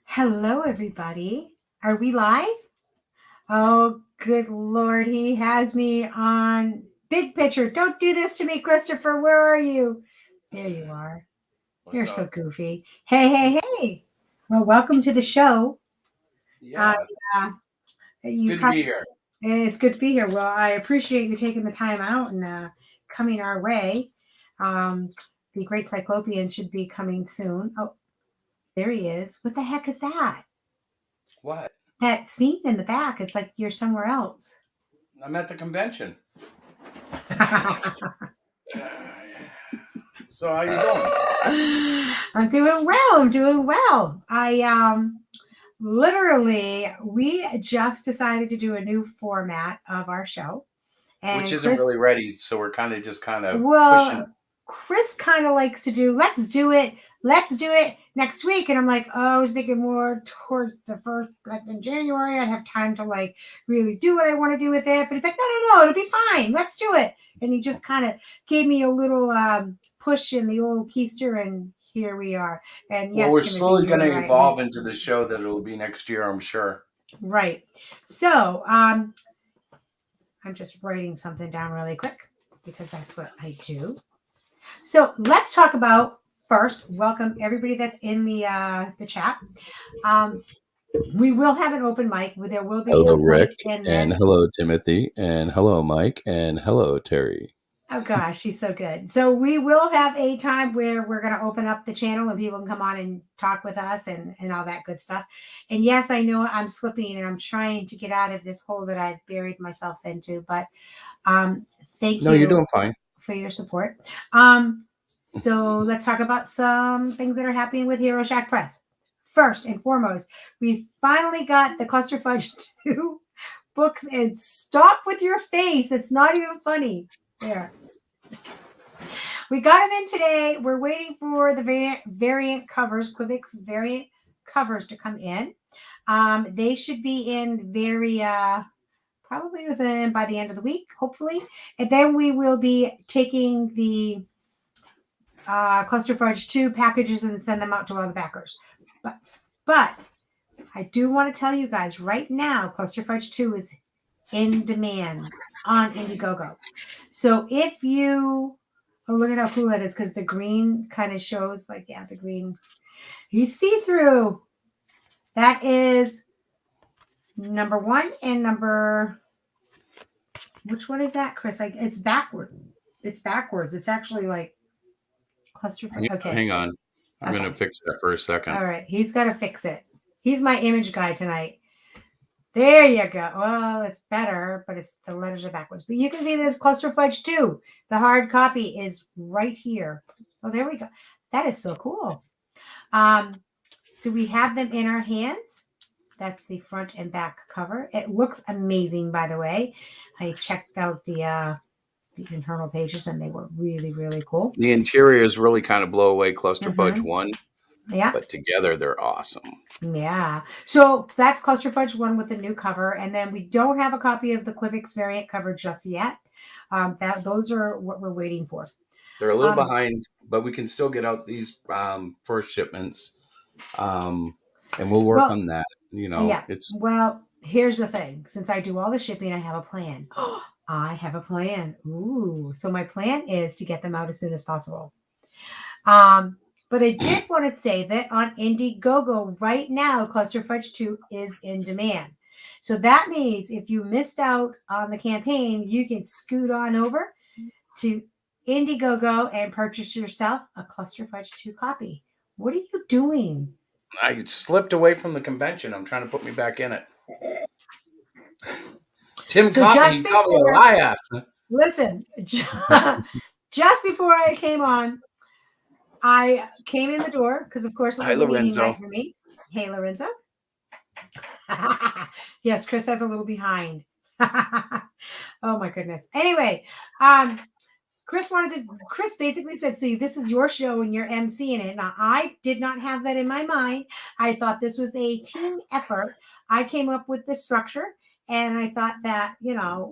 Hello, everybody. Are we live? Oh, good Lord. He has me on big picture. Don't do this to me, Christopher. Where are you? There you are. You're so goofy. Hey. Well, welcome to the show. Yeah. It's good to be here. It's good to be here. Well, I appreciate you taking the time out and coming our way. The Great Cyclopean should be coming soon. Oh, there he is. What the heck is that? What? That scene in the back. It's like you're somewhere else. I'm at the convention. So how you doing? I'm doing well. We just decided to do a new format of our show. And which isn't really ready, so we're kind of pushing. Chris kind of likes to do, let's do it next week. And I'm like, I was thinking more towards the first, like in January, I'd have time to like really do what I want to do with it. But he's like, no, it'll be fine. Let's do it. And he just kind of gave me a little push in the old keister, and here we are. And yes, we're slowly going to evolve into the show that it'll be next year, I'm sure. Right. So I'm just writing something down really quick because that's what I do. So let's talk about first. Welcome everybody that's in the chat. We will have an open mic. There will be hello Rick and hello Timothy and hello Mike and hello Terry. Oh gosh, she's so good. So we will have a time where we're going to open up the channel and people can come on and talk with us and all that good stuff. And yes, I know I'm slipping and I'm trying to get out of this hole that I've buried myself into, but thank you. No, you're doing fine. For your support. So let's talk about some things that are happening with Hero Shack Press. First and foremost, we finally got the Cluster Fudge 2 books, and stop with your face. It's not even funny. There. We got them in today. We're waiting for the variant covers, Quivix variant covers to come in. They should be in probably by the end of the week, hopefully. And then we will be taking the Cluster Fudge 2 packages and send them out to all the backers. But I do want to tell you guys right now, Cluster Fudge 2 is in demand on Indiegogo. So if you, look at how cool that is, because the green kind of shows the green. He's see-through. That is number 1 and which one is that, Chris? It's backward. It's backwards. It's actually like Cluster. Okay. Hang on. I'm going to fix that for a second. All right. He's got to fix it. He's my image guy tonight. There you go. Well, it's better, but the letters are backwards. But you can see this Cluster Fudge 2. The hard copy is right here. Oh, there we go. That is so cool. So we have them in our hands. That's the front and back cover. It looks amazing, by the way. I checked out the internal pages, and they were really, really cool. The interiors really kind of blow away Cluster Fudge 1. Yeah. But together, they're awesome. Yeah. So that's Cluster Fudge 1 with the new cover. And then we don't have a copy of the Quivix variant cover just yet. Those are what we're waiting for. They're a little behind, but we can still get out these first shipments. And we'll work on that. Yeah. Well, here's the thing. Since I do all the shipping, I have a plan. I have a plan. Ooh. So my plan is to get them out as soon as possible. But I did want to say that on Indiegogo right now, Cluster Fudge 2 is in demand. So that means if you missed out on the campaign, you can scoot on over to Indiegogo and purchase yourself a Cluster Fudge 2 copy. What are you doing? I slipped away from the convention. I'm trying to put me back in it. Tim So caught just me. He called me a before- liar. Listen, just before I came on, I came in the door because, of course, it Hi, was a meeting Lorenzo. night for me. Hey, Lorenzo. Yes, Chris has a little behind. Oh my goodness. Anyway, Chris basically said, see, this is your show and you're emceeing it. Now, I did not have that in my mind. I thought this was a team effort. I came up with the structure and I thought that,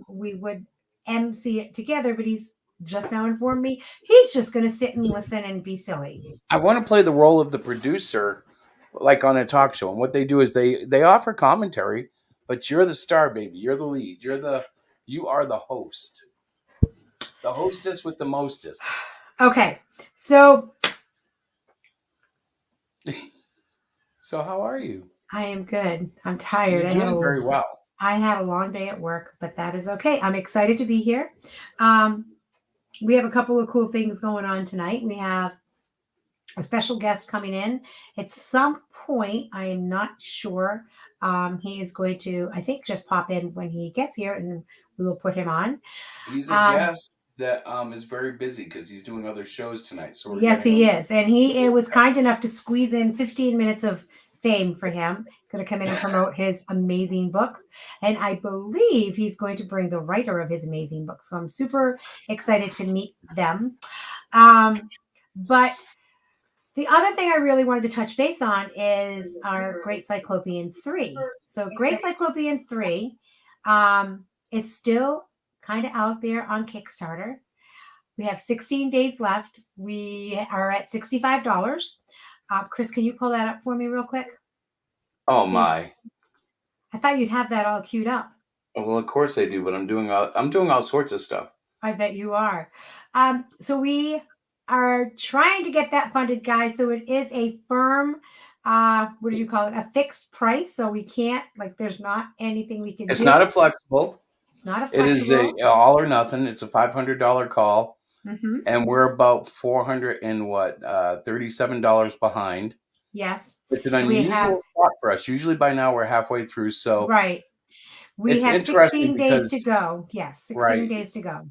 we would MC it together, but he's just now informed me he's just going to sit and listen and be silly. I want to play the role of the producer, like on a talk show. And what they do is they offer commentary, but you're the star, baby. You're the lead. You are the host. The hostess with the mostest. Okay. So how are you? I am good. I'm tired. You're doing very well. I had a long day at work, but that is okay. I'm excited to be here. We have a couple of cool things going on tonight. We have a special guest coming in at some point. I am not sure. He is going to, I think, just pop in when he gets here, and we will put him on. He's a guest that is very busy because he's doing other shows tonight. So yes, he is, and he was kind enough to squeeze in 15 minutes of fame for him. He's going to come in and promote his amazing book, and I believe he's going to bring the writer of his amazing book. So I'm super excited to meet them. But the other thing I really wanted to touch base on is our Great Cyclopean 3. So Great Cyclopean 3 is still kind of out there on Kickstarter. We have 16 days left. We are at $65. Chris, can you pull that up for me real quick? Oh my! I thought you'd have that all queued up. Well, of course I do, but I'm doing all sorts of stuff. I bet you are. So we are trying to get that funded, guys. So it is a firm, what do you call it? A fixed price. So we can't, there's not anything we can do. It's not a flexible. Not a flexible. It is a all or nothing. It's a $500 call. Mm-hmm. And we're about $437 behind. Yes. It's an unusual spot for us. Usually by now we're halfway through. So right. We have 16 days to go. Yes, 16 days to go.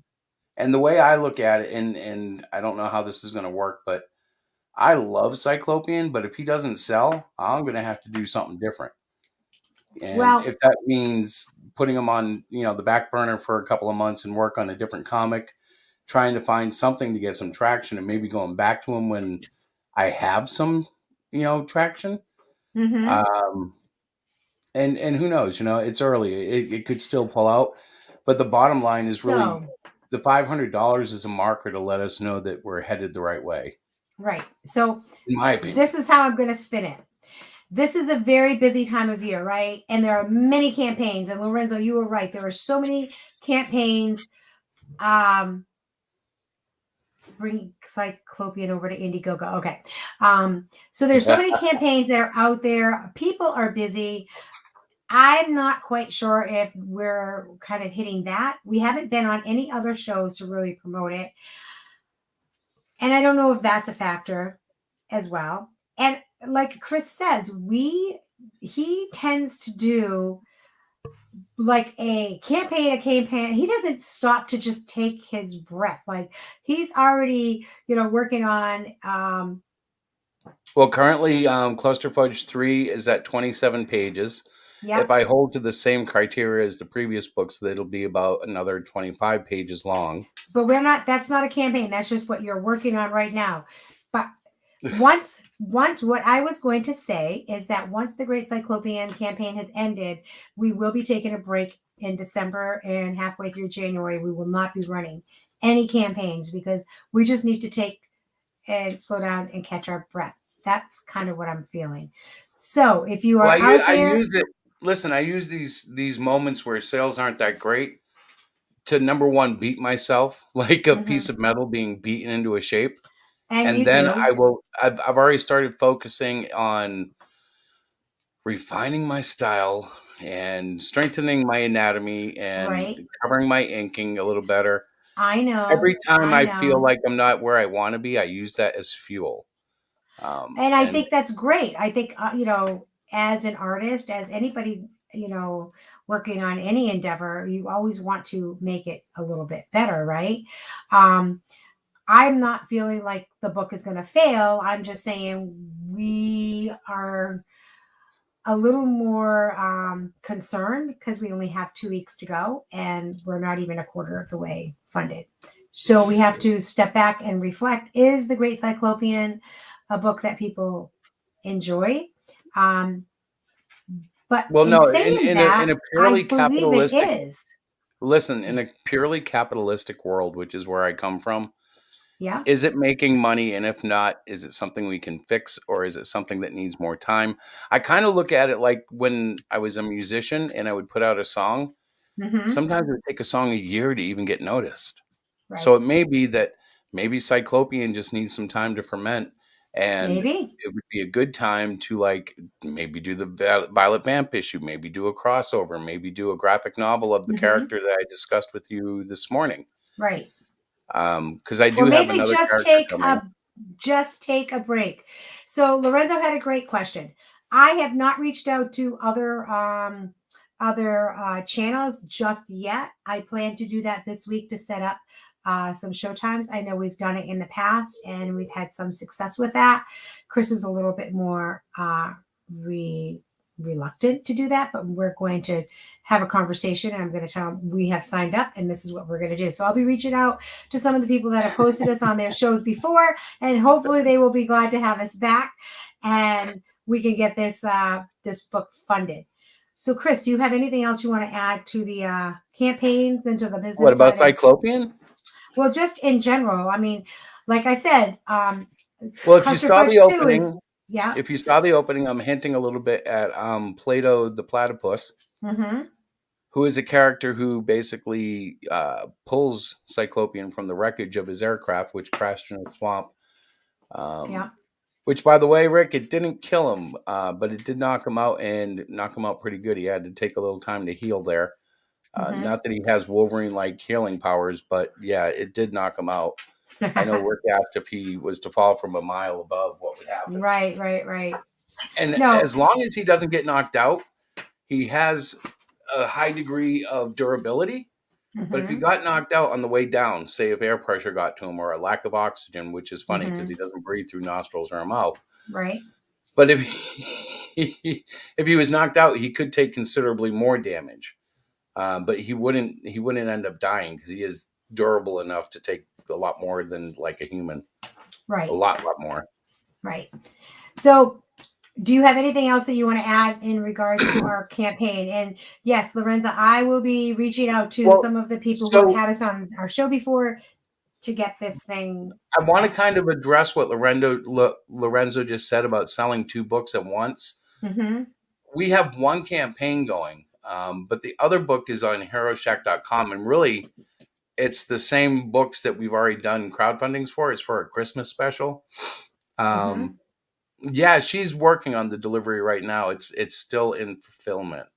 And the way I look at it, and I don't know how this is going to work, but I love Cyclopean, but if he doesn't sell, I'm going to have to do something different. And if that means putting him on, the back burner for a couple of months and work on a different comic, trying to find something to get some traction and maybe going back to him when I have some, traction. Mm-hmm. And who knows, it's early. It could still pull out. But the bottom line is really the $500 is a marker to let us know that we're headed the right way. Right. So in my opinion, this is how I'm going to spin it. This is a very busy time of year, right? And there are many campaigns. And Lorenzo, you were right. There are so many campaigns. Bring Cyclopean over to Indiegogo. Okay. So there's so many campaigns that are out there. People are busy. I'm not quite sure if we're kind of hitting that. We haven't been on any other shows to really promote it. And I don't know if that's a factor as well. And like Chris says, he tends to do like a campaign. He doesn't stop to just take his breath. Like he's already, working on. Well, currently, Cluster Fudge 3 is at 27 pages. Yep. If I hold to the same criteria as the previous books, that'll be about another 25 pages long. But that's not a campaign. That's just what you're working on right now. But once what I was going to say is that once the Great Cyclopean campaign has ended, we will be taking a break in December and halfway through January. We will not be running any campaigns because we just need to take and slow down and catch our breath. That's kind of what I'm feeling. So if you are out there, I use it. Listen, I use these moments where sales aren't that great to, number one, beat myself like a piece of metal being beaten into a shape. And then I've already started focusing on refining my style and strengthening my anatomy and Right. covering my inking a little better. I know. Every time I I feel know. like I'm not where I want to be, I use that as fuel. And I And think that's great. I think, as an artist, as anybody, working on any endeavor, you always want to make it a little bit better, right? Um, I'm not feeling like the book is going to fail. I'm just saying we are a little more concerned because we only have 2 weeks to go and we're not even a quarter of the way funded. So we have to step back and reflect. Is The Great Cyclopean a book that people enjoy? Um, but well, in no, saying in that, a I purely believe it capitalistic is. listen, in a purely capitalistic world, which is where I come from, Yeah. is it making money? And if not, is it something we can fix, or is it something that needs more time? I kind of look at it like when I was a musician and I would put out a song. Hmm. Sometimes it would take a song a year to even get noticed. So Right. it may be that maybe Cyclopean just needs some time to ferment, and Maybe. it would be a good time to like maybe do the Violet Vamp issue, maybe do a crossover, maybe do a graphic novel of the Hmm. character that I discussed with you this morning. Right. Because I Or do have maybe another character coming. just take a break. So Lorenzo had a great question. I have not reached out to other channels just yet. I plan to do that this week to set up some show times. I know we've done it in the past and we've had some success with that. Chris is a little bit more reluctant to do that, but we're going to have a conversation and I'm going to tell them we have signed up and this is what we're going to do. So I'll be reaching out to some of the people that have hosted us on their shows before, and hopefully they will be glad to have us back and we can get this book funded. So Chris, do you have anything else you want to add to the campaigns and to the What business about side of, Cyclopean? well, just in general? I mean, like I said, Well, if you Cluster saw the Fudge 2 is, opening, yeah. I'm hinting a little bit at Plato the Platypus, Mm-hmm. who is a character who basically pulls Cyclopean from the wreckage of his aircraft, which crashed in a swamp. Yeah. Which, by the way, Rick, it didn't kill him, but it did knock him out, and knock him out pretty good. He had to take a little time to heal there. Mm-hmm. Not that he has Wolverine-like healing powers, but yeah, it did knock him out. I know Rick asked if he was to fall from a mile above, what would happen. Right. And No. as long as he doesn't get knocked out, he has a high degree of durability. But if he Mm-hmm. got knocked out on the way down, say if air pressure got to him or a lack of oxygen, which is funny because Mm-hmm. he doesn't breathe through nostrils or a mouth. Right. But if if he was knocked out, he could take considerably more damage. But he wouldn't end up dying because he is durable enough to take a lot more than like a human. Right. A lot more. Right. So do you have anything else that you want to add in regards to our campaign? And yes, Lorenza, I will be reaching out to some of the people who have had us on our show before to get this thing. I want to kind of address what Lorenzo just said about selling 2 books at once. Mm-hmm. We have one campaign going, but the other book is on HeroShack.com, and really, it's the same books that we've already done crowdfundings for. It's for a Christmas special. Mm-hmm. Yeah, she's working on the delivery right now. It's still in fulfillment.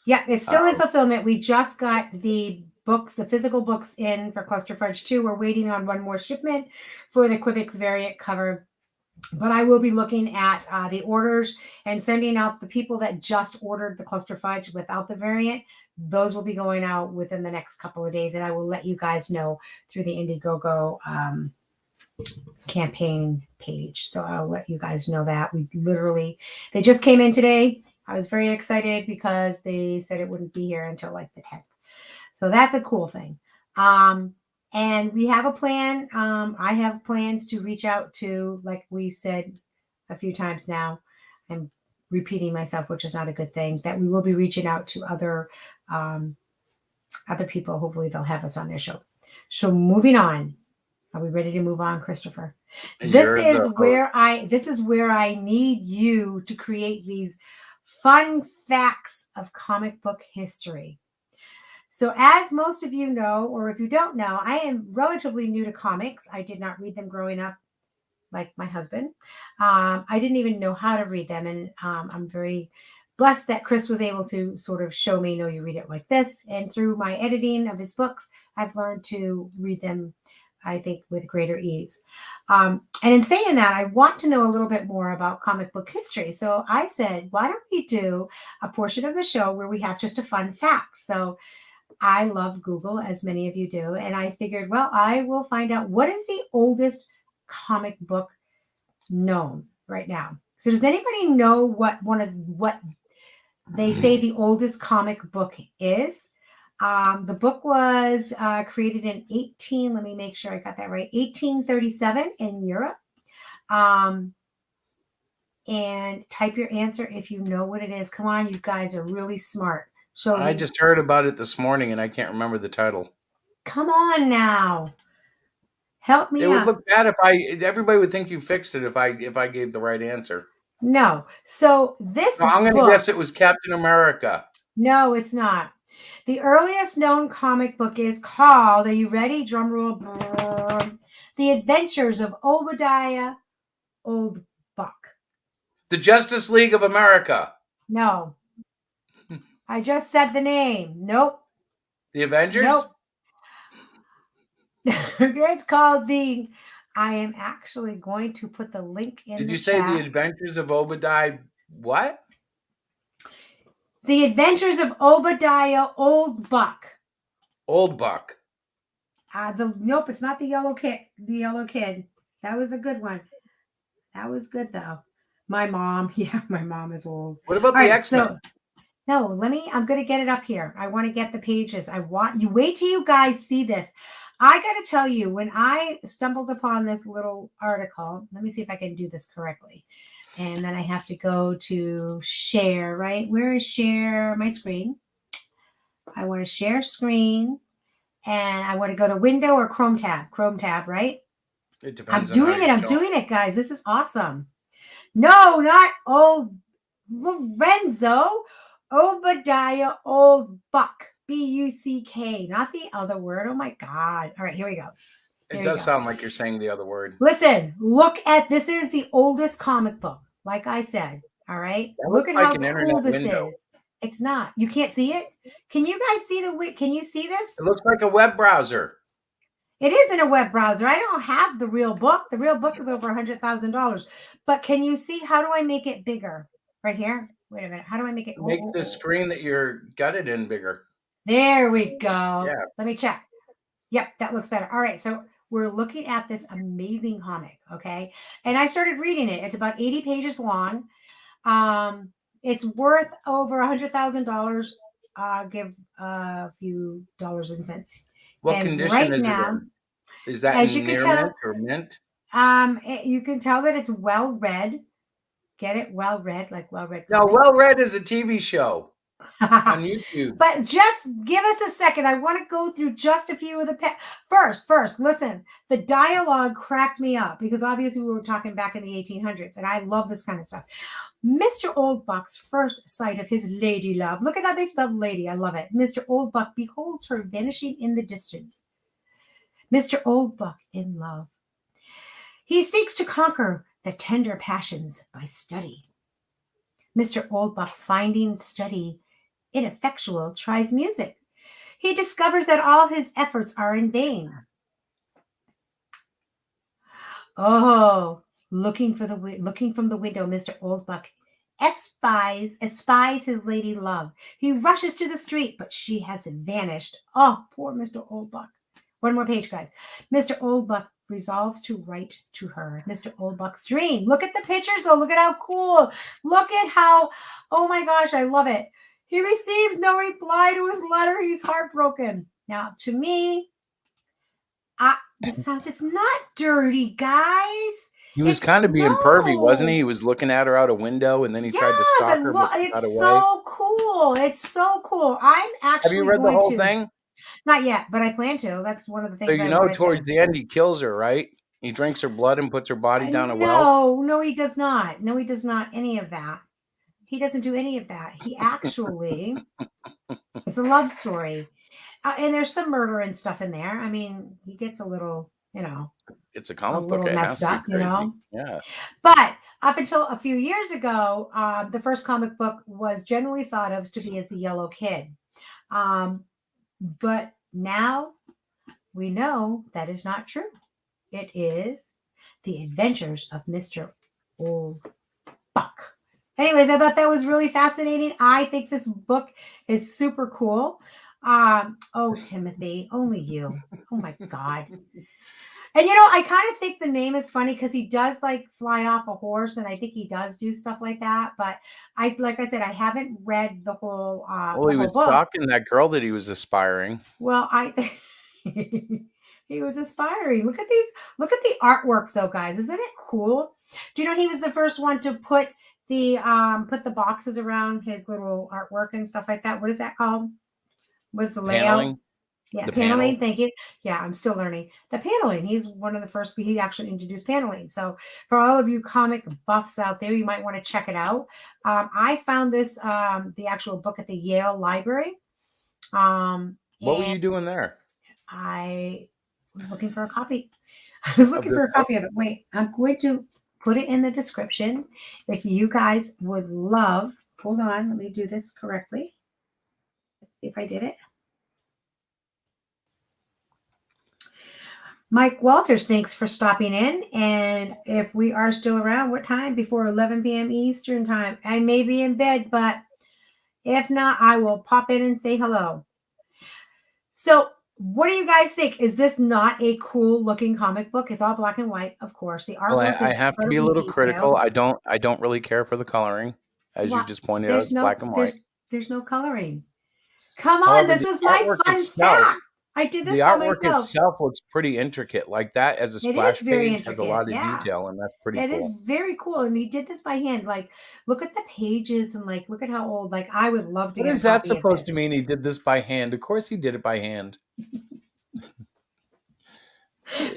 Yeah, it's still in fulfillment. We just got the books, the physical books in for Cluster Fudge 2. We're waiting on one more shipment for the Quibix variant cover. But I will be looking at the orders and sending out the people that just ordered the Cluster Fudge without the variant. Those will be going out within the next couple of days. And I will let you guys know through the Indiegogo campaign page. So I'll let you guys know that. They just came in today. I was very excited because they said it wouldn't be here until like the 10th. So that's a cool thing. And we have a plan. I have plans to reach out to, like we said a few times now, I'm repeating myself, which is not a good thing, that we will be reaching out to other people. Hopefully they'll have us on their show. So moving on. Are we ready to move on, Christopher? This is where I need you to create these fun facts of comic book history. So as most of you know, or if you don't know, I am relatively new to comics. I did not read them growing up like my husband. I didn't even know how to read them. And I'm very blessed that Chris was able to sort of show me, no, you read it like this. And through my editing of his books, I've learned to read them, I think, with greater ease. And in saying that, I want to know a little bit more about comic book history. So I said, why don't we do a portion of the show where we have just a fun fact? So I love Google, as many of you do. And I figured, well, I will find out what is the oldest comic book known right now. So does anybody know what they say the oldest comic book is? The book was created in let me make sure I got that right, 1837 in Europe. And type your answer if you know what it is. Come on, you guys are really smart. So I just heard about it this morning and I can't remember the title. Come on now. Help me out. It would look bad if everybody would think you fixed it if I gave the right answer. No. So this I'm going to guess it was Captain America. No, it's not. The earliest known comic book is called, are you ready? Drum roll. The Adventures of Obadiah Old Buck. The Justice League of America. No. I just said the name. Nope. The Avengers? Nope. It's called I am actually going to put the link in. Did you say The Adventures of Obadiah what? The Adventures of Obadiah Old Buck. Old Buck. Nope, it's not the yellow kid. The yellow kid. That was a good one. That was good though. My mom is old. What about the X-Men? So, no, I'm going to get it up here. I want to get the pages. I want you. Wait till you guys see this. I got to tell you, when I stumbled upon this little article, let me see if I can do this correctly. And then I have to go to share, right? Where is share my screen? I want to share screen. And I want to go to window or Chrome tab. Chrome tab, right? It depends. I'm doing it, guys. This is awesome. No, not old Lorenzo. Obadiah Old Buck. B-U-C-K. Not the other word. Oh my God. All right, here we go. It does sound like you're saying the other word. Listen, look at this. Is the oldest comic book, like I said. All right. Look at how cool this is. It's not. You can't see it? Can you guys see can you see this? It looks like a web browser. It is in a web browser. I don't have the real book. The real book is over $100,000. But can you see, how do I make it bigger? Right here. Wait a minute. How do I make it? Make the screen that you're got it in bigger. There we go. Yeah. Let me check. Yep, that looks better. All right. So we're looking at this amazing comic. Okay. And I started reading it. It's about 80 pages long. It's worth over $100,000. Give a few dollars and cents. What condition is it in? Is that in near mint or mint? You can tell that it's well read. Get it? Well read, like well read. No, Well Read is a TV show on YouTube. But just give us a second. I want to go through just a few of the first. Listen, the dialogue cracked me up because obviously we were talking back in the 1800s, and I love this kind of stuff. Mr. Oldbuck's first sight of his lady love. Look at how they spelled lady. I love it. Mr. Oldbuck beholds her vanishing in the distance. Mr. Oldbuck in love. He seeks to conquer the tender passions by study. Mr. Oldbuck, finding study ineffectual, tries music. He discovers that all his efforts are in vain. Oh, looking from the window, Mr. Oldbuck espies his lady love. He rushes to the street, but she has vanished. Oh, poor Mr. Oldbuck. One more page, guys. Mr. Oldbuck resolves to write to her. Mr. Oldbuck's dream. Look at the pictures, though. Look at how cool. Look at how, oh my gosh, I love it. He receives no reply to his letter. He's heartbroken. Now, to me, it's not dirty, guys. He was kind of being pervy, wasn't he? He was looking at her out a window, and then he tried to stalk her, but got away. It's so cool. It's so cool. I'm actually. Have you read the whole thing? Not yet, but I plan to. That's one of the things. So towards the end, he kills her, right? He drinks her blood and puts her body down a well. No, he does not. No, he does not. Any of that. He doesn't do any of that. He actually, it's a love story. And there's some murder and stuff in there. I mean, he gets a little you know, It's a a comic book. little It has messed to be up, you crazy. know. Yeah. But up until a few years ago, the first comic book was generally thought of to be as the Yellow Kid. But now we know that is not true. It is The Adventures of Mr. Old Buck. Anyways, I thought that was really fascinating. I think this book is super cool. Oh, Timothy, only you. Oh my God. And I kind of think the name is funny because he does like fly off a horse, and I think he does do stuff like that. But like I said, I haven't read the whole Well, he was book. stalking that girl that he was aspiring. Well, he was aspiring. Look at these. Look at the artwork, though, guys. Isn't it cool? Do you know he was the first one to put the boxes around his little artwork and stuff like that? What is that called? What's the layout? Paneling. Yeah, The paneling. panel. Thank you. Yeah, I'm still learning the paneling. He's one of the first. He actually introduced paneling. So for all of you comic buffs out there, you might want to check it out. I found this the actual book at the Yale Library. What were you doing there? I was looking for a copy. I was looking for a copy of it. Wait, I'm going to put it in the description. If you guys would love, hold on, let me do this correctly. If I did it. Mike Walters, thanks for stopping in. And if we are still around, what time? Before 11 p.m. Eastern time. I may be in bed, but if not, I will pop in and say hello. So what do you guys think? Is this not a cool looking comic book? It's all black and white, of course. The artwork Well, I have to be a little critical. I don't really care for the coloring, as you just pointed out. It's black and white. There's no coloring. Come on, However, this was my fun fact. I did this the by artwork myself. itself looks pretty intricate. Like that as a splash page has a lot of detail, and that's pretty cool. It is very cool. And he did this by hand. Like, look at the pages and like look at how old. Like, I would love to What get is that supposed to mean? He did this by hand. Of course he did it by hand.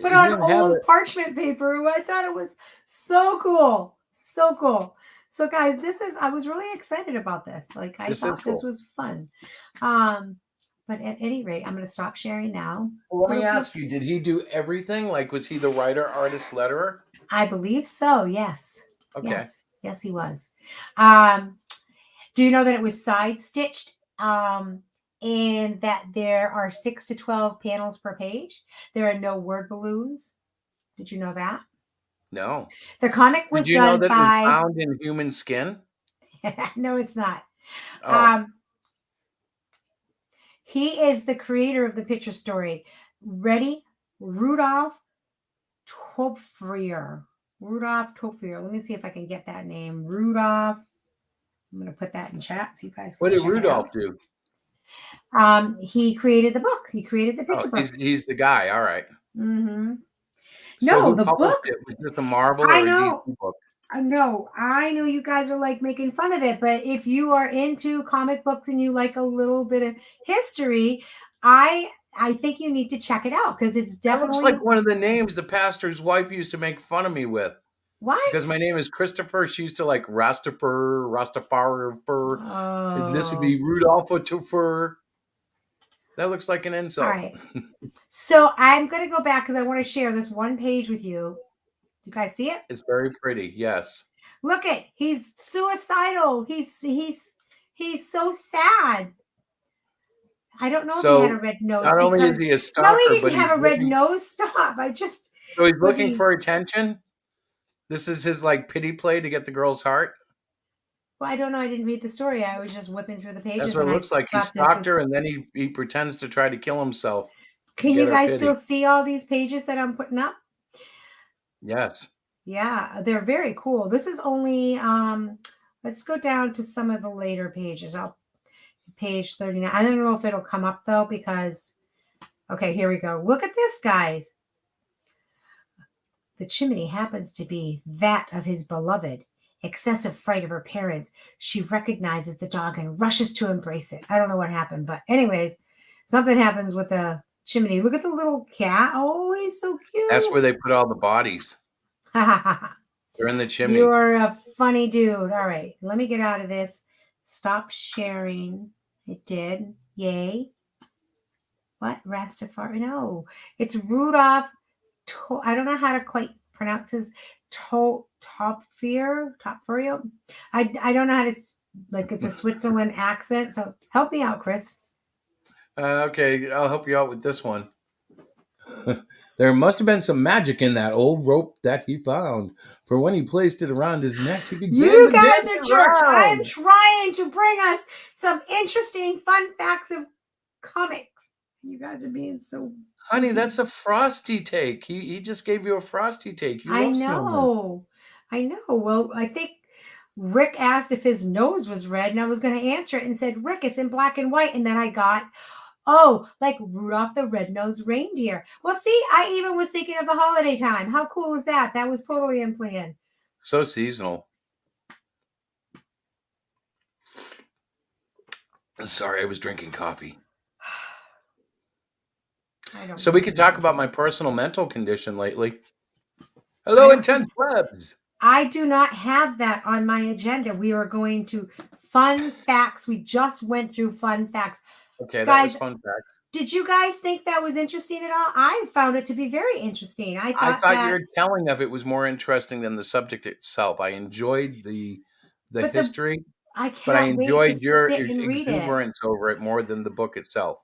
But on old parchment paper, I thought it was so cool. So cool. So guys, I was really excited about this. Like I thought this was fun. But at any rate, I'm going to stop sharing now. Well, let me ask you, did he do everything? Like, was he the writer, artist, letterer? I believe so, yes. Okay. Yes, he was. Do you know that it was side stitched? And that there are 6 to 12 panels per page. There are no word balloons. Did you know that? No. The comic was done by... Did you know that it was found in human skin? No, it's not. Oh. He is the creator of the picture story. Ready? Rudolf Topfrier. Rudolf Topfrier. Let me see if I can get that name. Rudolf. I'm going to put that in chat so you guys can What did Rudolph do? He created the book. He created the picture book. He's the guy. All right. Mm-hmm. So no, the book. Was this a Marvel or a DC book? No, I know you guys are like making fun of it, but if you are into comic books and you like a little bit of history, I think you need to check it out because it's definitely. It looks like one of the names the pastor's wife used to make fun of me with. What? Because my name is Christopher. She used to like Rastafari. Oh. And this would be Rudolph Topher. That looks like an insult. All right. So I'm going to go back because I want to share this one page with you. You guys see it? It's very pretty. Yes. Look at, he's suicidal. He's so sad. I don't know if he had a red nose. Not only is he a stalker, no, he didn't have a red nose. Stop. So he's looking for attention? This is his like pity play to get the girl's heart? Well, I don't know. I didn't read the story. I was just whipping through the pages. That's what it looks like. He stalked her and then he pretends to try to kill himself. Can you guys still see all these pages that I'm putting up? Yes. Yeah, they're very cool. This is only, let's go down to some of the later pages. Page 39. I don't know if it'll come up though, because, okay, here we go. Look at this, guys. The chimney happens to be that of his beloved. Excessive fright of her parents. She recognizes the dog and rushes to embrace it. I don't know what happened, but anyways, something happens with the chimney. Look at the little cat. Oh, he's so cute. That's where they put all the bodies. They're in the chimney. You're a funny dude. All right, let me get out of this. Stop sharing. It did. Yay. What? Rastafari? No. It's Rudolph I don't know how to quite pronounce his Topferiо. I don't know how to like. It's a Switzerland accent. So help me out, Chris. Okay, I'll help you out with this one. There must have been some magic in that old rope that he found. For when he placed it around his neck, he began You to guys dance are jerks. around. I'm trying to bring us some interesting, fun facts of comics. You guys are being so. Honey, that's a Frosty take. He just gave you a Frosty take. You I love snowmen. know. I know. Well, I think Rick asked if his nose was red, and I was going to answer it and said, Rick, it's in black and white. And then I got, oh, like Rudolph the Red-Nosed Reindeer. Well, see, I even was thinking of the holiday time. How cool is that? That was totally unplanned. So seasonal. Sorry, I was drinking coffee. So we could talk about my personal mental condition lately. Hello, Intense Webs. I do not have that on my agenda. We are going to fun facts. We just went through fun facts. Okay, guys, that was fun facts. Did you guys think that was interesting at all? I found it to be very interesting. I thought your telling of it was more interesting than the subject itself. I enjoyed the history, but I enjoyed your exuberance over it more than the book itself.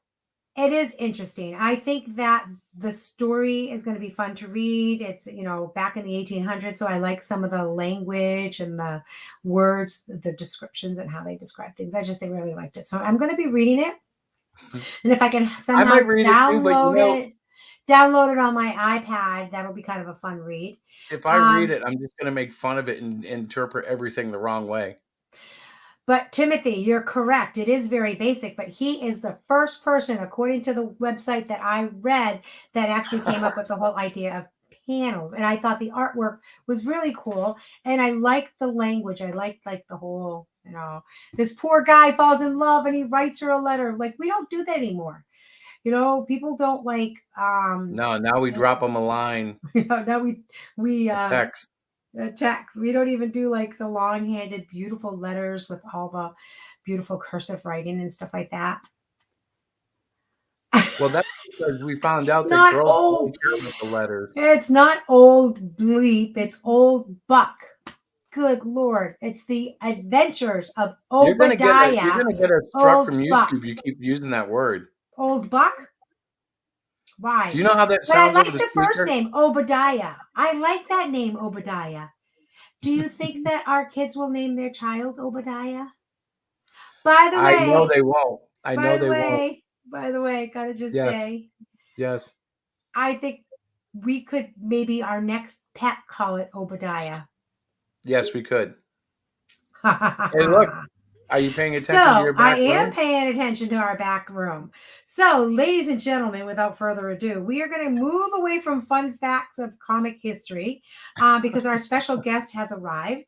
It is interesting. I think that the story is going to be fun to read. It's, back in the 1800s. So I like some of the language and the words, the descriptions and how they describe things. They really liked it. So I'm going to be reading it. And if I can somehow download it on my iPad, that'll be kind of a fun read. If I read it, I'm just going to make fun of it and interpret everything the wrong way. But Timothy, you're correct. It is very basic, but he is the first person, according to the website that I read, that actually came up with the whole idea of panels. And I thought the artwork was really cool. And I liked the language. I liked the whole, this poor guy falls in love and he writes her a letter. Like, we don't do that anymore. People don't like. No, now we drop them a line. Now we text. Text. We don't even do like the long-handed, beautiful letters with all the beautiful cursive writing and stuff like that. Well, that's because we found out that girls don't care about the letters. It's not old bleep. It's old buck. Good Lord. It's the adventures of Obadiah. You're going to get a struck from YouTube. Buck. You keep using that word. Old buck? Why? Do you know how that sounds? But I like the first name, Obadiah. I like that name, Obadiah. Do you think that our kids will name their child Obadiah? By the way, I know they won't. I know they won't. By the way, gotta just say. Yes. I think we could maybe our next pet call it Obadiah. Yes, we could. Hey, look. Are you paying attention to your back room? I am paying attention to our back room. So, ladies and gentlemen, without further ado, we are going to move away from fun facts of comic history because our special guest has arrived.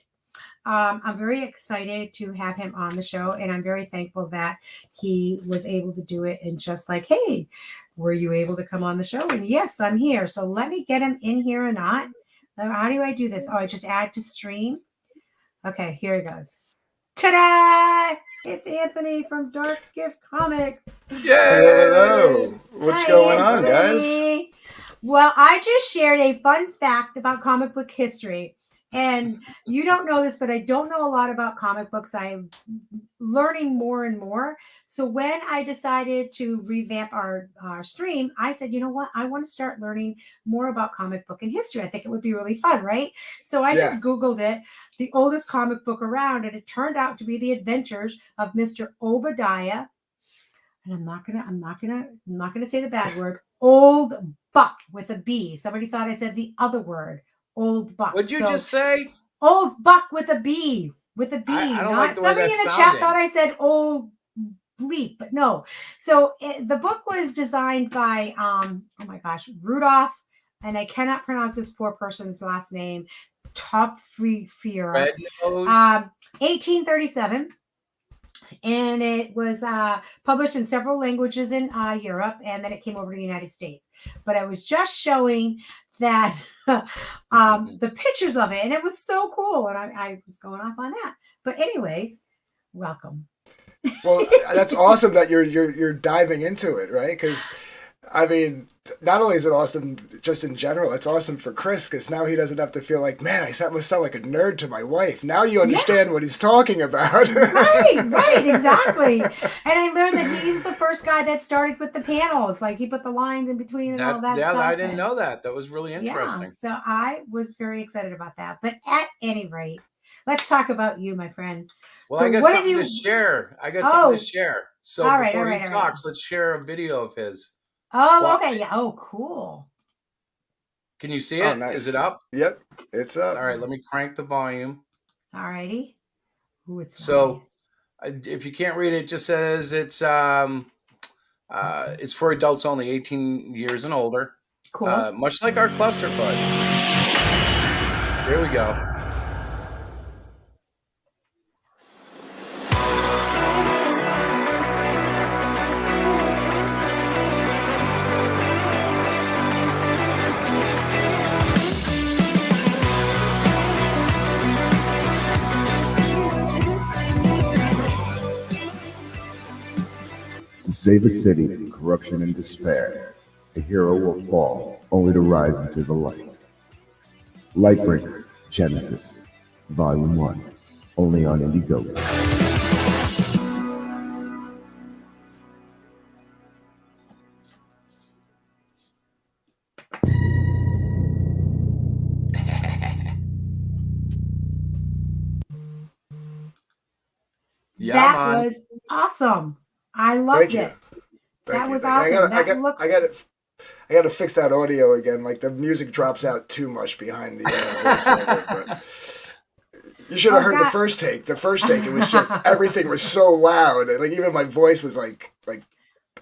I'm very excited to have him on the show, and I'm very thankful that he was able to do it and just like, hey, were you able to come on the show? And yes, I'm here. So let me get him in here or not. How do I do this? Oh, I just add to stream. Okay, here it goes. Ta-da! It's Anthony from Dark Gift Comics. Yay! Hello. What's going on, guys? Well, I just shared a fun fact about comic book history. And you don't know this, but I don't know a lot about comic books. I'm learning more and more. So when I decided to revamp our stream, I said, you know what? I want to start learning more about comic book and history. I think it would be really fun, right? So I just Googled it, the oldest comic book around, and it turned out to be The Adventures of Mr. Obadiah. And I'm not gonna say the bad word. Old Buck with a B. Somebody thought I said the other word. Old Buck. What'd you just say? Old Buck with a B. With a B. I don't like the way somebody in the chat thought I said old bleep, but no. So the book was designed by Rudolph, and I cannot pronounce this poor person's last name. Topferio. Red-Nosed. 1837. And it was published in several languages in Europe, and then it came over to the United States. But I was just showing that the pictures of it, and it was so cool. And I was going off on that. But anyways, welcome. Well, that's awesome that you're diving into it, right? Because I mean, not only is it awesome just in general, it's awesome for Chris because now he doesn't have to feel like, man, must sound like a nerd to my wife. Now you understand what he's talking about. Right, exactly. And I learned that he's the first guy that started with the panels. Like he put the lines in between and all that Yeah, stuff. I didn't know that. That was really interesting. Yeah, so I was very excited about that. But at any rate, let's talk about you, my friend. Well, So I got what something have to you- share. So All right, before all he right. talks, let's share a video of his. Oh, Well, okay. Yeah. Oh, cool. Can you see it? Oh, nice. Is it up? Yep, it's up. All right, let me crank the volume. All righty. Ooh, it's So, if you can't read it, it just says it's for adults only, 18 years and older. cool. Much like our cluster fudge. Here we go. To save a city from corruption and despair, a hero will fall only to rise into the light. Lightbreaker Genesis, Volume 1, only on Indiegogo. Yeah, that man. was awesome. I loved Thank you. it. Thank That you. was Thank you. awesome. I got to fix that audio again. Like the music drops out too much behind the voiceover. But you should have heard the first take. The first take, it was just everything was so loud. Like even my voice was like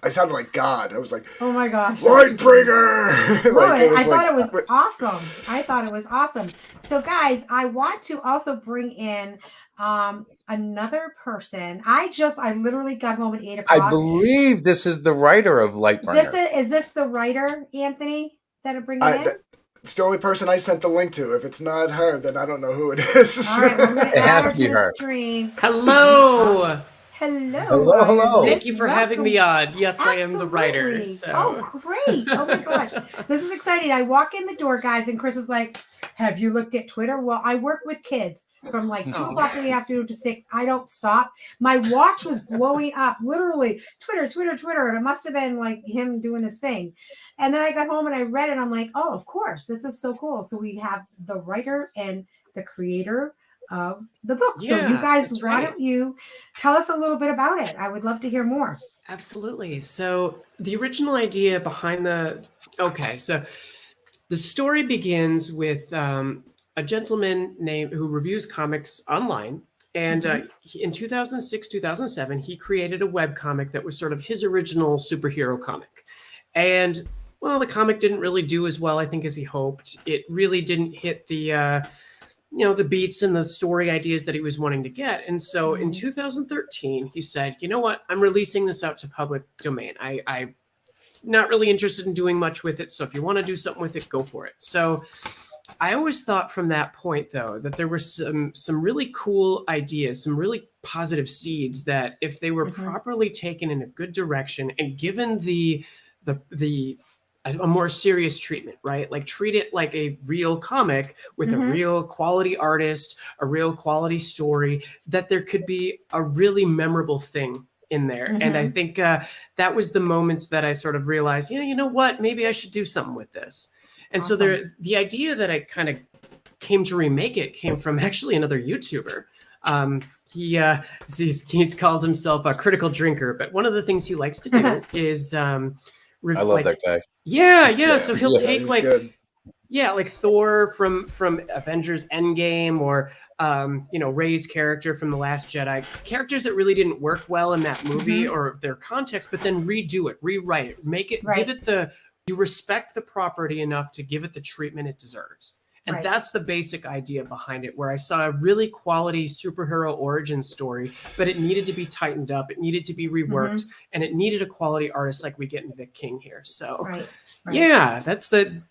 I sounded like God. I was like, Oh my gosh. Lightbringer. I thought it was awesome. I thought it was awesome. So guys, I want to also bring in another person. I literally got home at 8 o'clock. I believe this is the writer of Lightbringer. Is this the writer, Anthony, that are bringing in? It's the only person I sent the link to. If it's not her, then I don't know who it is. All right, well, I'm gonna It add has to be the her. stream. Hello. Hello. Thank you for having me on. Yes, I am the writer. Absolutely. So. Oh, great. Oh my gosh. This is exciting. I walk in the door, guys, and Chris is like, have you looked at Twitter? Well, I work with kids from like 2 o'clock in the afternoon to 6. I don't stop. My watch was blowing up, literally. Twitter. And it must have been like him doing his thing. And then I got home and I read it. I'm like, oh, of course. This is so cool. So we have the writer and the creator of the book. Yeah, so you guys, that's why right. don't you tell us a little bit about it? I would love to hear more. Absolutely. So the original idea behind so the story begins with a gentleman who reviews comics online. And in 2006, 2007, he created a webcomic that was sort of his original superhero comic. And, well, the comic didn't really do as well, I think, as he hoped. It really didn't hit the beats and the story ideas that he was wanting to get. And so in 2013, he said, you know what? I'm releasing this out to public domain. I'm not really interested in doing much with it. So if you want to do something with it, go for it. So I always thought from that point, though, that there were some really cool ideas, some really positive seeds that if they were properly taken in a good direction and given a more serious treatment, right? Like treat it like a real comic with a real quality artist, a real quality story, that there could be a really memorable thing in there. And I think that was the moments that I sort of realized, you know what, maybe I should do something with this. And so the idea that I kind of came to remake it came from actually another YouTuber. He calls himself a critical drinker, but one of the things he likes to do is I love that guy. Yeah. So he'll take good. like Thor from Avengers Endgame, or Rey's character from The Last Jedi, characters that really didn't work well in that movie or their context, but then redo it, rewrite it, make it, give it you respect the property enough to give it the treatment it deserves. And that's the basic idea behind it, where I saw a really quality superhero origin story, but it needed to be tightened up. It needed to be reworked, and it needed a quality artist like we get in Vic King here. So yeah, that's the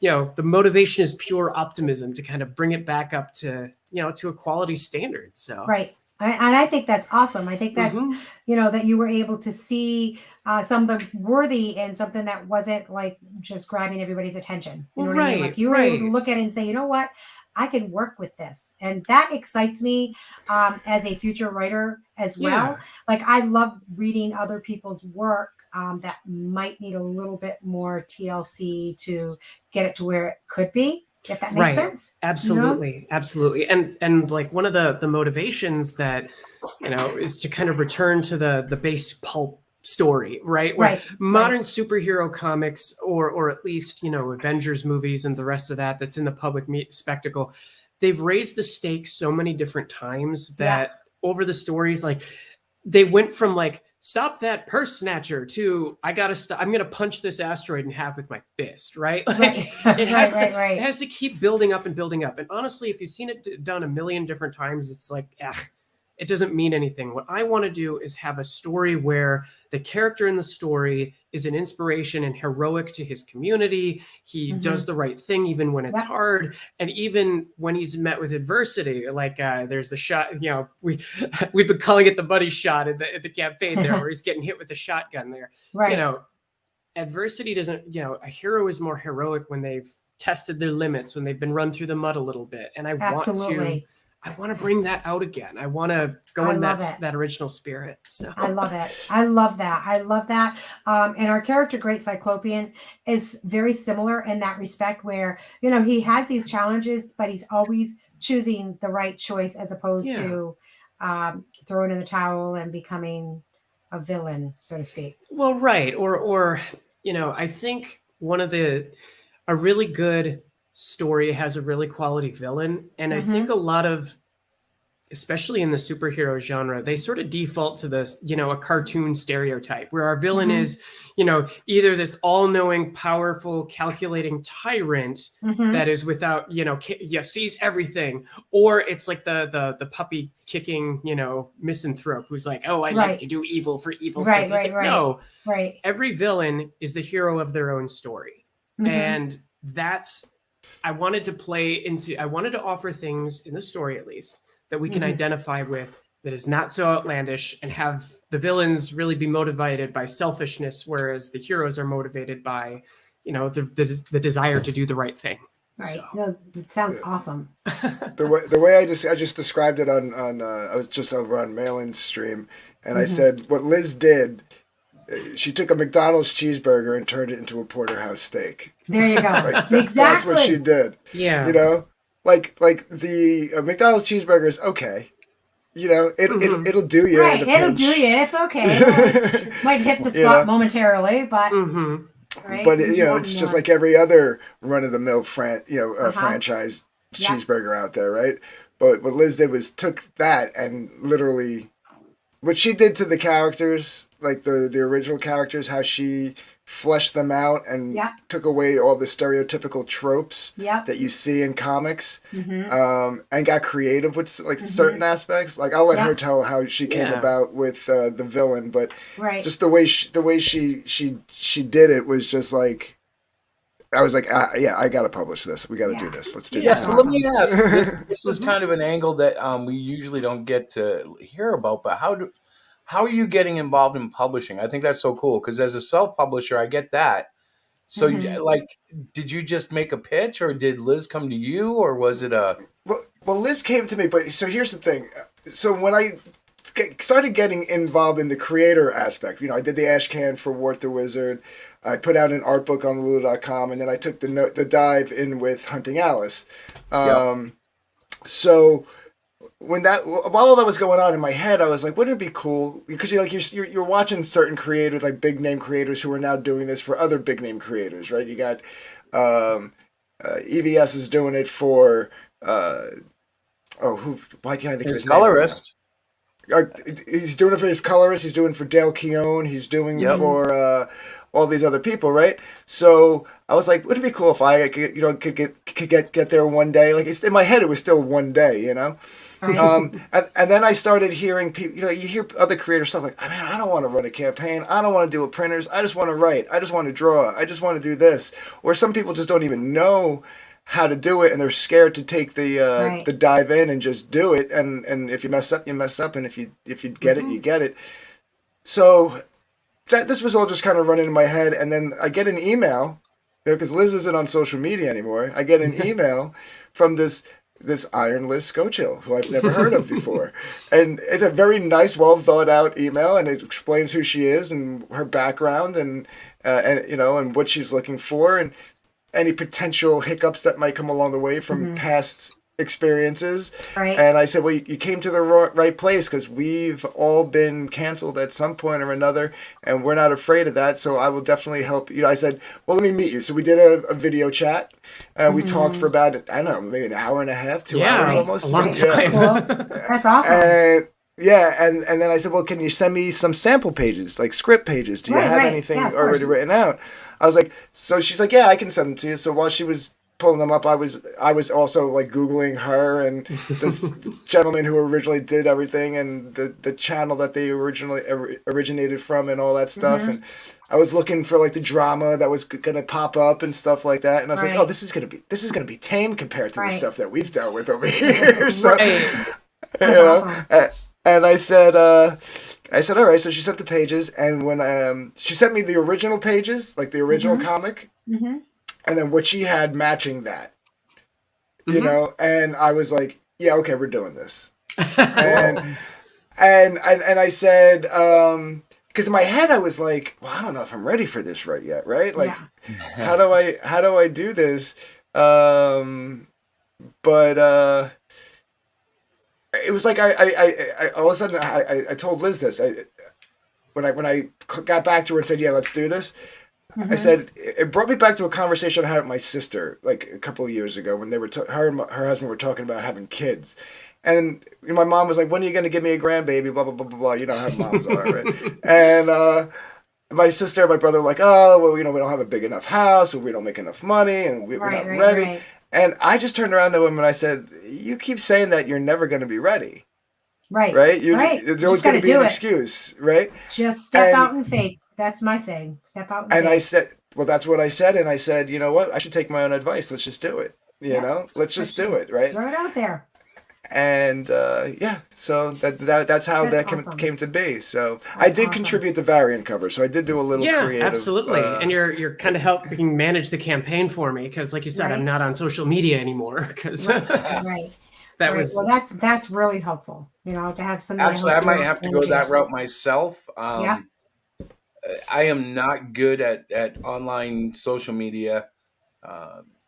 motivation is pure optimism to kind of bring it back up to, to a quality standard. So Right. And I think that's awesome. I think that's, Mhm. that you were able to see something worthy and something that wasn't like just grabbing everybody's attention. You Well, know what I mean? Like right, you were able to right. look at it and say, you know what? I can work with this. And that excites me as a future writer as well. Yeah. Like I love reading other people's work that might need a little bit more TLC to get it to where it could be, if that makes Right. sense. Absolutely. Absolutely. And like one of the motivations that, is to kind of return to the base pulp story, right? Where Right. modern superhero comics or at least, Avengers movies and the rest of that's in the public spectacle, they've raised the stakes so many different times that over the stories, like they went from like stop that purse snatcher to I gotta stop. I'm gonna punch this asteroid in half with my fist, right? Like Right. it has to Right. it has to keep building up and building up. And honestly, if you've seen it done a million different times, it's like, it doesn't mean anything. What I want to do is have a story where the character in the story is an inspiration and heroic to his community. He does the right thing even when it's hard, and even when he's met with adversity. Like there's the shot. We've been calling it the buddy shot at the campaign there, where he's getting hit with the shotgun there. Right. Adversity doesn't. A hero is more heroic when they've tested their limits, when they've been run through the mud a little bit. And I want to bring that out again. I want to go in that original spirit. So I love it. I love that. And our character, Great Cyclopean, is very similar in that respect where, he has these challenges, but he's always choosing the right choice as opposed to throwing in the towel and becoming a villain, so to speak. Well, right. Or I think a really good story has a really quality villain. And I think a lot of, especially in the superhero genre, they sort of default to this, a cartoon stereotype where our villain is, either this all-knowing, powerful, calculating tyrant that is without, sees everything, or it's like the puppy kicking, misanthrope who's like, oh, I like to do evil for evil's sake. No, every villain is the hero of their own story. And I wanted to offer things in the story, at least, that we can identify with, that is not so outlandish, and have the villains really be motivated by selfishness, whereas the heroes are motivated by, the desire to do the right thing. Right. So. No, it sounds awesome. The way I just described it on I was just over on Malin's stream, and I said what Liz did. She took a McDonald's cheeseburger and turned it into a porterhouse steak. There you go. Exactly. That's what she did. Yeah. Like the McDonald's cheeseburger is okay. It'll do you. Right. It'll do you. It's okay. Might hit the spot momentarily, but. Right? But it's just like every other run-of-the-mill franchise cheeseburger out there, right? But what Liz did was took that and literally, what she did to the characters, like the original characters, how she fleshed them out and took away all the stereotypical tropes that you see in comics, and got creative with certain aspects. Like I'll let her tell how she came about with the villain, but just the way she did it was just like, I was like, I got to publish this. We got to do this. Let's do this. So let me ask. This is kind of an angle that we usually don't get to hear about, but how are you getting involved in publishing? I think that's so cool because as a self-publisher, I get that. So, did you just make a pitch, or did Liz come to you, or was it a? Well, Liz came to me, but so here's the thing. So when I started getting involved in the creator aspect, I did the Ash Can for Wart the Wizard. I put out an art book on Lulu.com, and then I took the dive in with Hunting Alice. So. While all that was going on in my head, I was like, wouldn't it be cool? Because you're watching certain creators, like big name creators, who are now doing this for other big name creators, right? You got EVS is doing it for why can't I think of his colorist? He's doing it for his colorist. He's doing it for Dale Keown. He's doing for all these other people, right? So I was like, wouldn't it be cool if I could get there one day? Like in my head, it was still one day, Right. And then I started hearing people, you hear other creators stuff like, man, I don't want to run a campaign. I don't want to do a printers. I just want to write. I just want to draw. I just want to do this. Or some people just don't even know how to do it, and they're scared to take the Right. the dive in and just do it. And if you mess up, you mess up, and if you get it, you get it. So that this was all just kind of running in my head, and then I get an email, because Liz isn't on social media anymore. I get an email from this Iron Liz Schochill, who I've never heard of before, and it's a very nice, well thought out email, and it explains who she is and her background, and and what she's looking for, and any potential hiccups that might come along the way from past experiences. Right. And I said, well, you came to the right place, because we've all been canceled at some point or another, and we're not afraid of that. So I will definitely help you. I said, well, let me meet you. So we did a video chat. We talked for about, I don't know, maybe an hour and a half, 2 hours almost. A long time. Cool. That's awesome. And and then I said, well, can you send me some sample pages, like script pages? Do you have anything already written out? I was like, so she's like, yeah, I can send them to you. So while she was pulling them up, I was also like Googling her and this gentleman who originally did everything, and the channel that they originally originated from, and all that stuff. And I was looking for like the drama that was gonna pop up and stuff like that. And I was like, oh, this is gonna be tame compared to the stuff that we've dealt with over here. So, and I said, all right. So she sent the pages, and when she sent me the original pages, like the original comic, and then what she had matching that, and I was like, yeah, okay, we're doing this. and I said, because in my head I was like, well, I don't know if I'm ready for this yet, right? Like, how do I do this? But it was like I all of a sudden I told Liz this. When I got back to her and said, yeah, let's do this. I said, it brought me back to a conversation I had with my sister like a couple of years ago, when they were her and her husband were talking about having kids. And my mom was like, when are you going to give me a grandbaby? Blah, blah, blah, blah, blah. You know how moms are, right? And my sister and my brother were like, oh, well, we don't have a big enough house, or we don't make enough money, and we're not ready. Right. And I just turned around to him and I said, you keep saying that you're never going to be ready. Right. Right? There's always going to be an excuse, right? Just step out in faith. That's my thing. Step out in faith. And I said, well, that's what I said. And I said, you know what? I should take my own advice. Let's just do it. You know? Let's just do it, right? Throw it out there. And so that's how that came to be. So I did contribute to variant cover, so I did do a little creative. Absolutely. And you're kind of helping manage the campaign for me, because, like you said, I'm not on social media anymore. Because that was well, that's really helpful. To have somebody. Actually, I might have to go that route myself. I am not good at online social media.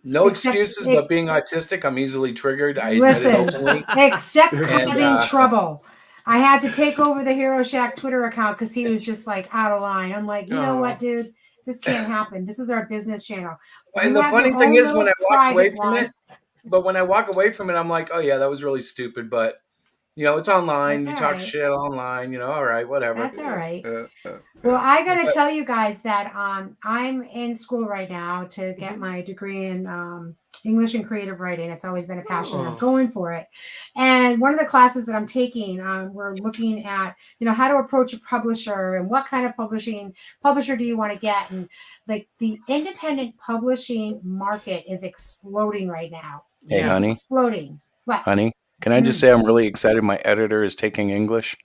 No excuses, but being autistic, I'm easily triggered. I admit it openly. Except causing trouble. I had to take over the Hero Shack Twitter account because he was just like out of line. I'm like, you know what, dude? This can't happen. This is our business channel. And the funny thing is, when I walk away from it, I'm like, oh yeah, that was really stupid. But it's online. You talk shit online. All right, whatever. That's all right. Well, I got to tell you guys that I'm in school right now to get my degree in English and creative writing. It's always been a passion. I'm going for it. And one of the classes that I'm taking, we're looking at, how to approach a publisher and what kind of publisher do you want to get? And like the independent publishing market is exploding right now. Hey, honey. Exploding. What? Honey, can I just say I'm really excited my editor is taking English?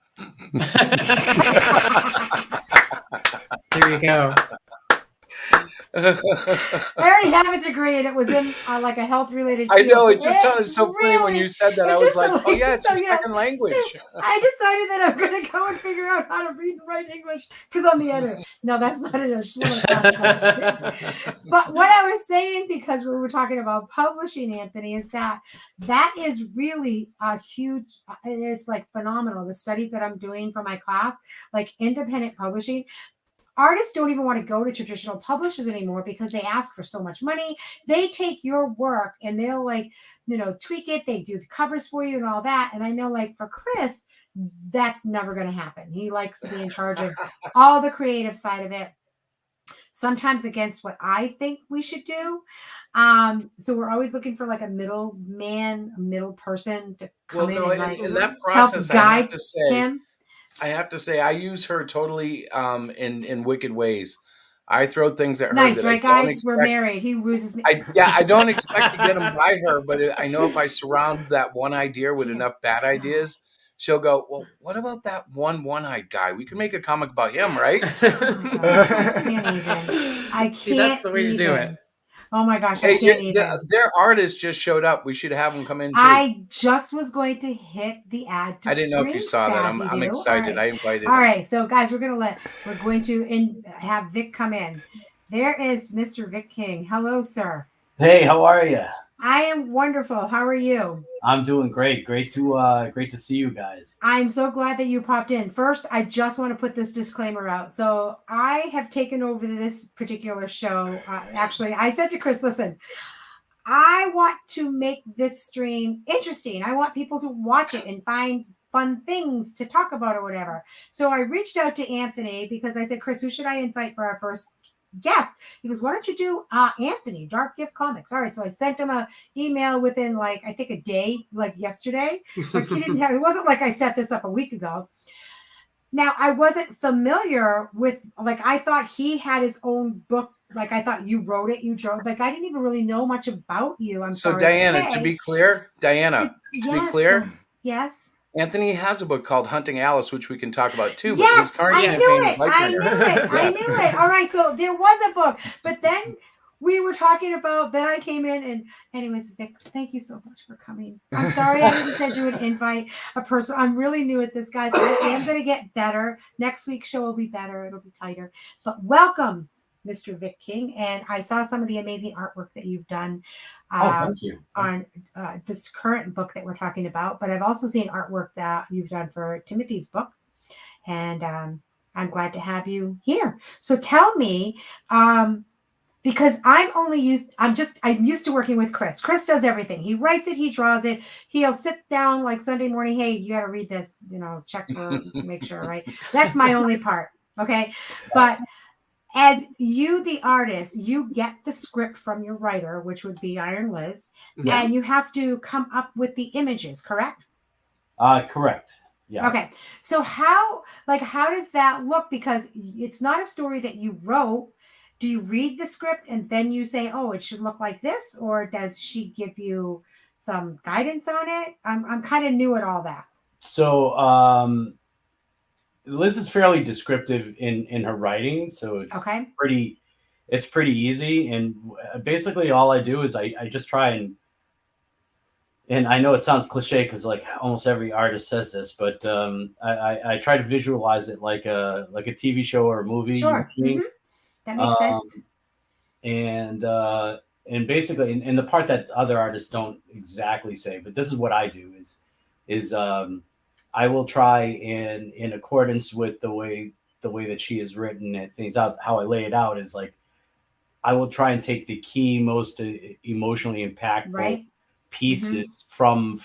There you go. I already have a degree, and it was in like a health-related field. I know, it just sounded so funny when you said that. I was like, oh yeah, it's your second language. So I decided that I'm going to go and figure out how to read and write English because I'm the editor. No, that's not it. But what I was saying, because we were talking about publishing, Anthony, is that is really a huge, it's like phenomenal. The studies that I'm doing for my class, like independent publishing, artists don't even want to go to traditional publishers anymore because they ask for so much money. They take your work and they'll tweak it. They do the covers for you and all that. And I know like for Chris, that's never going to happen. He likes to be in charge of all the creative side of it, sometimes against what I think we should do. So we're always looking for like a middle person to come in that process, help guide I have to say, him. I have to say, I use her totally in wicked ways. I throw things at her. Nice, that right, I don't guys? We're expect. married. He loses me. I don't expect to get them by her, but I know if I surround that one idea with enough bad ideas, she'll go, well, what about that one-eyed guy? We could make a comic about him, right? I can't even. I See, that's the way to do it. Oh my gosh, I can't even. Their artist just showed up. We should have them come in too. I just was going to hit the ad. I didn't know if you saw that. I'm excited. Right. I invited. All right, so guys, we're going to have Vic come in. There is Mr. Vic King. Hello, sir. Hey, how are you? I am wonderful. How are you? I'm doing great. Great to see you guys. I'm so glad that you popped in. First, I just want to put this disclaimer out. So I have taken over this particular show. Actually, I said to Chris, listen, I want to make this stream interesting. I want people to watch it and find fun things to talk about or whatever. So I reached out to Anthony because I said, Chris, who should I invite for our first guest? He goes, why don't you do Anthony, Dark Gift Comics? All right. So I sent him an email within I think a day, yesterday. Like it wasn't like I set this up a week ago. Now I wasn't familiar with, I thought he had his own book. I thought you wrote it, you drove. I didn't even really know much about you. I'm sorry. So Diana, to be clear, yes. Anthony has a book called Hunting Alice, which we can talk about too. Yes, but his current campaign is I knew it. All right, so there was a book, but then we were talking about. Then I came in, and anyways, Vic, thank you so much for coming. I'm sorry I didn't send you an invite. A person. I'm really new at this, guys. I am going to get better. Next week's show will be better. It'll be tighter. But welcome, Mr. Vic King, and I saw some of the amazing artwork that you've done thank you. on this current book that we're talking about, but I've also seen artwork that you've done for Timothy's book, and I'm glad to have you here. So tell me, because I'm used to working with Chris. Chris does everything. He writes it, he draws it. He'll sit down Sunday morning, hey, you got to read this, check for make sure, right? That's my only part. Okay. But as you, the artist, you get the script from your writer, which would be Iron Liz, Yes. and you have to come up with the images, correct? Correct. Yeah. Okay. So how does that look? Because it's not a story that you wrote. Do you read the script and then you say, oh, it should look like this? Or does she give you some guidance on it? I'm kind of new at all that. So, Liz is fairly descriptive in her writing, so it's pretty easy. And basically all I do is I just try and I know it sounds cliche because almost every artist says this, but I try to visualize it like a TV show or a movie. Sure. Mm-hmm. That makes sense. And basically, and the part that other artists don't exactly say, but this is what I do is I will try in accordance with the way that she has written it, things out, how I lay it out is I will try and take the key, most emotionally impactful pieces from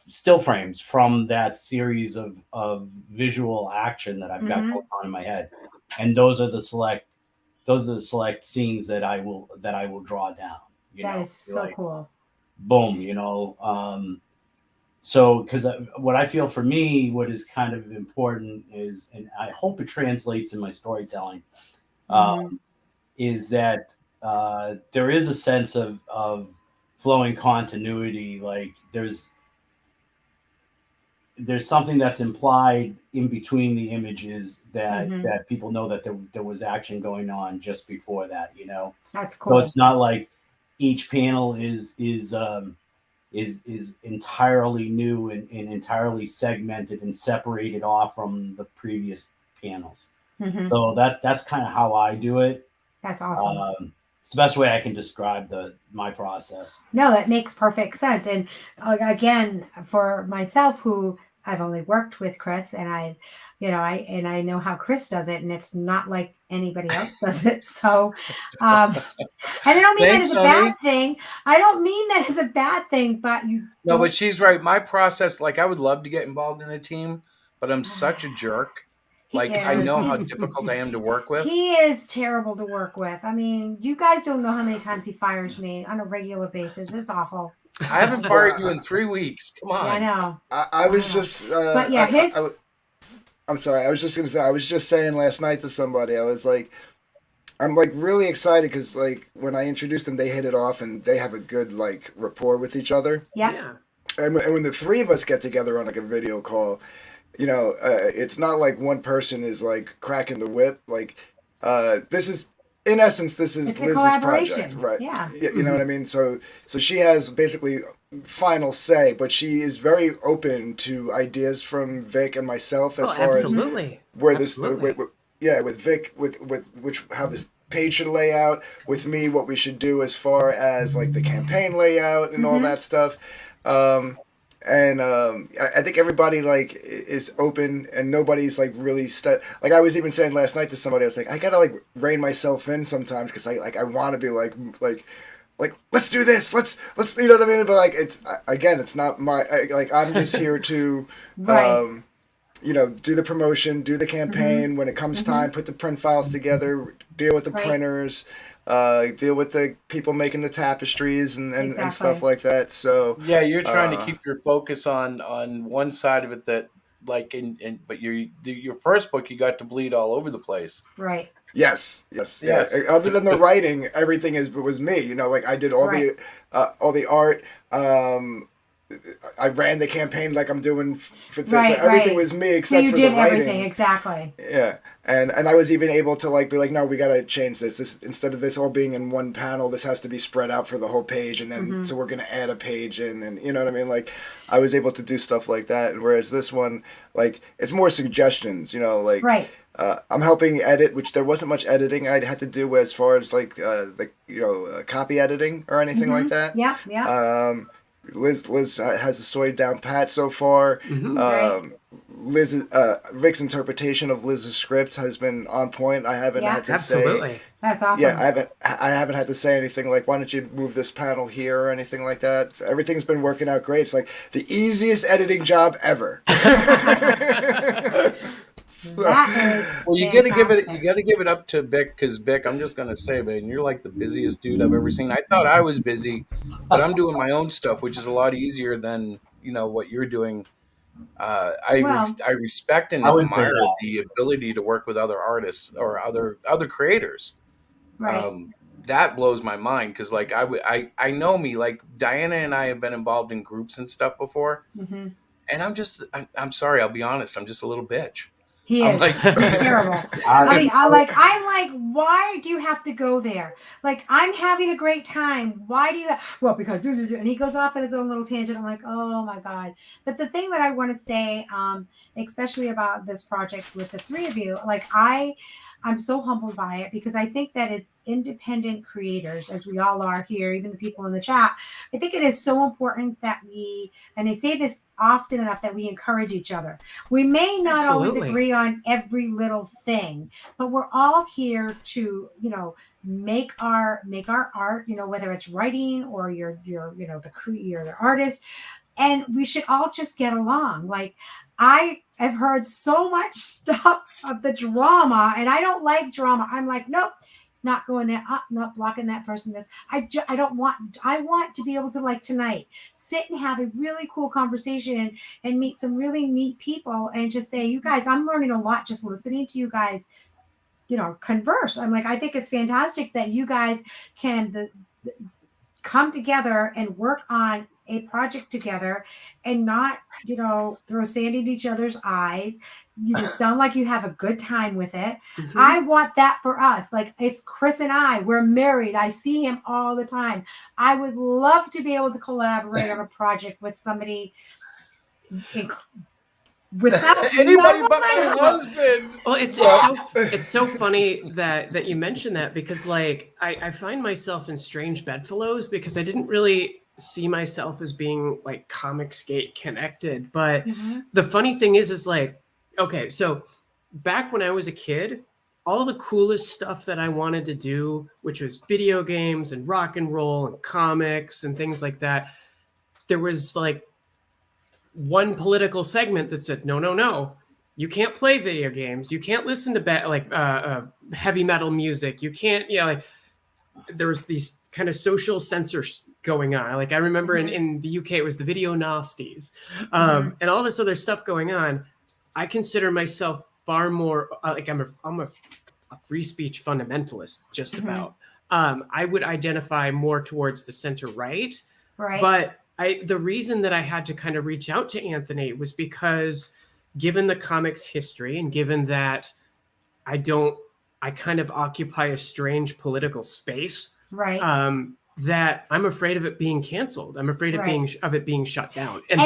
still frames from that series of visual action that I've got going on in my head. And those are the select scenes that I will draw down. That is so cool. Boom, So, because what I feel for me, what is kind of important is, and I hope it translates in my storytelling, is that there is a sense of flowing continuity. There's something that's implied in between the images that people know that there was action going on just before that. That's cool. So it's not like each panel is entirely new and entirely segmented and separated off from the previous panels. So that's kind of how I do it. That's awesome. It's the best way I can describe my process. No, that makes perfect sense. And again, for myself, who I've only worked with Chris, and I know how Chris does it, and it's not like anybody else does it. So, and I don't mean that as a bad thing. I don't mean that as a bad thing, but No, but she's right. My process, I would love to get involved in a team, but I'm such a jerk. I know how difficult I am to work with. He is terrible to work with. I mean, you guys don't know how many times he fires me on a regular basis. It's awful. I haven't fired you in 3 weeks. Come on. Yeah, I know. I was just. But yeah, I'm sorry. I was just gonna say. I was just saying last night to somebody. I was like, I'm like really excited because like when I introduced them, they hit it off and they have a good like rapport with each other. Yeah. And when the three of us get together on like a video call, it's not like one person is like cracking the whip. Like, this is in essence, this is Liz's project, right? Yeah. You know what I mean? So she has basically final say, but she is very open to ideas from Vic and myself as far as where this, with Vic, with which how this page should lay out, with me what we should do as far as like the campaign layout and all that stuff. I think everybody like is open and nobody's like really like I was even saying last night to somebody, I was like, I gotta like rein myself in sometimes because I want to be like let's do this, let's you know what I mean, but like it's not my I'm just here to do the promotion, do the campaign. When it comes time, put the print files together, deal with the printers, deal with the people making the tapestries and stuff like that. So yeah, you're trying to keep your focus on one side of it that like but your first book you got to bleed all over the place. Right. Yes. Other than the writing, everything was me. Like I did all the art. I ran the campaign like I'm doing for things. Right, everything was me except for the writing. Everything, exactly. Yeah. And I was even able to like be like, no, we got to change this. Instead of this all being in one panel, this has to be spread out for the whole page. And then, so we're going to add a page in, and you know what I mean? Like I was able to do stuff like that. And whereas this one, like it's more suggestions, like, I'm helping edit, which there wasn't much editing I had to do as far as like, copy editing or anything like that. Yeah. Yeah. Liz has the story down pat so far. Vic's interpretation of Liz's script has been on point. I haven't had to say. That's awesome. Yeah, I haven't had to say anything like, why don't you move this panel here or anything like that. Everything's been working out great. It's like the easiest editing job ever. Well, you got to give it up to Vic, because Vic, I'm just gonna say, man, you're like the busiest dude I've ever seen. I thought I was busy, but I'm doing my own stuff, which is a lot easier than what you're doing. I respect and admire the ability to work with other artists or other creators. Right. That blows my mind, because like I know me, like Diana and I have been involved in groups and stuff before, and I'm sorry, I'll be honest, I'm just a little bitch. He is. He's terrible. I'm like, why do you have to go there? Like, I'm having a great time. Why do you? Well, because and he goes off on his own little tangent. I'm like, oh my god. But the thing that I want to say, especially about this project with the three of you, like I'm so humbled by it, because I think that as independent creators, as we all are here, even the people in the chat, I think it is so important that we, and they say this often enough, that we encourage each other. We may not always agree on every little thing, but we're all here to, make our art, whether it's writing or you're the artist, and we should all just get along. Like, I have heard so much stuff of the drama, and I don't like drama. I'm like, nope, not going there. Not blocking that person. This. I want to be able to, like tonight, sit and have a really cool conversation and meet some really neat people and just say, you guys, I'm learning a lot just listening to you guys, converse. I'm like, I think it's fantastic that you guys can come together and work on a project together and not, throw sand in each other's eyes. You just sound like you have a good time with it. I want that for us. Like, it's Chris and I, we're married. I see him all the time. I would love to be able to collaborate on a project with somebody without anybody but my husband. Well, it's so funny that you mentioned that, because like I find myself in strange bedfellows, because I didn't really see myself as being like Comicsgate connected. But the funny thing is like, okay, so back when I was a kid, all the coolest stuff that I wanted to do, which was video games and rock and roll and comics and things like that, there was like one political segment that said, no, you can't play video games, you can't listen to heavy metal music, you can't, there was these kind of social censors going on. Like I remember in the UK, it was the video nasties, and all this other stuff going on. I consider myself far more like I'm a free speech fundamentalist, just about. I would identify more towards the center right. Right. But the reason that I had to kind of reach out to Anthony was because, given the comics history and given that I kind of occupy a strange political space. Right. That I'm afraid of it being canceled. I'm afraid of it being shut down. And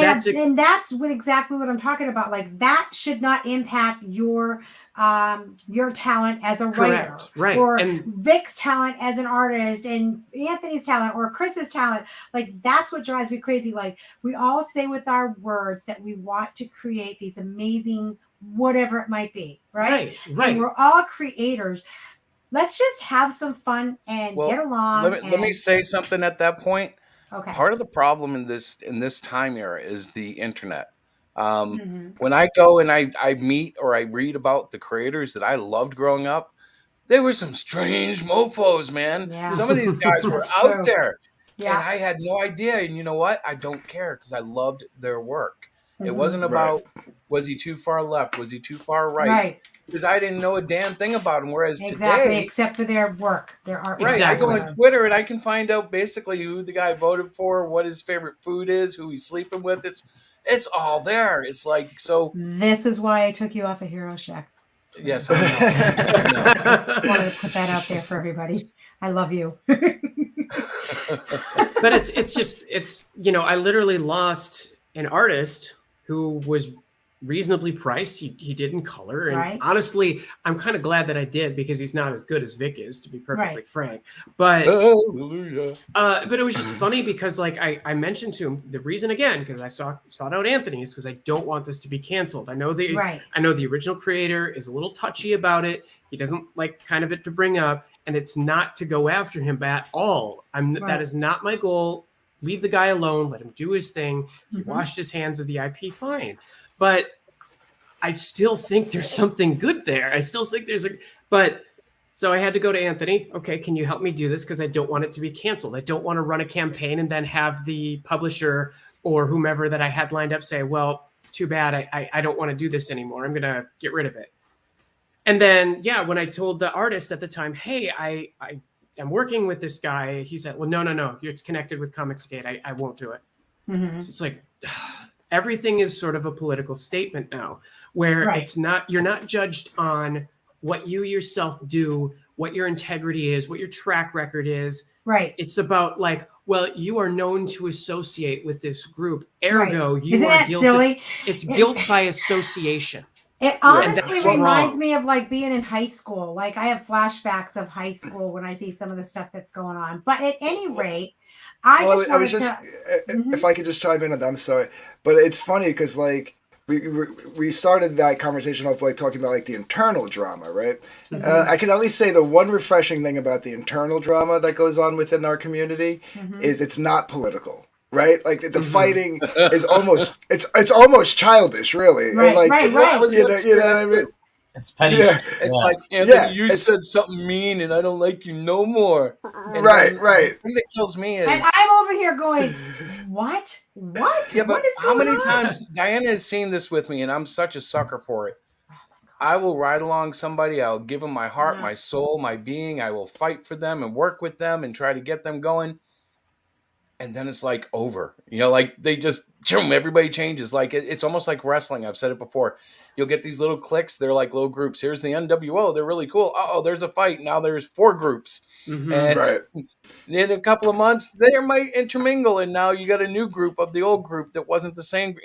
that's exactly what I'm talking about. Like, that should not impact your talent as a writer, right? Or Vic's talent as an artist, and Anthony's talent, or Chris's talent. Like, that's what drives me crazy. Like, we all say with our words that we want to create these amazing whatever it might be, right? And we're all creators. Let's just have some fun and get along. Let me say something at that point. Okay. Part of the problem in this time era is the internet. When I go and I meet or I read about the creators that I loved growing up, they were some strange mofos, man. Yeah. Some of these guys were out there. Yeah. And I had no idea. And you know what? I don't care because I loved their work. It wasn't about, was he too far left? Was he too far right? Right. Because I didn't know a damn thing about them. Whereas exactly, today, except for their work, their art. Right. Exactly. I go on Twitter and I can find out basically who the guy voted for, what his favorite food is, who he's sleeping with. It's all there. It's like, so. This is why I took you off of Hero Shack. Yes, I know. I wanted to put that out there for everybody. I love you. But it's I literally lost an artist who was reasonably priced. He did in color, and honestly, I'm kind of glad that I did, because he's not as good as Vic is, to be perfectly frank. But but it was just funny because, like, I mentioned to him the reason, again, because I sought out Anthony, is because I don't want this to be canceled. I know the original creator is a little touchy about it. He doesn't like kind of it to bring up, and it's not to go after him at all. That is not my goal. Leave the guy alone. Let him do his thing. He washed his hands of the IP. Fine. But I still think there's something good there. I still think so I had to go to Anthony. Okay, can you help me do this? Because I don't want it to be canceled. I don't want to run a campaign and then have the publisher or whomever that I had lined up say, well, too bad. I don't want to do this anymore. I'm going to get rid of it. And then, when I told the artist at the time, hey, I am working with this guy, he said, well, no, it's connected with Comicsgate. I won't do it. So it's like, everything is sort of a political statement now, where you're not judged on what you yourself do, what your integrity is, what your track record is. Right. It's about, like, well, you are known to associate with this group. Ergo, you Isn't are that guilty. Silly? It's guilt by association. It honestly reminds me of, like, being in high school. Like, I have flashbacks of high school when I see some of the stuff that's going on. But at any rate, if I could just chime in on that, I'm sorry, but it's funny because, like, we started that conversation off by talking about, like, the internal drama, right? I can at least say the one refreshing thing about the internal drama that goes on within our community is it's not political. Right, like the fighting is almost it's almost childish, really. Right, and like, right. You know what I mean? It's petty. Yeah. It's like, Anthony, you said something mean, and I don't like you no more. And right. The thing that kills me is, and I'm over here going, what? Yeah, but how many on? times Diana has seen this with me, and I'm such a sucker for it. I will ride along somebody. I'll give them my heart, my soul, my being. I will fight for them and work with them and try to get them going. And then it's like over, like they just, everybody changes. Like it's almost like wrestling. I've said it before. You'll get these little cliques. They're like little groups. Here's the NWO. They're really cool. Oh, there's a fight. Now there's 4 groups. And in a couple of months, they might intermingle. And now you got a new group of the old group that wasn't the same.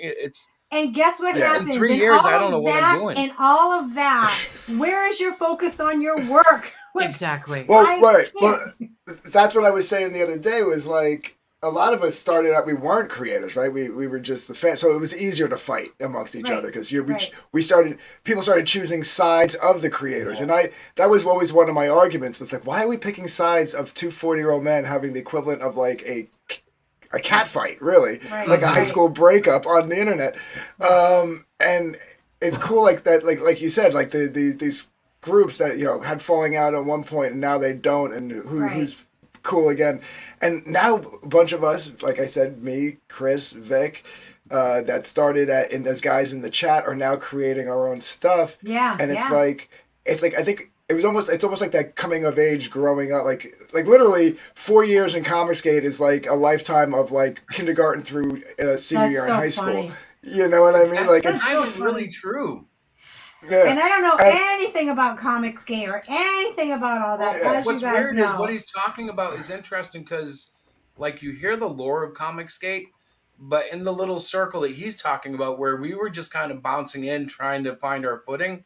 And guess what happens? In 3 years, I don't know what I'm doing. And all of that, where is your focus on your work? Exactly. Well, Well, that's what I was saying the other day was, like, a lot of us started out, we weren't creators, right? We were just the fans. So it was easier to fight amongst each other because people started choosing sides of the creators. And that was always one of my arguments was like, why are we picking sides of 2 40-year-old men having the equivalent of like a cat fight, really? Like a high school breakup on the internet. And it's cool like that, like you said, like these groups that, had falling out at one point and now they don't, and who's cool again. And now a bunch of us, like I said, me, Chris, Vic, that started and as guys in the chat are now creating our own stuff. Yeah. And it's like I think it's almost like that coming of age, growing up, like literally 4 years in Comicsgate is like a lifetime of like kindergarten through senior year in high school. You know what I mean? That's kind of really true. Yeah. And I don't know anything about Comicsgate or anything about all that. Yeah. As What's you guys weird know. is what he's talking about is interesting because, like, you hear the lore of Comicsgate, but in the little circle that he's talking about, where we were just kind of bouncing in, trying to find our footing,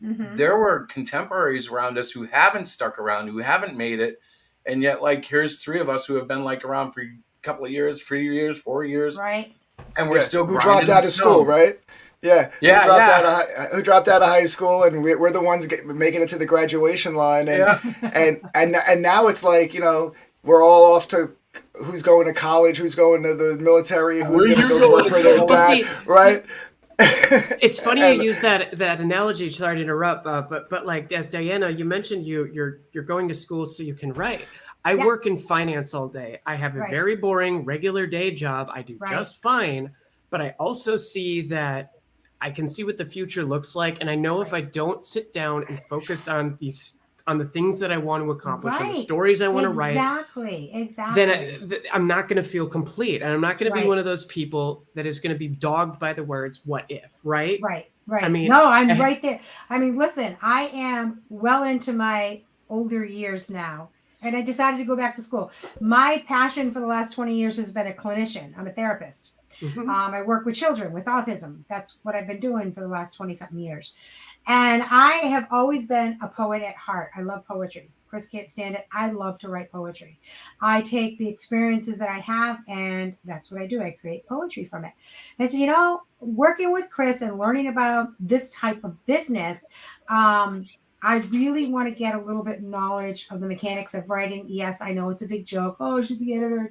there were contemporaries around us who haven't stuck around, who haven't made it, and yet, like, here's three of us who have been like around for a couple of years, 3 years, 4 years, Right. and we're still who grinding dropped out of school, right? Yeah, who dropped out of high school, and we're the ones making it to the graduation line, and now it's like, you know, we're all off to who's going to college, who's going to the military, who's going to go work for their dad, right? It's funny you use that analogy. Sorry to interrupt, but like as Diana, you mentioned you're going to school so you can write. I work in finance all day. I have a very boring regular day job. I do just fine, but I also see that I can see what the future looks like, and I know if I don't sit down and focus on the things that I want to accomplish and the stories I want to write, exactly, then I'm not going to feel complete, and I'm not going to be one of those people that is going to be dogged by the words "what if," right? Right. I mean, no, I'm right there. I mean, listen, I am well into my older years now, and I decided to go back to school. My passion for the last 20 years has been a clinician. I'm a therapist. I work with children with autism. That's what I've been doing for the last 20-something years. And I have always been a poet at heart. I love poetry. Chris can't stand it. I love to write poetry. I take the experiences that I have, and that's what I do. I create poetry from it. And so, you know, working with Chris and learning about this type of business, I really want to get a little bit of knowledge of the mechanics of writing. Yes, I know it's a big joke. Oh, she's the editor.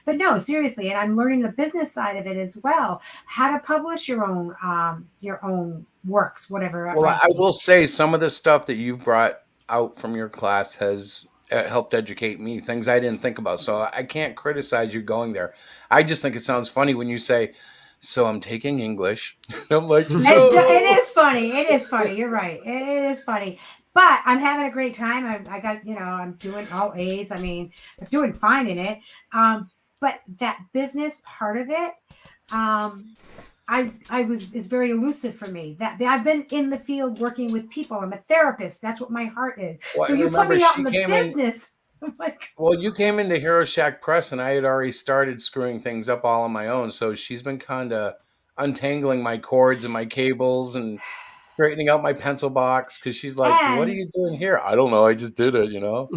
But no, seriously. And I'm learning the business side of it as well. How to publish your own works, whatever. Well, I will say some of the stuff that you've brought out from your class has helped educate me, things I didn't think about. So I can't criticize you going there. I just think it sounds funny when you say, so I'm taking English. I'm like, no. It is funny. It is funny. You're right. It is funny. But I'm having a great time. I got, you know, I'm doing all A's. I mean, I'm doing fine in it. But that business part of it, is very elusive for me. That I've been in the field working with people. I'm a therapist. That's what my heart is. Well, so you put me out in the business. Well, you came into Hero Shack Press, and I had already started screwing things up all on my own. So she's been kind of untangling my cords and my cables and straightening out my pencil box because she's like, what are you doing here? I don't know. I just did it, you know?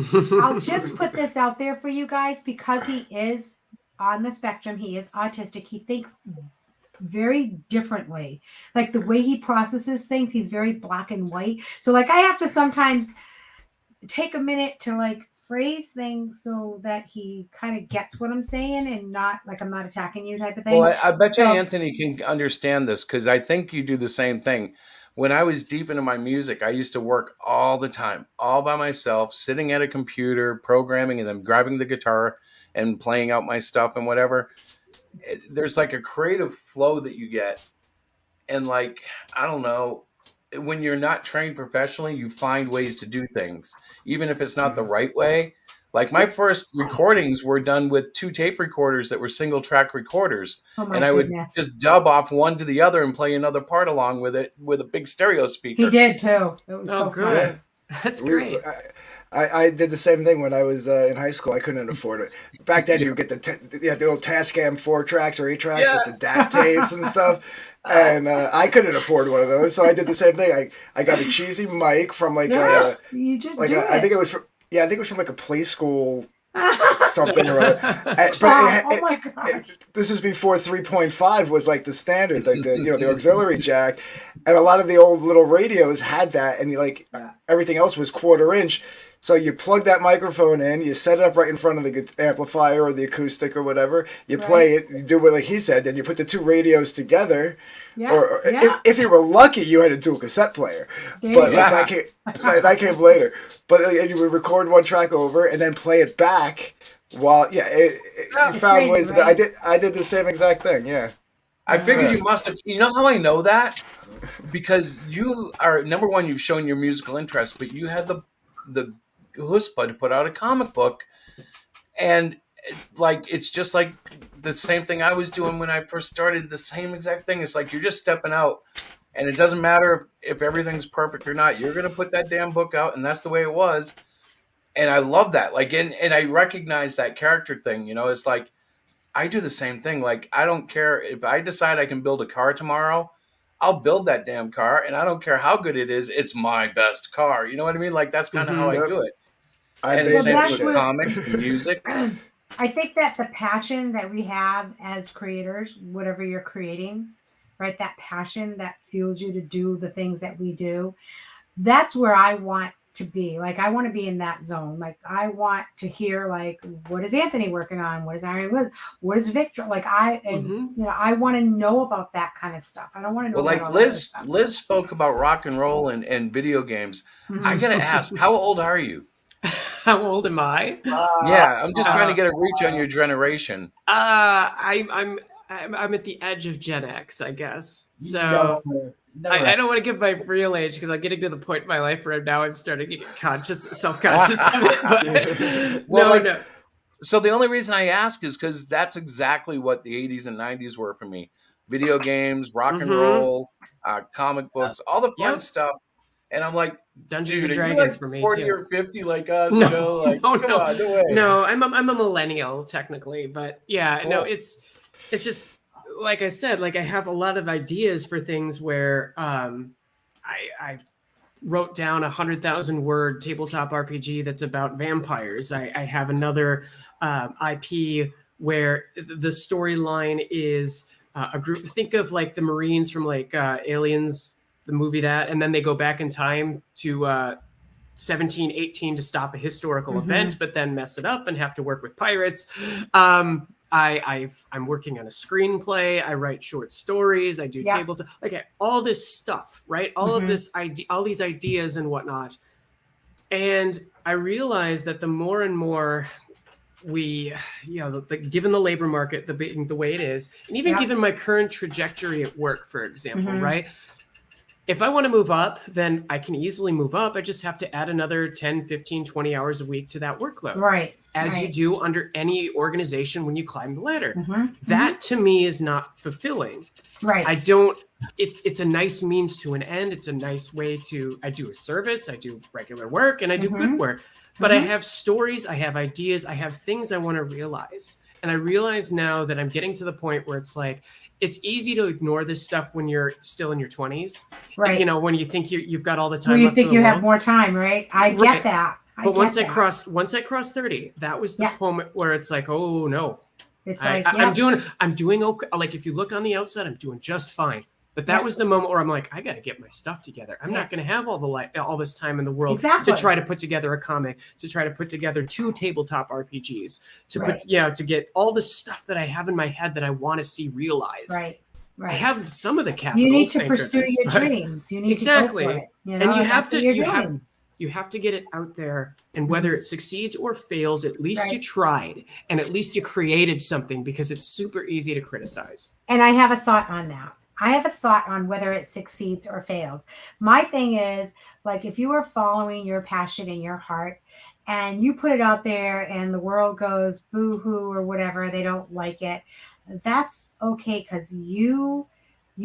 I'll just put this out there for you guys because he is on the spectrum. He is autistic. He thinks very differently. Like the way he processes things, he's very black and white. So like I have to sometimes take a minute to like phrase things so that he kind of gets what I'm saying and not like I'm not attacking you type of thing. Well, I bet you Anthony can understand this because I think you do the same thing. When I was deep into my music, I used to work all the time, all by myself, sitting at a computer, programming, and then grabbing the guitar and playing out my stuff and whatever. There's like a creative flow that you get. And like, I don't know, when you're not trained professionally, you find ways to do things, even if it's not the right way. Like my first recordings were done with 2 tape recorders that were single track recorders. And I would just dub off one to the other and play another part along with it with a big stereo speaker. He did too. It was so good. That's great. I did the same thing when I was in high school. I couldn't afford it. Back then, you get the old Tascam 4 tracks or 8 tracks with the DAT tapes and stuff. And I couldn't afford one of those, so I did the same thing. I got a cheesy mic from like I think it was from like a play school something or other. Oh my gosh. This is before 3.5 was like the standard, like the auxiliary jack, and a lot of the old little radios had that, and everything else was 1/4 inch. So you plug that microphone in, you set it up right in front of the amplifier or the acoustic or whatever. You play it, you do what like he said, then you put the 2 radios together. Yeah. Or if you were lucky, you had a dual cassette player. But that came later. But you would record one track over and then play it back while you found ways. Right? I did the same exact thing. Yeah. I figured you must have. You know how I know that? Because you are, number one, you've shown your musical interest, but you had the chutzpah to put out a comic book, and like it's just like the same thing I was doing when I first started. The same exact thing. It's like you're just stepping out, and it doesn't matter if everything's perfect or not. You're gonna put that damn book out, and that's the way it was. And I love that. Like, and I recognize that character thing. You know, it's like I do the same thing. Like, I don't care if I decide I can build a car tomorrow. I'll build that damn car, and I don't care how good it is. It's my best car. You know what I mean? Like, that's kind of how I do it. And the same with comics and music. I think that the passion that we have as creators, whatever you're creating, right? That passion that fuels you to do the things that we do. That's where I want to be. Like, I want to be in that zone. Like, I want to hear, like, what is Anthony working on? What is Iron Liz? What is Victor? Like, you know, I want to know about that kind of stuff. I don't want to know. Well, like Liz spoke about rock and roll and video games. I got to ask, how old are you? How old am I? Yeah, I'm just trying to get a reach on your generation. I'm at the edge of Gen X, I guess. So I don't want to give my real age because I'm getting to the point in my life where now I'm starting to get self-conscious of it. But well, no. So the only reason I ask is because that's exactly what the 80s and 90s were for me. Video games, rock and roll, comic books, all the fun stuff. And I'm like, Dungeons and Dragons for me 40 too. or 50 like us, you know, like come on, no way. No, I'm a millennial technically, but yeah, cool. No, it's just like I said, like I have a lot of ideas for things where I wrote down 100,000 word tabletop RPG that's about vampires. I have another IP where the storyline is a group. Think of like the Marines from like Aliens, the movie that, and then they go back in time to 1718 to stop a historical event, but then mess it up and have to work with pirates. I'm working on a screenplay. I write short stories. I do tabletop, like all this stuff, right? All of this all these ideas and whatnot. And I realized that the more and more we, you know, given the labor market, the way it is, and even given my current trajectory at work, for example, right? If I want to move up, then I can easily move up. I just have to add another 10, 15, 20 hours a week to that workload. Right. As you do under any organization when you climb the ladder. That to me is not fulfilling. Right. I don't, it's a nice means to an end. It's a nice way to, I do a service, I do regular work, and I do good work. But I have stories, I have ideas, I have things I want to realize. And I realize now that I'm getting to the point where it's like, it's easy to ignore this stuff when you're still in your 20s. Right. You know, when you think you've got all the time. When you think you have more time, right? I get that. But once I crossed 30, that was the moment where it's like, oh no. It's like, I'm doing okay. Like if you look on the outside, I'm doing just fine. But that was the moment where I'm like, I got to get my stuff together. I'm not going to have all this time in the world to try to put together a comic, to try to put together 2 tabletop RPGs, to get all the stuff that I have in my head that I want to see realized. Right. I have some of the capital. You need to pursue your dreams. You need to go for it, you know? And you have to. You have to get it out there, and whether it succeeds or fails, at least you tried, and at least you created something, because it's super easy to criticize. And I have a thought on that. I have a thought on whether it succeeds or fails. My thing is, like, if you are following your passion in your heart and you put it out there and the world goes boo-hoo or whatever, they don't like it, that's okay, because you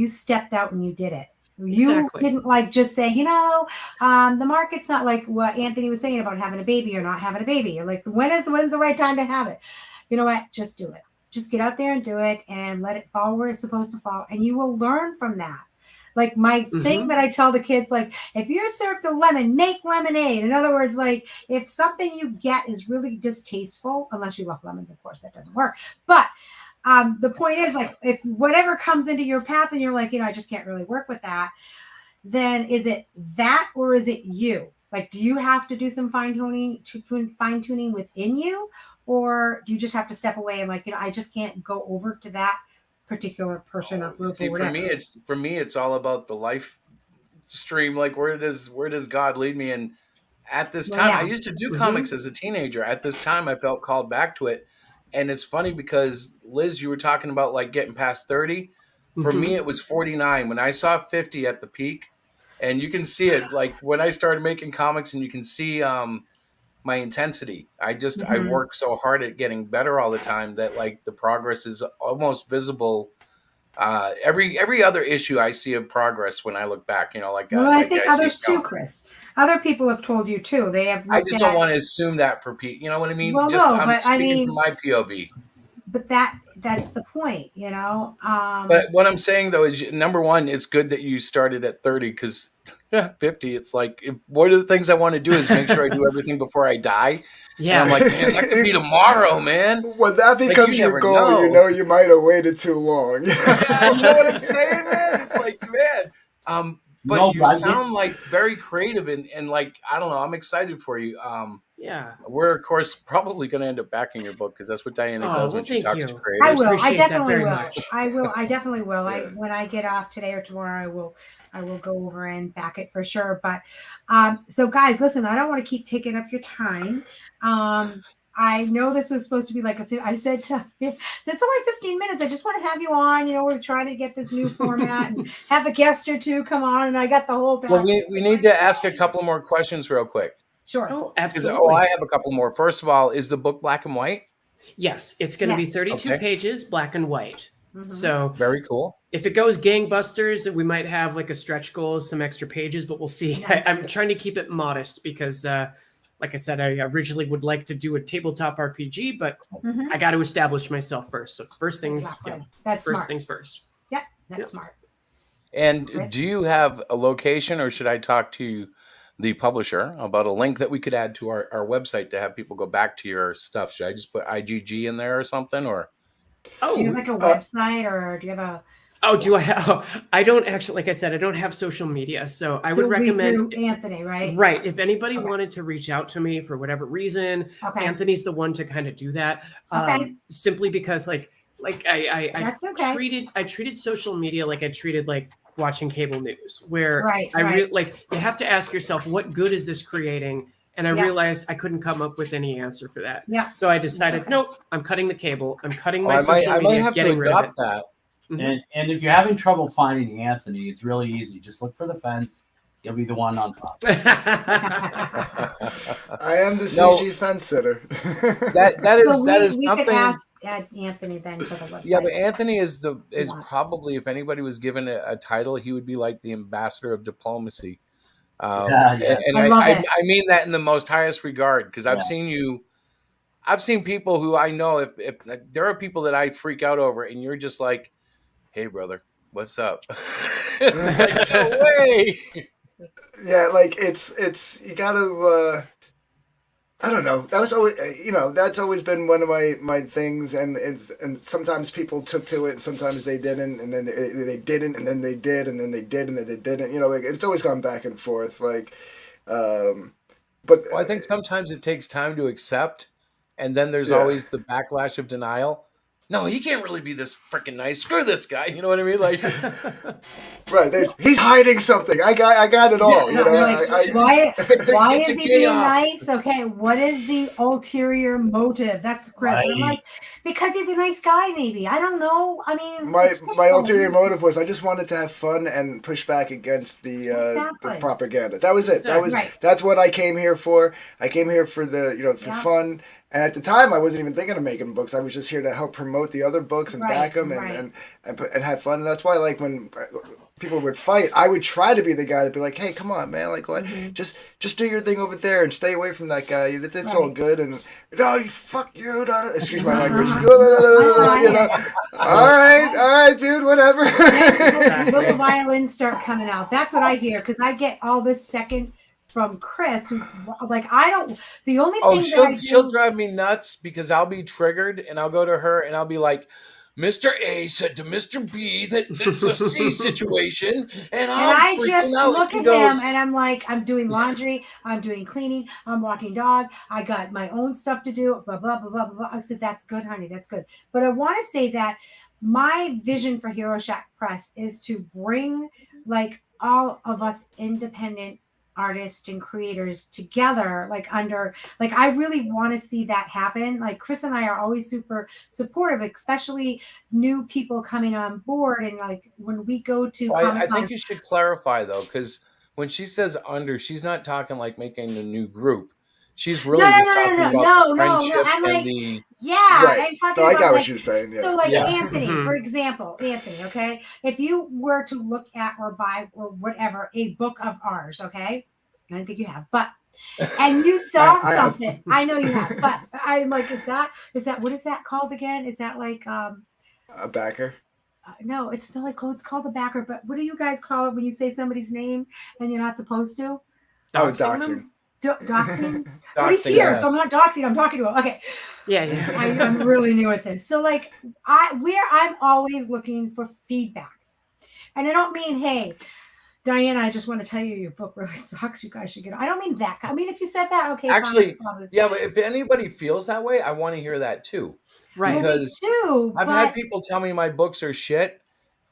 stepped out and you did it. You didn't like just say, you know, the market's not like what Anthony was saying about having a baby or not having a baby. Like, when's the right time to have it? You know what? Just do it. Just get out there and do it and let it fall where it's supposed to fall. And you will learn from that. Like my thing that I tell the kids, like, if you're served a lemon, make lemonade. In other words, like, if something you get is really distasteful, unless you love lemons, of course, that doesn't work. But the point is, like, if whatever comes into your path and you're like, you know, I just can't really work with that, then is it that or is it you? Like, do you have to do some fine tuning within you? Or do you just have to step away and, like, you know, I just can't go over to that particular person or group or whatever? For me, it's all about the life stream. Like, where does God lead me? And at this time, I used to do comics as a teenager. At this time, I felt called back to it. And it's funny because, Liz, you were talking about, like, getting past 30. For me, it was 49. When I saw 50 at the peak, and you can see it, like when I started making comics, and you can see my intensity. I work so hard at getting better all the time that like the progress is almost visible. Every other issue, I see a progress when I look back. Like, I think others too, Chris. Other people have told you too. They have. I just don't want to assume that for people. You know what I mean? Well, I'm speaking from my POV. But that's the point, But what I'm saying though is, number one, it's good that you started at 30 because 50. It's like one of the things I want to do is make sure I do everything before I die. Yeah, and I'm like, man, that could be tomorrow, man. When that becomes your goal, you might have waited too long. Yeah, you know what I'm saying, man? It's like, man. But you sound like very creative and like, I don't know. I'm excited for you. Yeah, we're of course probably going to end up backing your book because that's what Diana does when she talks to creators. I will. I definitely will. I definitely will. Yeah. When I get off today or tomorrow, I will go over and back it for sure. But so guys, listen, I don't want to keep taking up your time. I know this was supposed to be like I said it's only 15 minutes. I just want to have you on. We're trying to get this new format and have a guest or two come on. And I got the whole. Well, we need to ask a couple more questions real quick. Sure. Oh, absolutely. I have a couple more. First of all, is the book black and white? Yes, it's going to be 32 pages, black and white. Mm-hmm. So very cool. If it goes gangbusters, we might have like a stretch goal, some extra pages, but we'll see. I'm trying to keep it modest because, like I said, I originally would like to do a tabletop RPG, but I got to establish myself first. So first things, things first. Yeah, that's smart. And do you have a location, or should I talk to the publisher about a link that we could add to our website to have people go back to your stuff? Should I just put IGG in there or something? Or do you have like a website, or do you have a? Oh, do I have? I don't actually, like I said, I don't have social media, so I would recommend Anthony, right? Right. If anybody wanted to reach out to me for whatever reason, Anthony's the one to kind of do that. Simply because, I treated social media like I treated like watching cable news, where you have to ask yourself, what good is this creating? And I realized I couldn't come up with any answer for that. Yeah. So I decided, nope, I'm cutting the cable. I'm cutting my social media. I might have to adopt that. Mm-hmm. And if you're having trouble finding Anthony, it's really easy. Just look for the fence. You'll be the one on top. I am the CG fence sitter. that is something. Could ask Anthony then to the website. Yeah, but Anthony is probably, if anybody was given a title, he would be like the ambassador of diplomacy. And I mean that in the most highest regard, because I've seen people who I know, if there are people that I freak out over, and you're just like, hey brother, what's up? It's like, no way. Yeah, like it's you gotta I don't know. That was always that's always been one of my things, and sometimes people took to it and sometimes they didn't, and then they didn't, and then they did, and then they did, and then they didn't. Like it's always gone back and forth. But I think sometimes it takes time to accept, and then there's always the backlash of denial. No, he can't really be this freaking nice. Screw this guy. You know what I mean? Like, right? He's hiding something. I got it all. Why is he being nice? Okay, what is the ulterior motive? That's Chris. Right. I'm like, because he's a nice guy. Maybe I don't know. I mean, my ulterior motive was I just wanted to have fun and push back against the propaganda. That was it. That's what I came here for. I came here for for fun. And at the time, I wasn't even thinking of making books. I was just here to help promote the other books and back them and have fun. And that's why, like, when people would fight, I would try to be the guy that'd be like, "Hey, come on, man! Like, what? Just do your thing over there and stay away from that guy. It's all good." And no, fuck you! Excuse my language. All right, dude. Whatever. Little violins start coming out. That's what I hear because I get all this second. From Chris, the only thing she'll drive me nuts because I'll be triggered and I'll go to her and I'll be like, Mr. A said to Mr. B that it's a C situation, and I just look at him and I'm like, I'm doing laundry, I'm doing cleaning, I'm walking dog, I got my own stuff to do, blah blah blah blah blah. I said, that's good, honey, that's good. But I want to say that my vision for Hero Shack Press is to bring like all of us independent artists and creators together, like under, like I really want to see that happen. Like Chris and I are always super supportive, especially new people coming on board. And like when we go to I think you should clarify though, because when she says under, she's not talking like making a new group. She's really just talking about the friendship I'm and like, the yeah. Right. I'm talking No, I about got like, what you're saying. Yeah. so like Yeah. Anthony, Mhm. for example, Anthony, okay, if you were to look at or buy or whatever a book of ours, okay, I don't think you have, but and you saw I have. something, I know you have, but I'm like, is that what is that called again? Is that like A backer. no, it's not like it's called the backer, but what do you guys call it when you say somebody's name and you're not supposed to? Oh, Doxing doxing. them? Doxing? But he's Doxing, here, yes. so I'm not doxing. I'm talking to him. Okay, Yeah, yeah. I'm really new at this. So like I'm always looking for feedback. And I don't mean, hey, Diana, I just want to tell you your book really sucks. You guys should get it. I don't mean that. I mean, if you said that, okay. Actually, fine, yeah, but if anybody feels that way, I want to hear that too. Right. well, me Because too, I've but, had people tell me my books are shit,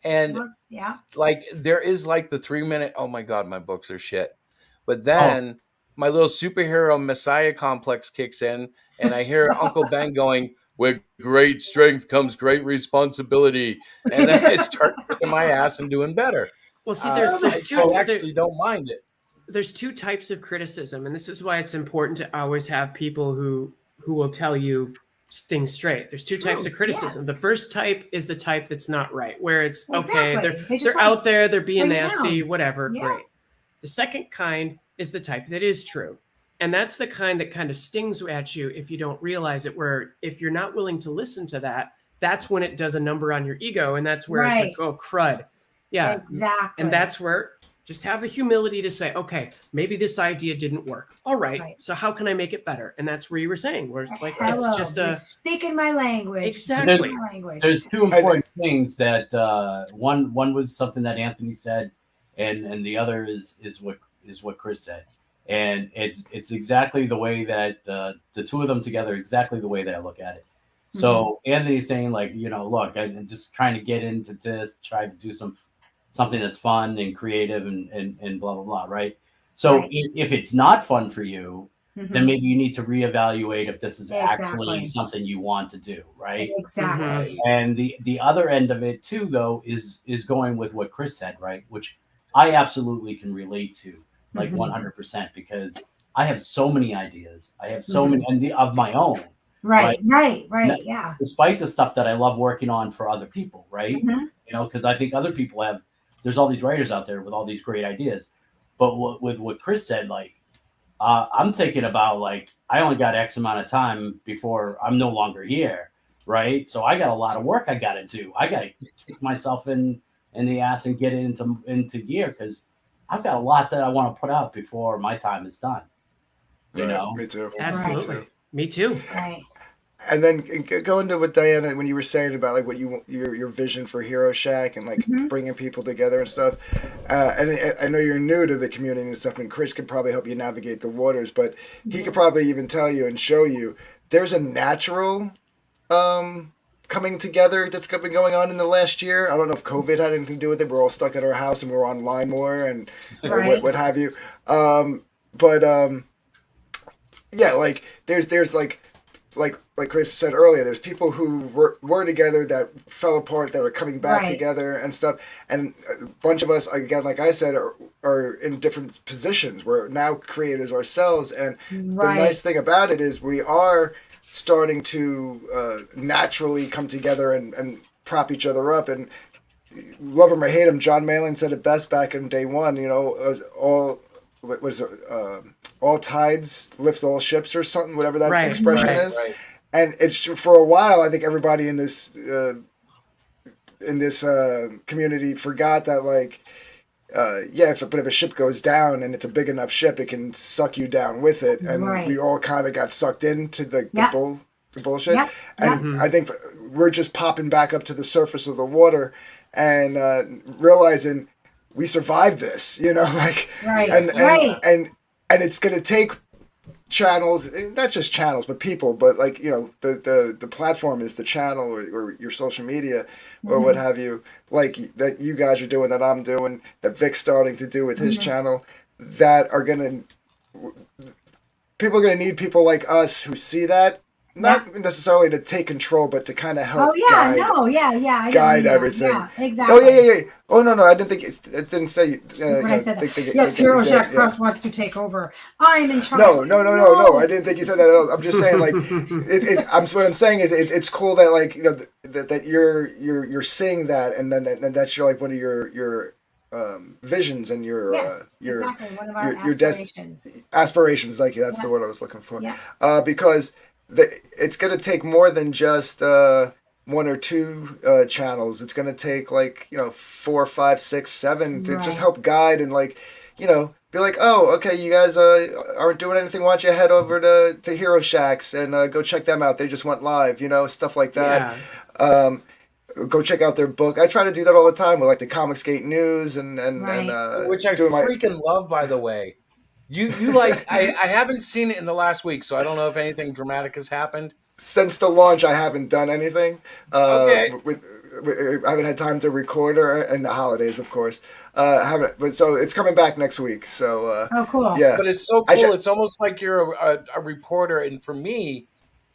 and yeah. like there is like the 3-minute, oh my god, my books are shit. But then my little superhero messiah complex kicks in, and I hear Uncle Ben going, "With great strength comes great responsibility," and then I start kicking my ass and doing better. Well, see, there's two. I actually don't mind it. There's two types of criticism, and this is why it's important to always have people who will tell you things straight. There's two types of criticism. Yes. The first type is the type that's not right, where it's Exactly. okay, They just they're want out there, they're being bring it nasty, down. whatever, Yeah. great. The second kind is the type that is true. And that's the kind that kind of stings at you if you don't realize it, where if you're not willing to listen to that, that's when it does a number on your ego. And that's where it's like, oh, crud. Yeah. Exactly. And that's where just have the humility to say, okay, maybe this idea didn't work. All right. So how can I make it better? And that's where you were saying, where it's like, it's just you're speaking my language. Exactly. Speaking my language. There's two important things that one was something that Anthony said, and the other is what Chris said, and it's exactly the way that the two of them together, exactly the way that I look at it. So Anthony's saying like, look, I'm just trying to get into this, try to do something that's fun and creative and blah blah blah, right? So if it's not fun for you, then maybe you need to reevaluate if this is actually something you want to do, right? Exactly. And the other end of it too, though, is going with what Chris said, right? Which I absolutely can relate to, like 100%, because I have so many ideas. I have so many of my own. Right. Yeah. Despite the stuff that I love working on for other people, right? Because I think other people there's all these writers out there with all these great ideas. But with what Chris said, like, I'm thinking about, like, I only got X amount of time before I'm no longer here, right? So I got a lot of work I got to do. I got to kick myself in the ass and get it into gear, because I've got a lot that I want to put out before my time is done. You know? Me too. Absolutely. Me too. Right. And then go into what Diana, when you were saying about like what your vision for Hero Shack and like bringing people together and stuff. And I know you're new to the community and stuff, and Chris could probably help you navigate the waters, but he could probably even tell you and show you there's a natural coming together that's been going on in the last year. I don't know if COVID had anything to do with it. We're all stuck at our house and we're online more and what have you. Yeah, like there's like Chris said earlier, there's people who were together that fell apart that are coming back together and stuff. And a bunch of us, again, like I said, are in different positions. We're now creators ourselves. And the nice thing about it is we are starting to naturally come together and prop each other up. And love him or hate him, John Malin said it best back in day one, all tides lift all ships or something, whatever that expression is. Right. And it's for a while, I think everybody in this community forgot that, like, if a ship goes down and it's a big enough ship, it can suck you down with it. And we all kind of got sucked into the bullshit. Yep. And I think we're just popping back up to the surface of the water and realizing we survived this, and it's going to take channels, not just channels, but people, but like, the platform is the channel or your social media or what have you, like that you guys are doing, that I'm doing, that Vic's starting to do with his channel, that are going to, people are going to need people like us who see that, not necessarily to take control, but to kind of help guide everything. Yeah, exactly. Yeah. Oh, no, I didn't think it didn't say. When I said that. Yes, Hero Shack Press wants to take over. I'm in charge. No. I didn't think you said that. I'm just saying, like, what I'm saying is, it's cool that, like, you know, that you're seeing that, and then that's your, like, one of your visions and your exactly. One of our aspirations. Aspirations, like that's the word I was looking for. Yeah. Because it's going to take more than just 1 or 2 channels. It's going to take, like, you know, 4, 5, 6, 7 to just help guide and, like, you know, be like, oh, okay, you guys aren't doing anything. Why don't you head over to Hero Shacks and go check them out? They just went live, you know, stuff like that. Yeah. Go check out their book. I try to do that all the time with, like, the Comicsgate News and which I freaking love, by the way. You like I haven't seen it in the last week, so I don't know if anything dramatic has happened. Since the launch, I haven't done anything. Okay. I haven't had time to record, and the holidays, of course. But so it's coming back next week. So oh, cool. Yeah, but it's so cool. It's almost like you're a reporter, and for me,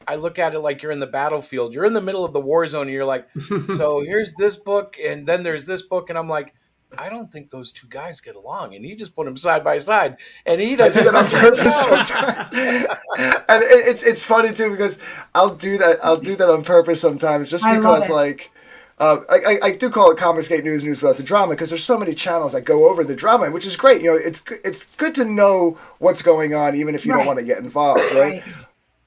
I look at it like you're in the battlefield. You're in the middle of the war zone, and you're like, so here's this book, and then there's this book, and I'm like, I don't think those two guys get along, and you just put them side by side, and he does that on purpose sometimes. And it's funny too, because I'll do that on purpose sometimes, just because, like, I do call it Comicsgate News Without the Drama, because there's so many channels that go over the drama, which is great. You know, it's good to know what's going on, even if you don't want to get involved, right?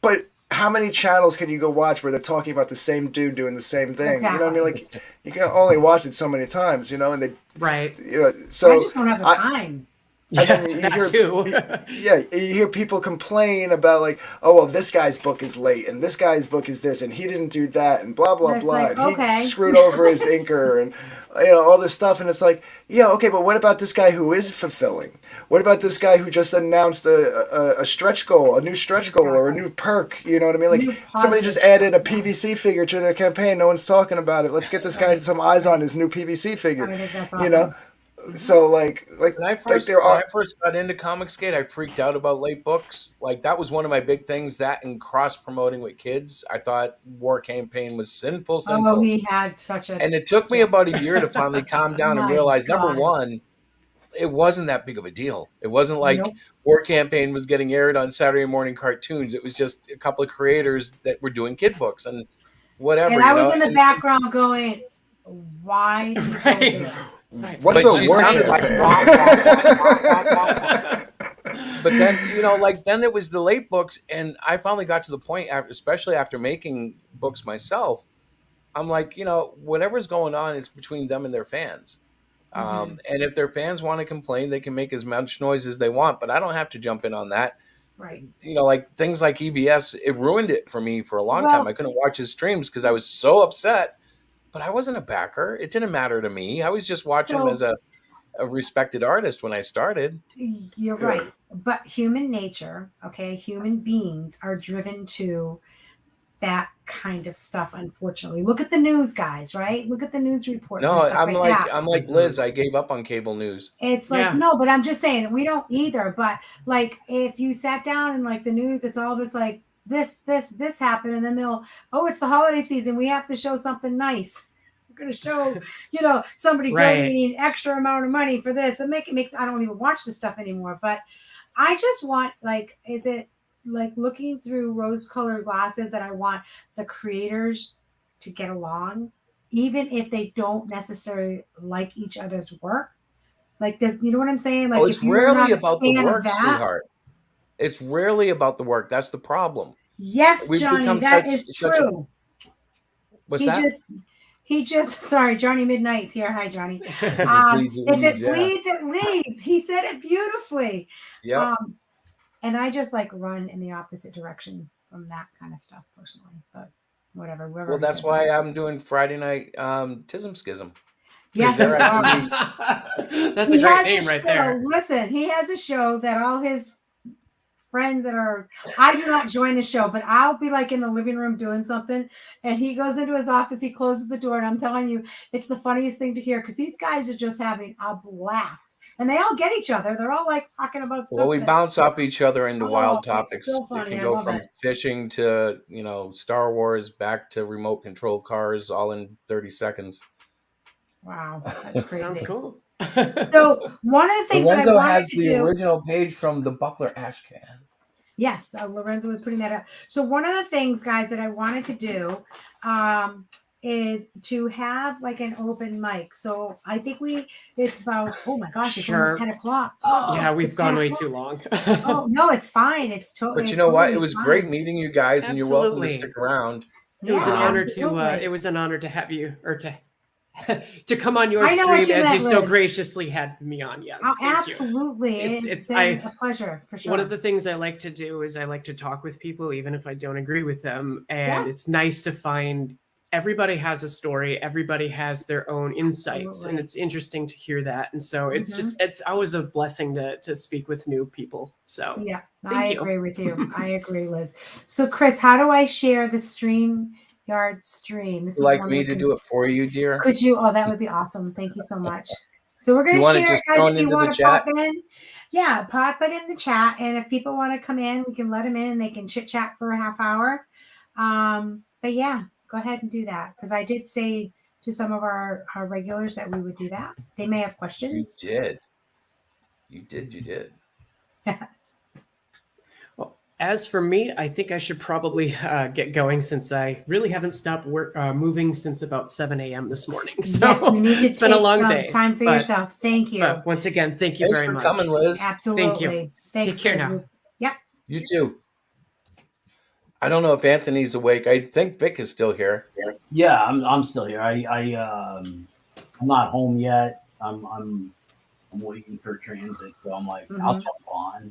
But how many channels can you go watch where they're talking about the same dude doing the same thing? Exactly. You know what I mean? Like, you can only watch it so many times, you know, and you know, so I just don't have the time. And then you hear people complain about, like, oh, well, this guy's book is late, and this guy's book is this, and he didn't do that, and blah, blah, blah. Like, and he screwed over his inker, and, you know, all this stuff. And it's like, yeah, okay, but what about this guy who is fulfilling? What about this guy who just announced a stretch goal, a new stretch goal, or a new perk? You know what I mean? Like, somebody just added a PVC figure to their campaign. No one's talking about it. Let's get this guy some eyes on his new PVC figure. I think that's awesome. You know? So, like when I first got into Comicsgate, I freaked out about late books. Like, that was one of my big things. That and cross promoting with kids, I thought War Campaign was sinful. Oh, he had such a. And it took me about a year to finally calm down and realize, number one, it wasn't that big of a deal. It wasn't like War Campaign was getting aired on Saturday morning cartoons. It was just a couple of creators that were doing kid books and whatever. And I was in the background going, "Why?" What's a word? But then, you know, like, then it was the late books, and I finally got to the point, especially after making books myself, I'm like, you know, whatever's going on is between them and their fans. And if their fans want to complain, they can make as much noise as they want, but I don't have to jump in on that. Right. You know, like things like EBS, it ruined it for me for a long time. I couldn't watch his streams because I was so upset. But I wasn't a backer. It didn't matter to me. I was just watching him as a respected artist when I started. You're right. But human nature, okay, human beings are driven to that kind of stuff, unfortunately. Look at the news guys, right? Look at the news reports. No, I'm like Liz. I gave up on cable news. It's like, no, but I'm just saying, we don't either. But, like, if you sat down and, like, the news, it's all this, like, this happened, and then it's the holiday season, we have to show something nice. We're going to show, you know, somebody donating extra amount of money for this. And I don't even watch this stuff anymore. But I just want, like, is it like looking through rose-colored glasses that I want the creators to get along, even if they don't necessarily like each other's work? Like, you know what I'm saying? Like, it's rarely about the work, sweetheart. It's rarely about the work. That's the problem. Yes, Johnny, that is true. What's that? He just, sorry, Johnny Midnight's here. Hi, Johnny. If it bleeds, it leads. He said it beautifully. Yeah. And I just, like, run in the opposite direction from that kind of stuff personally. But whatever. Well, that's why I'm doing Friday night Tism Schism. Yes, that's a great name right there. Listen, he has a show that all his friends I do not join the show, but I'll be, like, in the living room doing something, and he goes into his office, he closes the door, and I'm telling you, it's the funniest thing to hear, because these guys are just having a blast. and they all get each other. They're all like talking about stuff. Well, we bounce off each other into wild topics. So funny. It can go from fishing to, Star Wars back to remote control cars all in 30 seconds. Wow. That's crazy. Sounds cool. So one of the things Lorenzo that I wanted has to the do, original page from the Buckler Ash Can. Yes, Lorenzo was putting that up. So one of the things, guys, that I wanted to do is to have like an open mic. So I think it's about, oh my gosh, it's almost 10 o'clock. Yeah, we've gone way too long. Oh, no, it's fine. It's totally. But you know what? It was great meeting you guys, and you're welcome to stick around. It was an honor to have you, or to come on your stream as you so graciously had me on. Yes, absolutely. It's been a pleasure for sure. One of the things I like to do is I like to talk with people, even if I don't agree with them, and it's nice to find everybody has a story, everybody has their own insights, and it's interesting to hear that. And so it's always a blessing to speak with new people. So yeah, I agree with you. I agree, Liz. So Chris, how do I share the StreamYard stream? This is like me to do it for you, dear? Could you? Oh, that would be awesome. Thank you so much. So we're going to share it, guys. If you want to pop in, pop it in the chat. And if people want to come in, we can let them in and they can chit chat for a half hour. But yeah, go ahead and do that, because I did say to some of our regulars that we would do that. They may have questions. You did. Well, as for me, I think I should probably get going, since I really haven't stopped moving since about 7 a.m. this morning. So yes, we need to it's been a long day. Time for yourself. Thank you. But once again, thank you very much. Thanks for coming, Liz. Absolutely. Thank you. Thanks, Take care Liz. now. Yep. You too. I don't know if Anthony's awake. I think Vic is still here. Yeah, I'm still here. I'm not home yet. I'm waiting for transit, so I'm like, I'll jump on.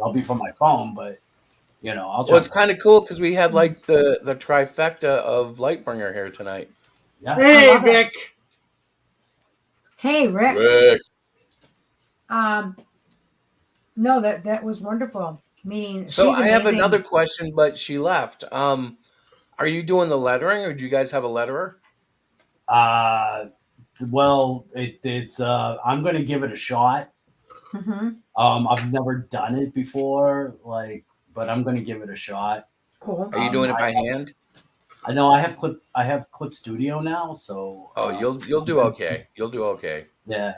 I'll be from my phone, but I'll. Well, it's kind of cool because we had like the trifecta of Lightbringer here tonight. Yeah. Hey, Vic. Hey, Rick. No, that was wonderful. So I have another question, but she left. Are you doing the lettering, or do you guys have a letterer? Well, it's I'm going to give it a shot. Mm-hmm. I've never done it before, but I'm going to give it a shot. Cool. Are you doing it by hand? I know I have Clip Studio now, so. Oh, you'll do okay. You'll do okay. Yeah.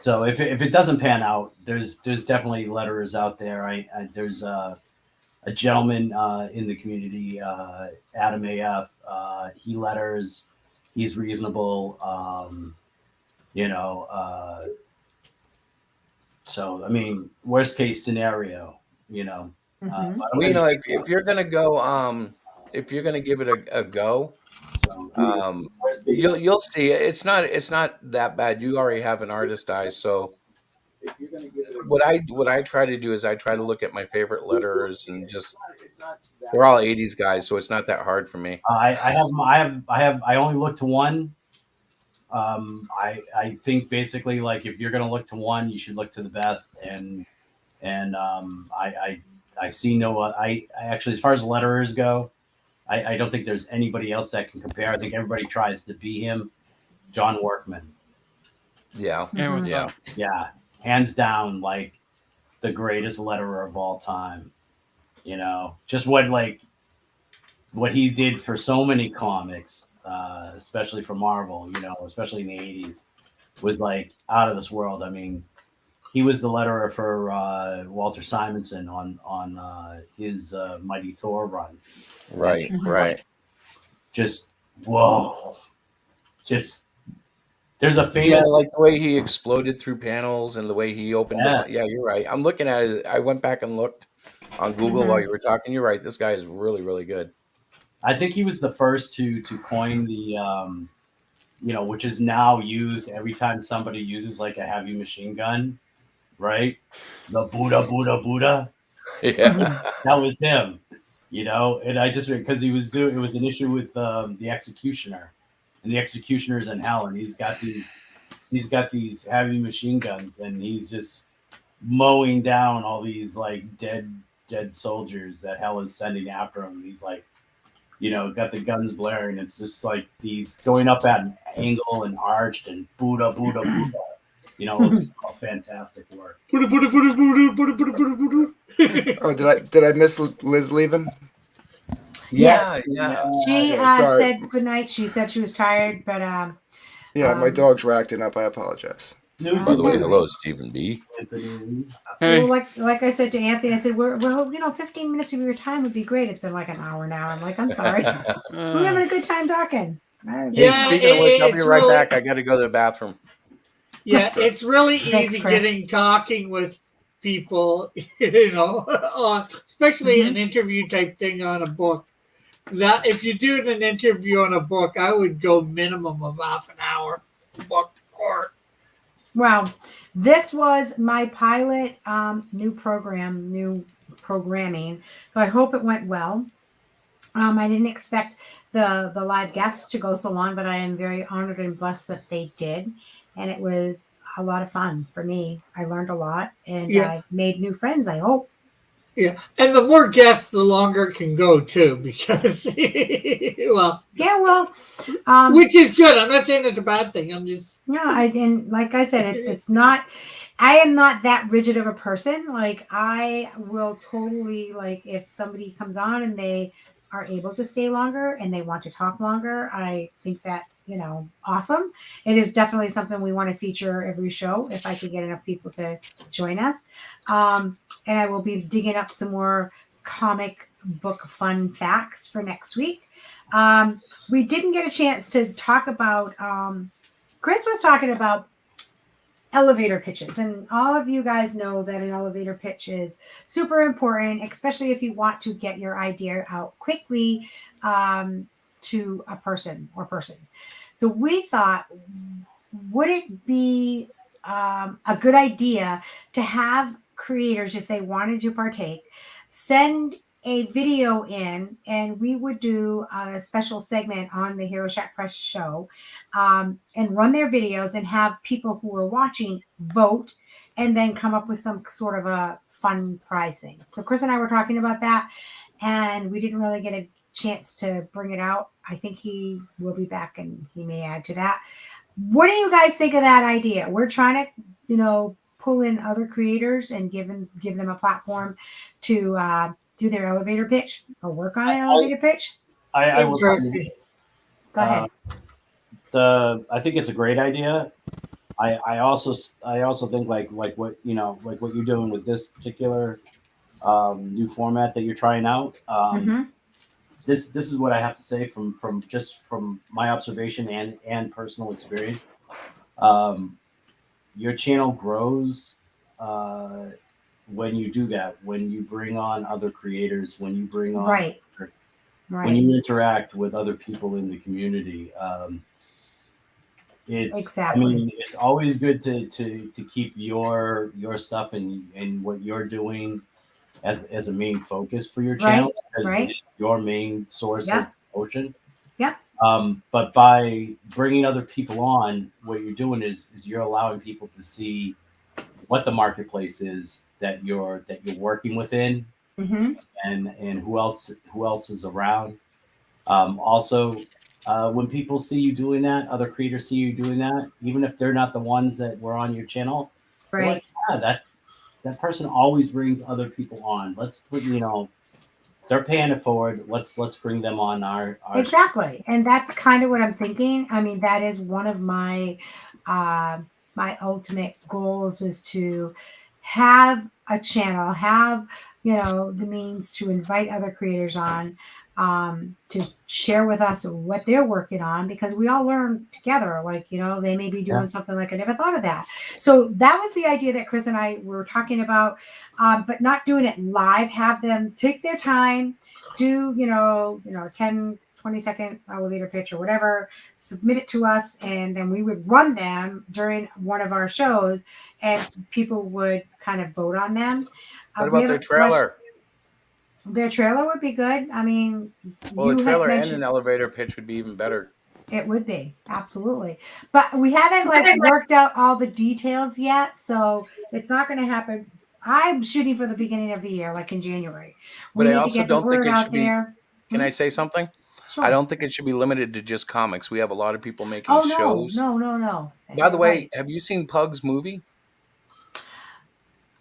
So if it doesn't pan out, there's definitely letterers out there. There's a gentleman in the community, Adam AF. He letters. He's reasonable. So I mean, worst case scenario, Mm-hmm. Well, if you're gonna go, if you're gonna give it a go, you'll see. It's not that bad. You already have an artist eye, so what I try to do is I try to look at my favorite letterers and just they're all 80s guys, so it's not that hard for me. I only look to one. I think basically, like, if you're gonna look to one, you should look to the best. And I see no. I actually, as far as letterers go, I don't think there's anybody else that can compare. I think everybody tries to be him. John Workman. Yeah. Mm-hmm. Yeah. Hands down, like the greatest letterer of all time. Just what he did for so many comics, especially for Marvel, especially in the 80s, was like out of this world. I mean, he was the letterer for Walter Simonson on his Mighty Thor run. Right, right. Just whoa. Just there's a famous. Yeah, like the way he exploded through panels and the way he opened it. Yeah, you're right. I'm looking at it. I went back and looked on Google while you were talking. You're right. This guy is really, really good. I think he was the first to coin the, which is now used every time somebody uses like a heavy machine gun, right? The Buddha. Yeah, that was him. And I just because it was an issue with the Executioner, and the Executioner's in hell, and he's got these heavy machine guns, and he's just mowing down all these like dead soldiers that hell is sending after him. And he's like got the guns blaring. It's just like these going up at an angle and arched and Buddha. It's all fantastic work. Oh, did I miss Liz leaving? Yeah. She said good night. She said she was tired, but yeah, my dog's acting up. I apologize. By the way, hello, Stephen B. Well, like I said to Anthony, I said, well, 15 minutes of your time would be great. It's been like an hour now. I'm like, I'm sorry. We're having a good time talking. Hey, speaking of which, I'll be right back. I got to go to the bathroom. Yeah, it's really easy talking with people, especially an interview type thing on a book. That if you do an interview on a book, I would go minimum of half an hour. Book or. Well, this was my pilot new programming. So I hope it went well. I didn't expect the live guests to go so long, but I am very honored and blessed that they did. And it was a lot of fun for me. I learned a lot and I made new friends, I hope. Yeah. And the more guests, the longer it can go too, because, which is good. I'm not saying it's a bad thing. I'm just. No, and like I said, it's not, I am not that rigid of a person. Like I will totally, like if somebody comes on and they are able to stay longer and they want to talk longer, I think that's, awesome. It is definitely something we want to feature every show if I could get enough people to join us. And I will be digging up some more comic book fun facts for next week. We didn't get a chance to talk about, Chris was talking about elevator pitches, and all of you guys know that an elevator pitch is super important, especially if you want to get your idea out quickly to a person or persons. So we thought, would it be a good idea to have creators, if they wanted to partake, send a video in, and we would do a special segment on the Hero Shack Press show and run their videos and have people who are watching vote and then come up with some sort of a fun prize thing. So Chris and I were talking about that, and we didn't really get a chance to bring it out. I think he will be back and he may add to that. What do you guys think of that idea? We're trying to, pull in other creators and give them a platform to do their elevator pitch or work on an elevator pitch. I will go ahead. I think it's a great idea. I also think like what you're doing with this particular new format that you're trying out. This is what I have to say from my observation and personal experience. Your channel grows when you do that, when you bring on other creators, when you bring on when you interact with other people in the community. It's always good to keep your stuff and what you're doing as a main focus for your channel, because it is your main source of promotion. But by bringing other people on, what you're doing is you're allowing people to see what the marketplace is that you're working within, and who else is around. Also, when people see you doing that, other creators see you doing that, even if they're not the ones that were on your channel, like, that person always brings other people on. Let's put, they're paying it forward. Let's bring them on our exactly. And that's kind of what I'm thinking. I mean, that is one of my my ultimate goals, is to have a channel, have the means to invite other creators on, to share with us what they're working on, because we all learn together. Like, they may be doing something like I never thought of that. So that was the idea that Chris and I were talking about, but not doing it live. Have them take their time, do, 10, 20-second elevator pitch or whatever, submit it to us, and then we would run them during one of our shows, and people would kind of vote on them. What about their trailer? Their trailer would be good. I mean, well, a trailer and an elevator pitch would be even better. It would be, absolutely. But we haven't worked out all the details yet, so it's not going to happen. I'm shooting for the beginning of the year, like in January. But I also don't think it should be. Can I say something? Sure. I don't think it should be limited to just comics. We have a lot of people making shows. No. By the way, have you seen Pug's movie?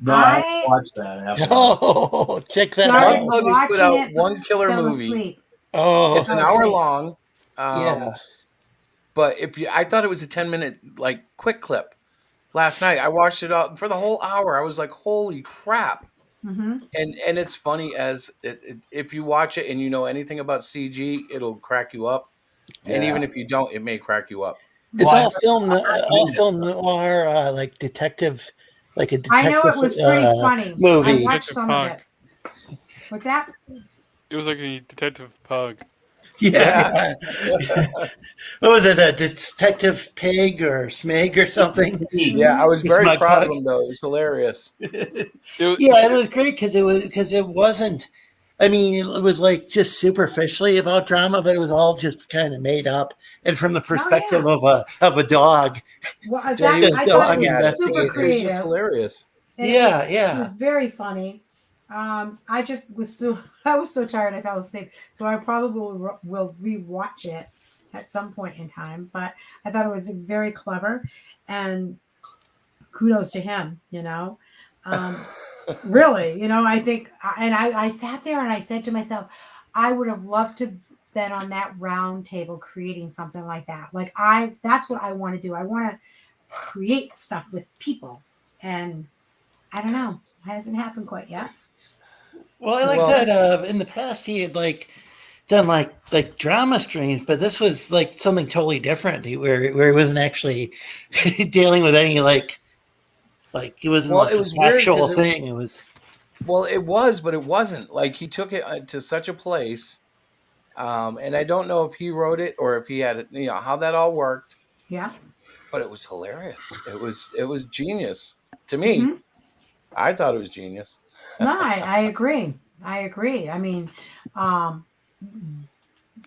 No, I haven't watched that. Oh, check that out. Pug has put out one killer movie. Asleep. Oh, it's an hour long. Yeah. But I thought it was a 10-minute like quick clip. Last night I watched it out for the whole hour. I was like, "Holy crap!" Mm-hmm. And it's funny as if you watch it and you know anything about CG, it'll crack you up. Yeah. And even if you don't, it may crack you up. It's all film noir, like detective, like a detective. I know it was pretty funny. Movie. I watched some of it. What's that? It was like a Detective Pug. Yeah. What was it? A Detective Pig or Smeg or something? Yeah, I was very proud of him though. It was hilarious. It was great because it wasn't. I mean, it was like just superficially about drama, but it was all just kind of made up, and from the perspective of a dog. Well, I thought it was super creative. It was just hilarious. It was very funny. I was so tired I fell asleep. So I probably will rewatch it at some point in time. But I thought it was very clever, and kudos to him. Really, I think, and I sat there and I said to myself, I would have loved to been on that round table creating something like that. Like that's what I want to do. I want to create stuff with people, and I don't know, it hasn't happened quite yet. Well, I like that. In the past, he had done like drama streams, but this was like something totally different, where he wasn't actually dealing with any like it wasn't it was an actual thing. It was but it wasn't. Like he took it to such a place, and I don't know if he wrote it or if he had it, how that all worked. Yeah, but it was hilarious. It was genius to me. Mm-hmm. I thought it was genius. No, I agree. I mean, I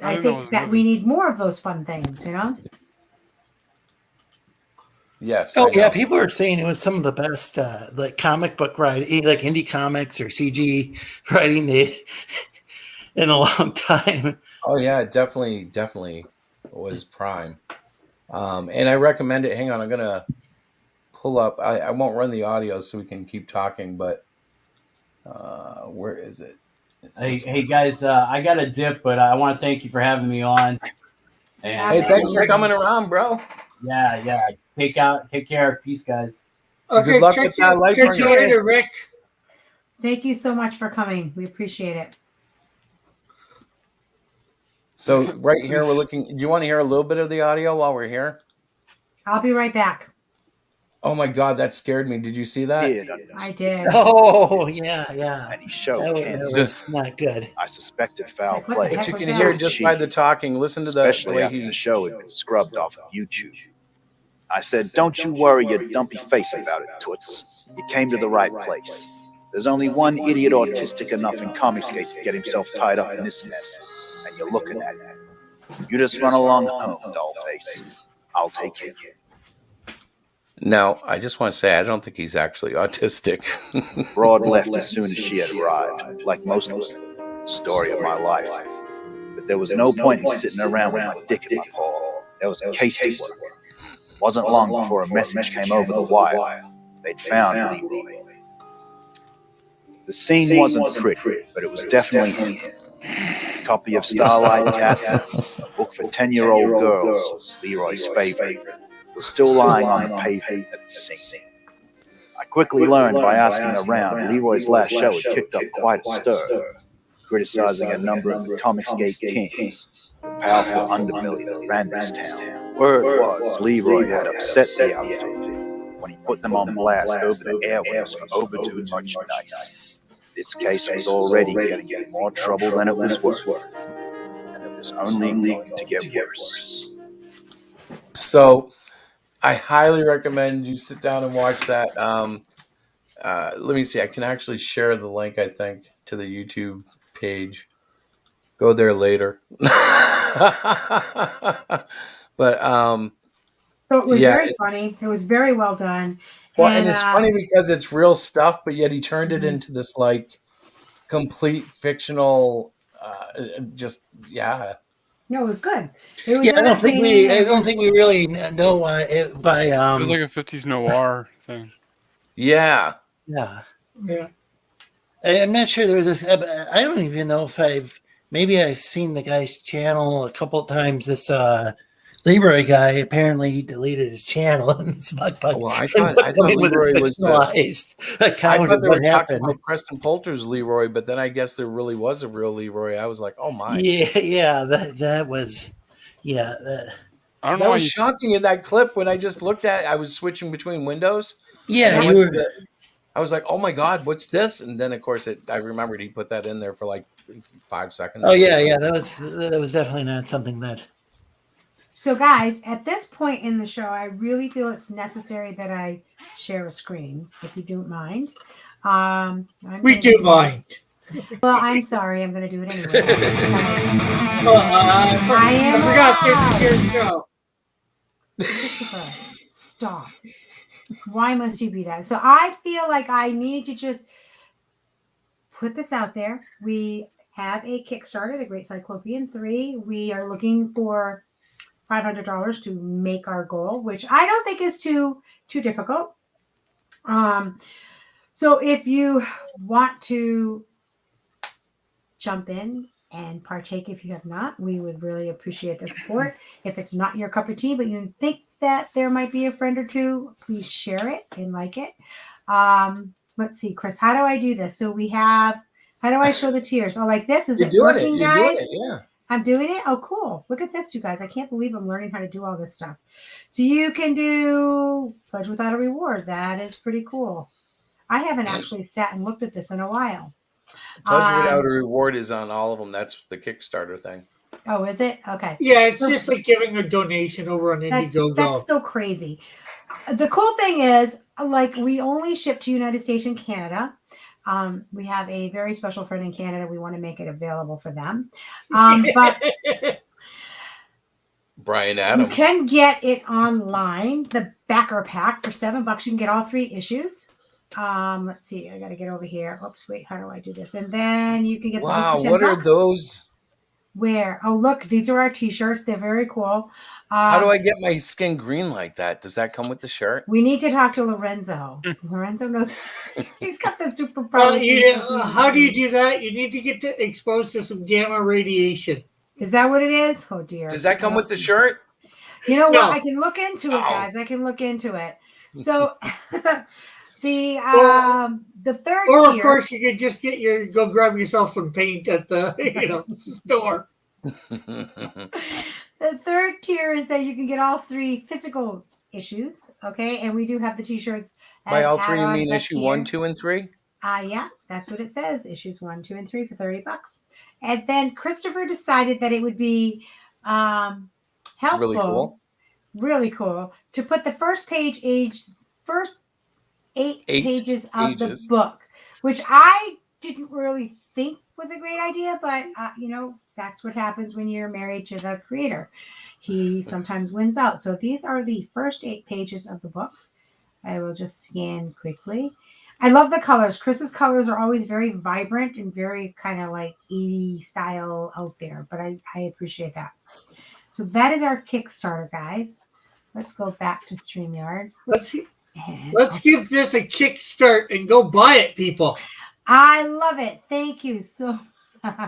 think that we need more of those fun things, Yes. Oh yeah, people are saying it was some of the best like comic book writing, like indie comics or CG writing they in a long time. Oh yeah, it definitely was prime. And I recommend it. Hang on, I'm gonna pull up. I won't run the audio so we can keep talking, but where is it? Hey guys, I got a dip, but I want to thank you for having me on. And, hey, thanks for coming around, bro. Yeah. Take care. Peace, guys. Okay, good luck with that life. Catch you later, Rick. Thank you so much for coming. We appreciate it. So right here, we're looking. Do you want to hear a little bit of the audio while we're here? I'll be right back. Oh my God, that scared me. Did you see that? I did. Oh yeah. And he showed Kansas. Just not good. I suspected foul play. But you can hear just by the talking. Listen to the way the show had been scrubbed off of YouTube. I said, "Don't you worry your dumpy face about it, Toots. You came to the right place. There's only one idiot autistic enough in Comicsgate to get himself tied up in this mess, and you're looking at it. You just run along home, dollface. I'll take care of you." No, I just want to say I don't think he's actually autistic. Broad left as soon as she had arrived, like most women. Story of my life. But there was no point in sitting around with my dick in my paw. There was a case to work. Wasn't long before a message came over the wire. They'd found Leroy. The scene wasn't pretty, but it was definitely him. A copy of Starlight Cats, a book for 10-year-old girls, Leroy's favorite, was still lying on the pavement at the scene. I quickly learned by asking around, Leroy's last show had kicked up quite a stir, criticizing a number of the Comicsgate kings, the powerful underbelly that ran this town. Word was Leroy had upset the outfit when he put them on blast over the airwaves for overdue merchandise. This case was already getting in more trouble than it was worth, and it was only going to get worse. So, I highly recommend you sit down and watch that. Let me see. I can actually share the link, I think, to the YouTube page. Go there later. But so it was very funny. It was very well done. Well, and it's funny because it's real stuff, but yet he turned it into this like complete fictional. No, it was good. It was I don't think we really know why it by It was like a 50s noir thing. Yeah. Yeah. I'm not sure there was this. I don't even know if I've seen the guy's channel a couple of times. This Leroy guy, apparently he deleted his channel and SmugPug. Well, I thought Leroy was account. I thought they were talking happened. about Preston Poulter's Leroy, but then I guess there really was a real Leroy. I was like, oh my. Yeah, that was, yeah. I don't That know. was shocking in that clip when I just looked at. I was switching between windows. Yeah, I was like, oh my god, what's this? And then of course I remembered he put that in there for like 5 seconds. Oh yeah, that was definitely not something that. So, guys, at this point in the show, I really feel it's necessary that I share a screen, if you don't mind. We do mind. Well, I'm sorry. I'm going to do it anyway. I forgot this show. Christopher, stop. Why must you be that? So I feel like I need to just put this out there. We have a Kickstarter, The Great Cyclopean 3. We are looking for $500 to make our goal, which I don't think is too difficult. So if you want to jump in and partake, if you have not, we would really appreciate the support. If it's not your cup of tea, but you think that there might be a friend or two, please share it and like it. Let's see, Chris, how do I do this? So we have, how do I show the tiers? Oh, like this? Is it working, guys? You're doing it, yeah. I'm doing it? Oh, cool. Look at this, you guys. I can't believe I'm learning how to do all this stuff. So you can do Pledge Without a Reward. That is pretty cool. I haven't actually sat and looked at this in a while. Pledge Without a Reward is on all of them. That's the Kickstarter thing. Oh, is it? Okay. Yeah, it's just like giving a donation over on Indiegogo. That's so crazy. The cool thing is, like, we only ship to United States and Canada. We have a very special friend in Canada. We want to make it available for them. But Brian Adams. You can get it online, the backer pack for $7. You can get all 3 issues. Let's see. I got to get over here. Oops, wait. How do I do this? And then you can get. Wow, what are those? Where? Oh, look, these are our T-shirts. They're very cool. How do I get my skin green like that? Does that come with the shirt? We need to talk to Lorenzo. Lorenzo knows. He's got the super power. How do you do that? You need to get exposed to some gamma radiation. Is that what it is? Oh dear. Does that come with the shirt? You know what? I can look into it, guys. I can look into it. So the third or tier, of course you could just go grab yourself some paint at the store. The third tier is that you can get all 3 physical issues. Okay, and we do have the T-shirts. By all 3, you mean issue 1, 2, and 3? Yeah, that's what it says. Issues 1, 2, and 3 for $30. And then Christopher decided that it would be helpful, really cool, to put the first 8 pages of the book, which I didn't really think was a great idea, but that's what happens when you're married to the creator. He sometimes wins out. So these are the first 8 pages of the book. I will just scan quickly. I love the colors. Chris's colors are always very vibrant and very kind of like 80s style out there, but I appreciate that. So that is our Kickstarter, guys. Let's go back to StreamYard. Let's give this a kickstart and go buy it, people. I love it. Thank you so much.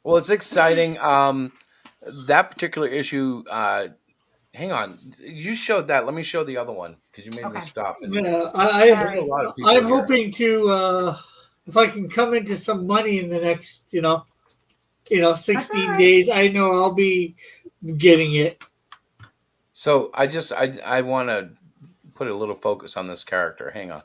Well, it's exciting. That particular issue, hang on. You showed that. Let me show the other one because you made me stop. Yeah, there's a lot of people I'm here. hoping to, if I can come into some money in the next, 16 days, I know I'll be getting it. So I want to put a little focus on this character. Hang on.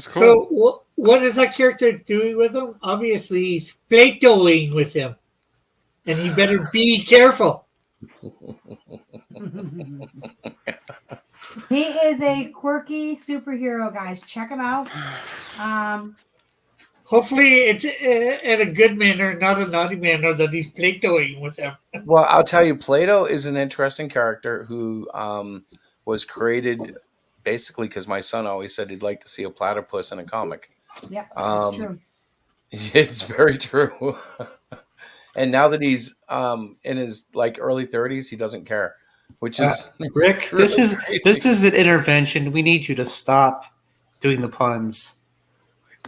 Cool. So what is that character doing with him? Obviously, he's Platoing with him, and he better be careful. He is a quirky superhero, guys. Check him out. Hopefully, it's in a good manner, not a naughty manner, that he's Platoing with him. Well, I'll tell you, Plato is an interesting character who was created basically because my son always said he'd like to see a platypus in a comic. Yeah, that's true. It's very true. And now that he's in his early 30s, he doesn't care, which is Rick. Really this is an intervention. We need you to stop doing the puns.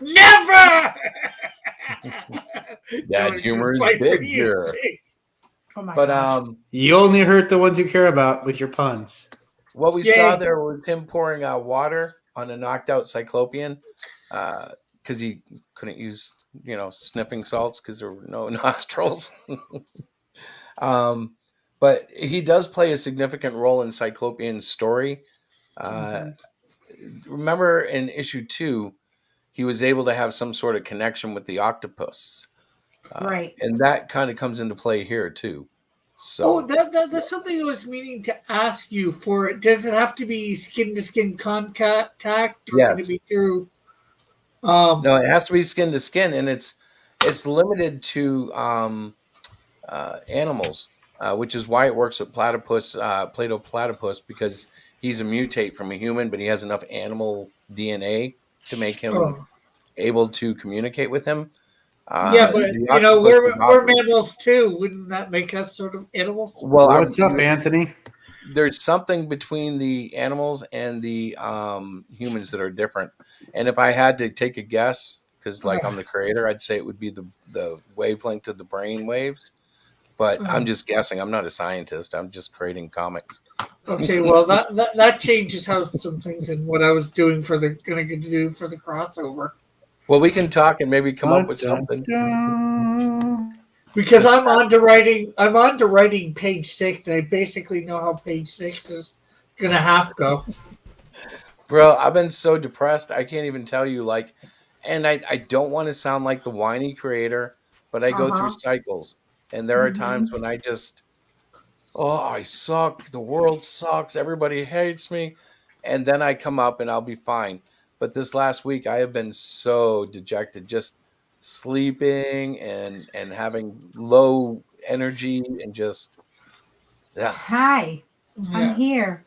Never. That humor is big here. Oh my But gosh. You only hurt the ones you care about with your puns. what we saw there was him pouring water on a knocked out Cyclopean because he couldn't use sniffing salts because there were no nostrils. But he does play a significant role in Cyclopean's story. Remember in issue 2, he was able to have some sort of connection with the octopus. Right. And that kind of comes into play here too. So that's something I was meaning to ask you for. It does it have to be skin to skin contact, or can it be through? No, it has to be skin to skin, and it's limited to animals, which is why it works with platypus, Plato platypus, because he's a mutate from a human, but he has enough animal DNA to make him able to communicate with him. Yeah, but we're mammals too. Wouldn't that make us sort of animals? Well, what's up, Anthony? There's something between the animals and the humans that are different. And if I had to take a guess, because I'm the creator, I'd say it would be the wavelength of the brain waves. But I'm just guessing. I'm not a scientist. I'm just creating comics. Okay, well that changes how some things and what I was doing going to do for the crossover. Well, we can talk and maybe come up with something. Because I'm on to writing page 6, and I basically know how page 6 is gonna have to go. Bro, I've been so depressed. I can't even tell you. And I don't want to sound like the whiny creator, but I go through cycles, and there are times when I just, I suck. The world sucks. Everybody hates me, and then I come up and I'll be fine. But this last week, I have been so dejected, just sleeping and having low energy and just. Ugh. Hi, I'm here.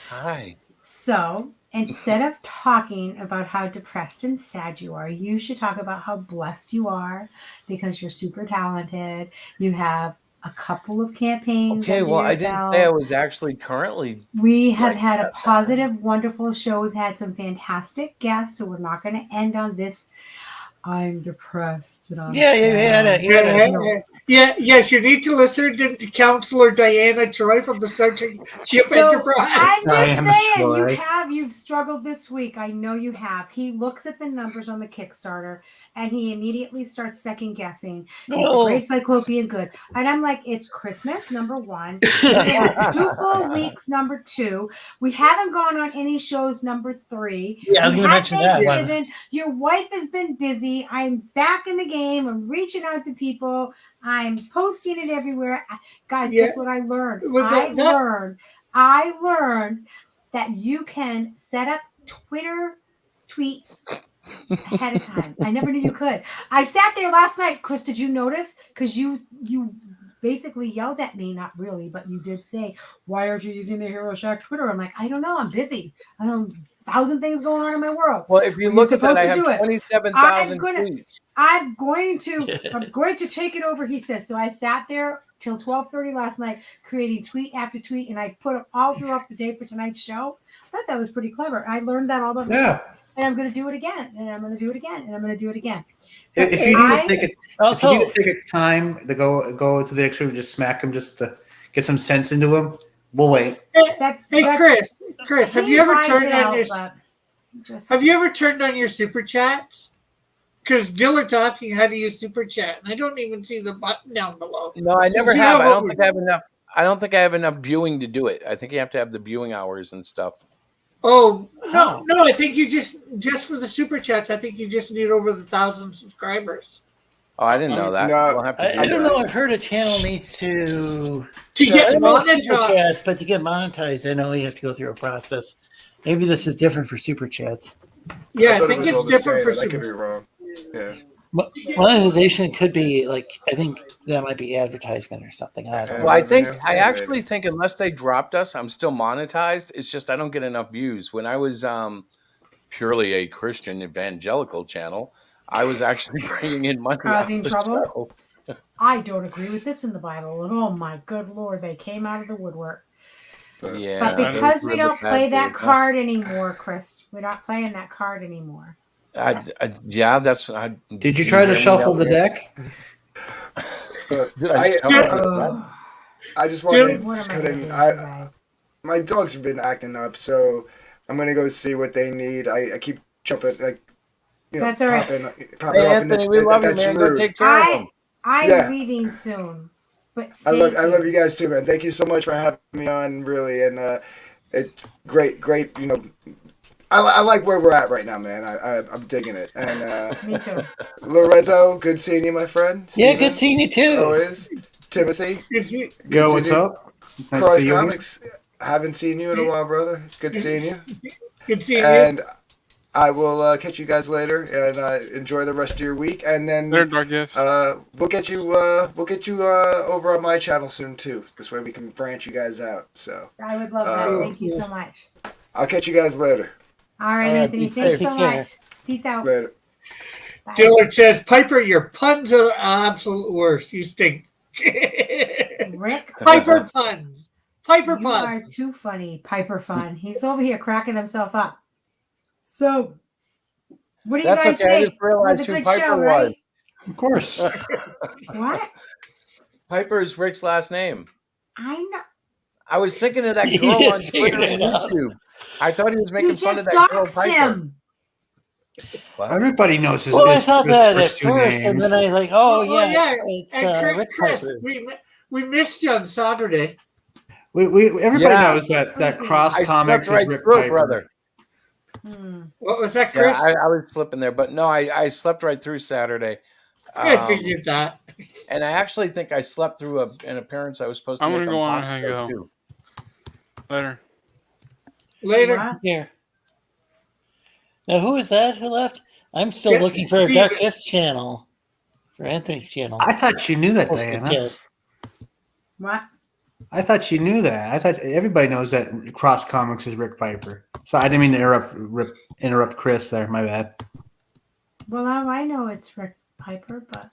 Hi. So instead of talking about how depressed and sad you are, you should talk about how blessed you are because you're super talented. You have a couple of campaigns. Okay, well, I didn't say I was actually currently. We have had a positive, wonderful show. We've had some fantastic guests, so we're not going to end on this. I'm depressed. Yes, you need to listen to Counselor Diana Troy from the Star Trek Ship Enterprise. I'm just saying, you've struggled this week. I know you have. He looks at the numbers on the Kickstarter and he immediately starts second guessing. Is the Great Cyclopean good? And I'm like, it's Christmas, number 1. 2 full weeks, number 2. We haven't gone on any shows, number 3. Yeah, I was going to mention that one. Your wife has been busy. I'm back in the game. I'm reaching out to people. I'm posting it everywhere. Guys, guess what I learned? I learned that you can set up Twitter tweets ahead of time. I never knew you could. I sat there last night. Chris, did you notice? Because you basically yelled at me, not really, but you did say, why aren't you using the Hero Shack Twitter? I'm like, I don't know. I'm busy. I don't 1,000 things going on in my world. Well, if you look at that, I have 27,000 tweets. I'm going to take it over, he says. So I sat there till 12:30 last night creating tweet after tweet, and I put them all throughout the day for tonight's show. I thought that was pretty clever. I learned that all by myself. And I'm going to do it again, and I'm going to do it again, and I'm going to do it again. If you need to take a time to go to the next room and just smack him just to get some sense into him, we'll wait. Hey, Chris, have you ever turned on your super chats? Because Dillard's asking how to use super chat, and I don't even see the button down below. No, I never have. I don't think I have enough. I don't think I have enough viewing to do it. I think you have to have the viewing hours and stuff. Oh no! I think you just for the super chats. I think you just need over 1,000 subscribers. Oh, I didn't know that. No, We'll have to I don't know. I've heard a channel needs to get super monetized. chats, but to get monetized, I know you have to go through a process. Maybe this is different for super chats. Yeah, I think it's different for I could super. be wrong. Yeah. Monetization could be like, I think that might be advertisement or something. I don't know. Well, I actually think unless they dropped us, I'm still monetized. It's just I don't get enough views. When I was purely a Christian evangelical channel, I was actually bringing in money. Causing trouble. I don't agree with this in the Bible. And oh my good Lord, they came out of the woodwork. Yeah, but because we don't play that card anymore, Chris, we're not playing that card anymore. Yeah, that's. Did you try to shuffle the deck? I just wanted to cut in. My dogs have been acting up, so I'm gonna go see what they need. I keep jumping, like, you know, that's all right. Popping off, Anthony, we love you, man. Go take care of them. I'm leaving soon, but I love you guys too, man. Thank you so much for having me on, really, and it's great. You know, I like where we're at right now, man. I'm digging it. And me too. Lorenzo, good seeing you, my friend. Steven, good seeing you too. Always. Timothy. Yo, what's up? Nice Cross to see you. Comics. Haven't seen you in a while, brother. Good seeing you. Good seeing you. And I will catch you guys later, and enjoy the rest of your week. And then we'll get you over on my channel soon too. This way we can branch you guys out. So I would love that. Thank you so much. I'll catch you guys later. All right, Anthony. Thanks so much. Peace out. Later. Dillard says, Piper, your puns are the absolute worst. You stink. Rick? Piper puns. Piper puns. You are too funny, Piper Fun. He's over here cracking himself up. So, what do you guys think? I just realized who Piper was. Right? Of course. What? Piper is Rick's last name. I know. I was thinking of that girl on Twitter and YouTube. I thought he was making fun of that girl Piper. Him. Everybody knows his. Well, I thought that at first first, and then I like, it's Rick Chris, Piper. we missed you on Saturday. Everybody knows that Cross Comics is Rick Piper. Brother. What was that, Chris? Yeah, I was slipping there, but no, I slept right through Saturday. I figured that. And I actually think I slept through an appearance I was supposed to I'm make. gonna go on and hang out. Later. Here. Now, who is that? Who left? I'm still looking for a Dark Gifts channel. For Anthony's channel. I thought you knew that, Diana. What? I thought you knew that. I thought everybody knows that Cross Comics is Rick Piper. So I didn't mean to interrupt Chris there. My bad. Well, now I know it's Rick Piper, but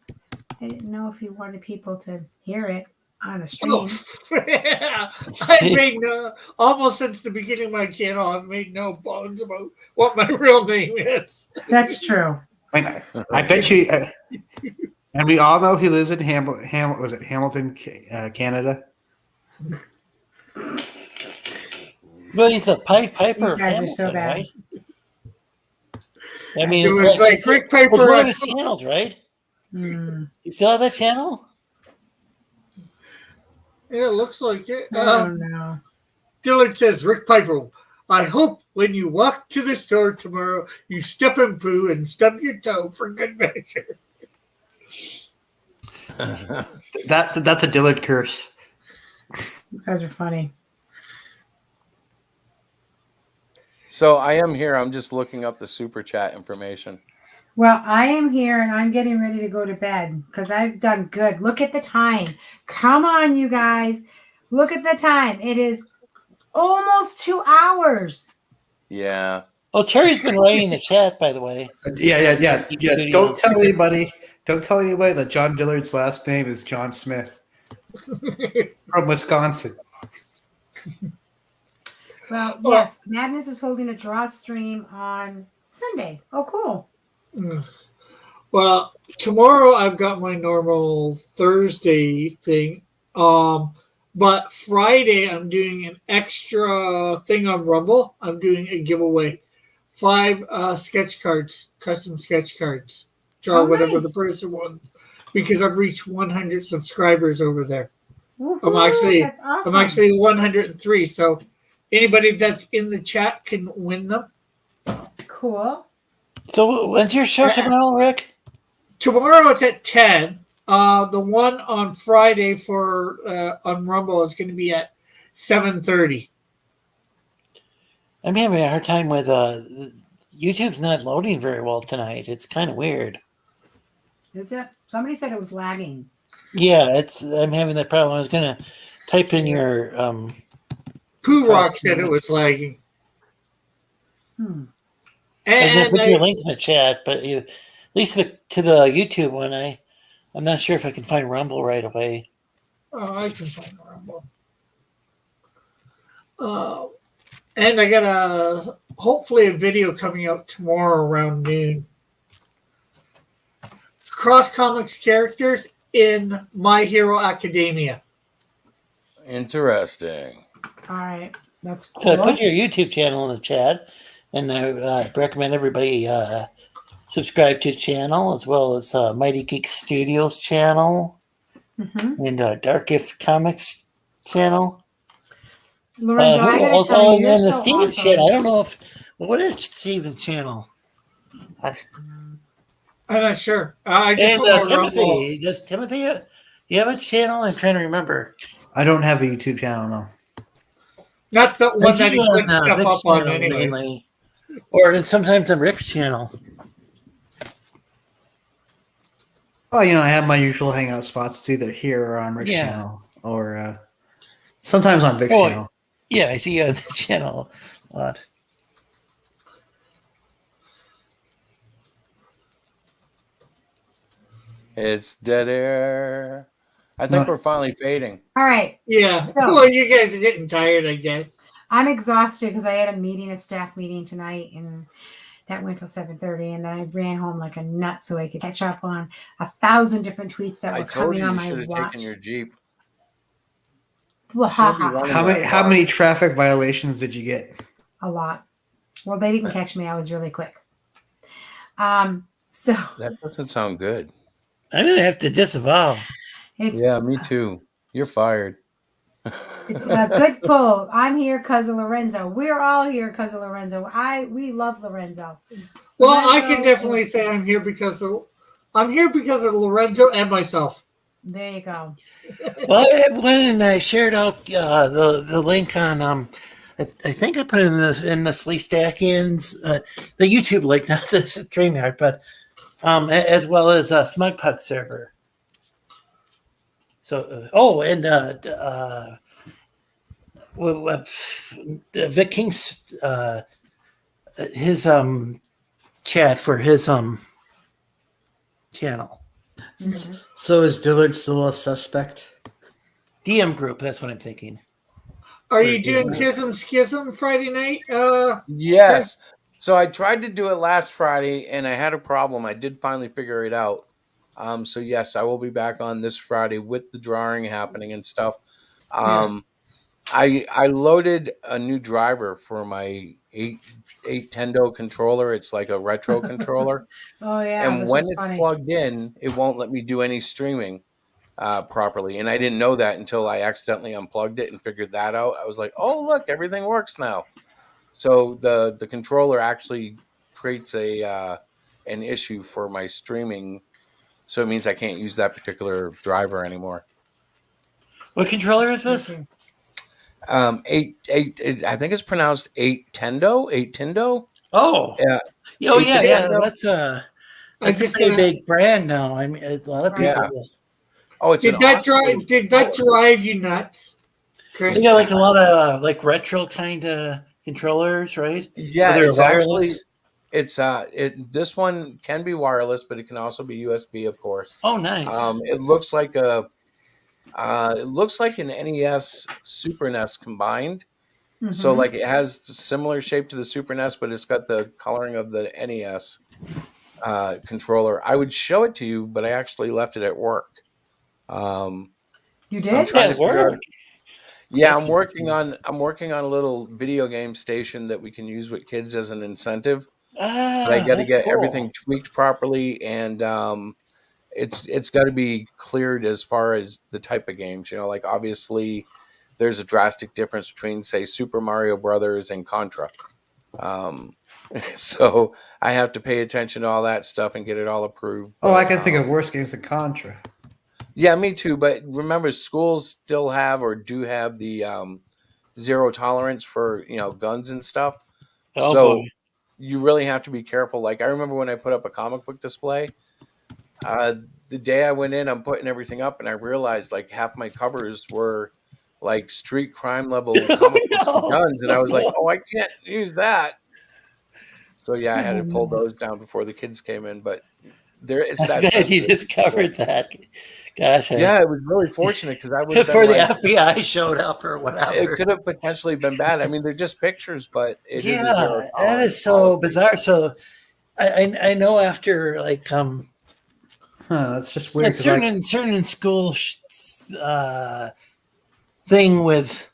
I didn't know if you wanted people to hear it on a stream. I made almost since the beginning of my channel, I've made no bones about what my real name is. That's true. I bet you, and we all know he lives in Hamilton, Canada? Well, he's a Piper of Hamilton, so right? I mean, it's like Rick Piper. It's one of his channels, right? You still have that channel? Yeah, it looks like it. Oh, no. Dillard says, Rick Piper, I hope when you walk to the store tomorrow, you step in poo and stub your toe for good measure. That's a Dillard curse. You guys are funny. So I am here. I'm just looking up the super chat information. Well, I am here and I'm getting ready to go to bed because I've done good. Look at the time. Come on, you guys. Look at the time. It is almost 2 hours. Yeah. Oh, Terry's been writing in the chat, by the way. Yeah. Don't tell anybody that John Dillard's last name is John Smith from Wisconsin. Well, yes, Madness is holding a draw stream on Sunday. Oh, cool. Well, tomorrow I've got my normal Thursday thing. But Friday I'm doing an extra thing on Rumble. I'm doing a giveaway. 5 sketch cards, custom sketch cards. Draw whatever the person wants. Because I've reached 100 subscribers over there. Woo-hoo, I'm that's awesome. actually 103, so anybody that's in the chat can win them. Cool. So when's your show tomorrow, Rick? Tomorrow it's at 10. The one on Friday for on Rumble is going to be at 7:30. I'm having a hard time with YouTube's not loading very well tonight. It's kind of weird. Is it? Somebody said it was lagging. Yeah, I'm having that problem. I was gonna type in your Pooh Rock said it was lagging. I was gonna put your link in the chat, but at least to the YouTube one, I'm not sure if I can find Rumble right away. Oh, I can find Rumble. And I got hopefully a video coming out tomorrow around noon. Cross Comics characters in My Hero Academia. Interesting. All right, that's cool. So I put your YouTube channel in the chat, and I recommend everybody subscribe to the channel as well as Mighty Geek Studios channel and Dark Gift Comics channel. Lorenzo, I gotta tell you, and the so Steven's awesome. channel. I don't know what is Steven's channel? I'm not sure. I just And put my Timothy, Rumble. does Timothy you have a channel? I'm trying to remember. I don't have a YouTube channel, no. Not the I one see that he you puts stuff Rick's up on channel anyways. mainly. Or then sometimes on Rick's channel. Oh, I have my usual hangout spots. It's either here or on Rick's channel, or sometimes on Vic's channel. Yeah, I see you on the channel a lot. It's dead air. I think we're finally fading. All right. Yeah. So- Well, you guys are getting tired, I guess. I'm exhausted because I had a staff meeting tonight, and that went till 7:30, and then I ran home like a nut so I could catch up on 1,000 different tweets that I were told coming you on you my should have watch. taken your Jeep. Well, Should be running How that many far. traffic violations did you get? A lot. Well, they didn't catch me. I was really quick. So That doesn't sound good. I'm gonna have to disavow. it's Yeah, me too. You're fired. it's a good pull. I'm here because of Lorenzo. We're all here because of Lorenzo. We love Lorenzo. Well, I Lorenzo can definitely is- say I'm here because of Lorenzo and myself. There you go. Well, I went and I shared out the link on I think I put it in the Slee Stackians the YouTube link, not the StreamYard, but as well as Smugpug server. So Vic King's his chat for his channel. So is Dillard still a suspect? DM group, that's what I'm thinking. Are you doing Chism Schism Friday night? Yes. So I tried to do it last Friday and I had a problem. I did finally figure it out. So yes, I will be back on this Friday with the drawing happening and stuff. I loaded a new driver for my 8 Tendo controller. It's like a retro controller. Oh yeah. And this when was it's funny. plugged in, it won't let me do any streaming properly. And I didn't know that until I accidentally unplugged it and figured that out. I was like, oh, look, everything works now. So the controller actually creates an issue for my streaming. So it means I can't use that particular driver anymore. What controller is this? I think it's pronounced 8 Tendo. 8 Tendo. Oh, Yeah. Oh It's yeah, a yeah. Tendo. That's a just pretty gonna- big brand now. I mean, a lot of people. Yeah. Oh, it's Did an that awesome drive you nuts, Chris? They got like a lot of like retro kind of controllers, right? Yeah, Whether it's wireless. actually this one can be wireless, but it can also be USB, of course. Oh, nice. It looks like an NES Super NES combined. So Mhm. like it has similar shape to the Super NES, but it's got the coloring of the NES controller. I would show it to you, but I actually left it at work. You I'm did? trying to figure out- work. Yeah, That's I'm working on a little video game station that we can use with kids as an incentive. But I got to that's get cool. everything tweaked properly, and it's got to be cleared as far as the type of games. You know, like obviously there's a drastic difference between, say, Super Mario Brothers and Contra. So I have to pay attention to all that stuff and get it all approved. Oh, I can think of worse games than Contra. Yeah, me too. But remember, schools still have or do have the zero tolerance for guns and stuff. Oh, so boy. You really have to be careful. Like I remember when I put up a comic book display. The day I went in, I'm putting everything up, and I realized like half my covers were like street crime level comic books with guns, and I was like, "Oh, I can't use that." So yeah, I had to pull those down before the kids came in. But there is that. Glad you discovered that. Gosh. Yeah, it was really fortunate because I would before the FBI showed up or whatever. It could have potentially been bad. I mean, they're just pictures, but it is a zero tolerance. That is so bizarre. So I know after like that's just weird. Certain school thing with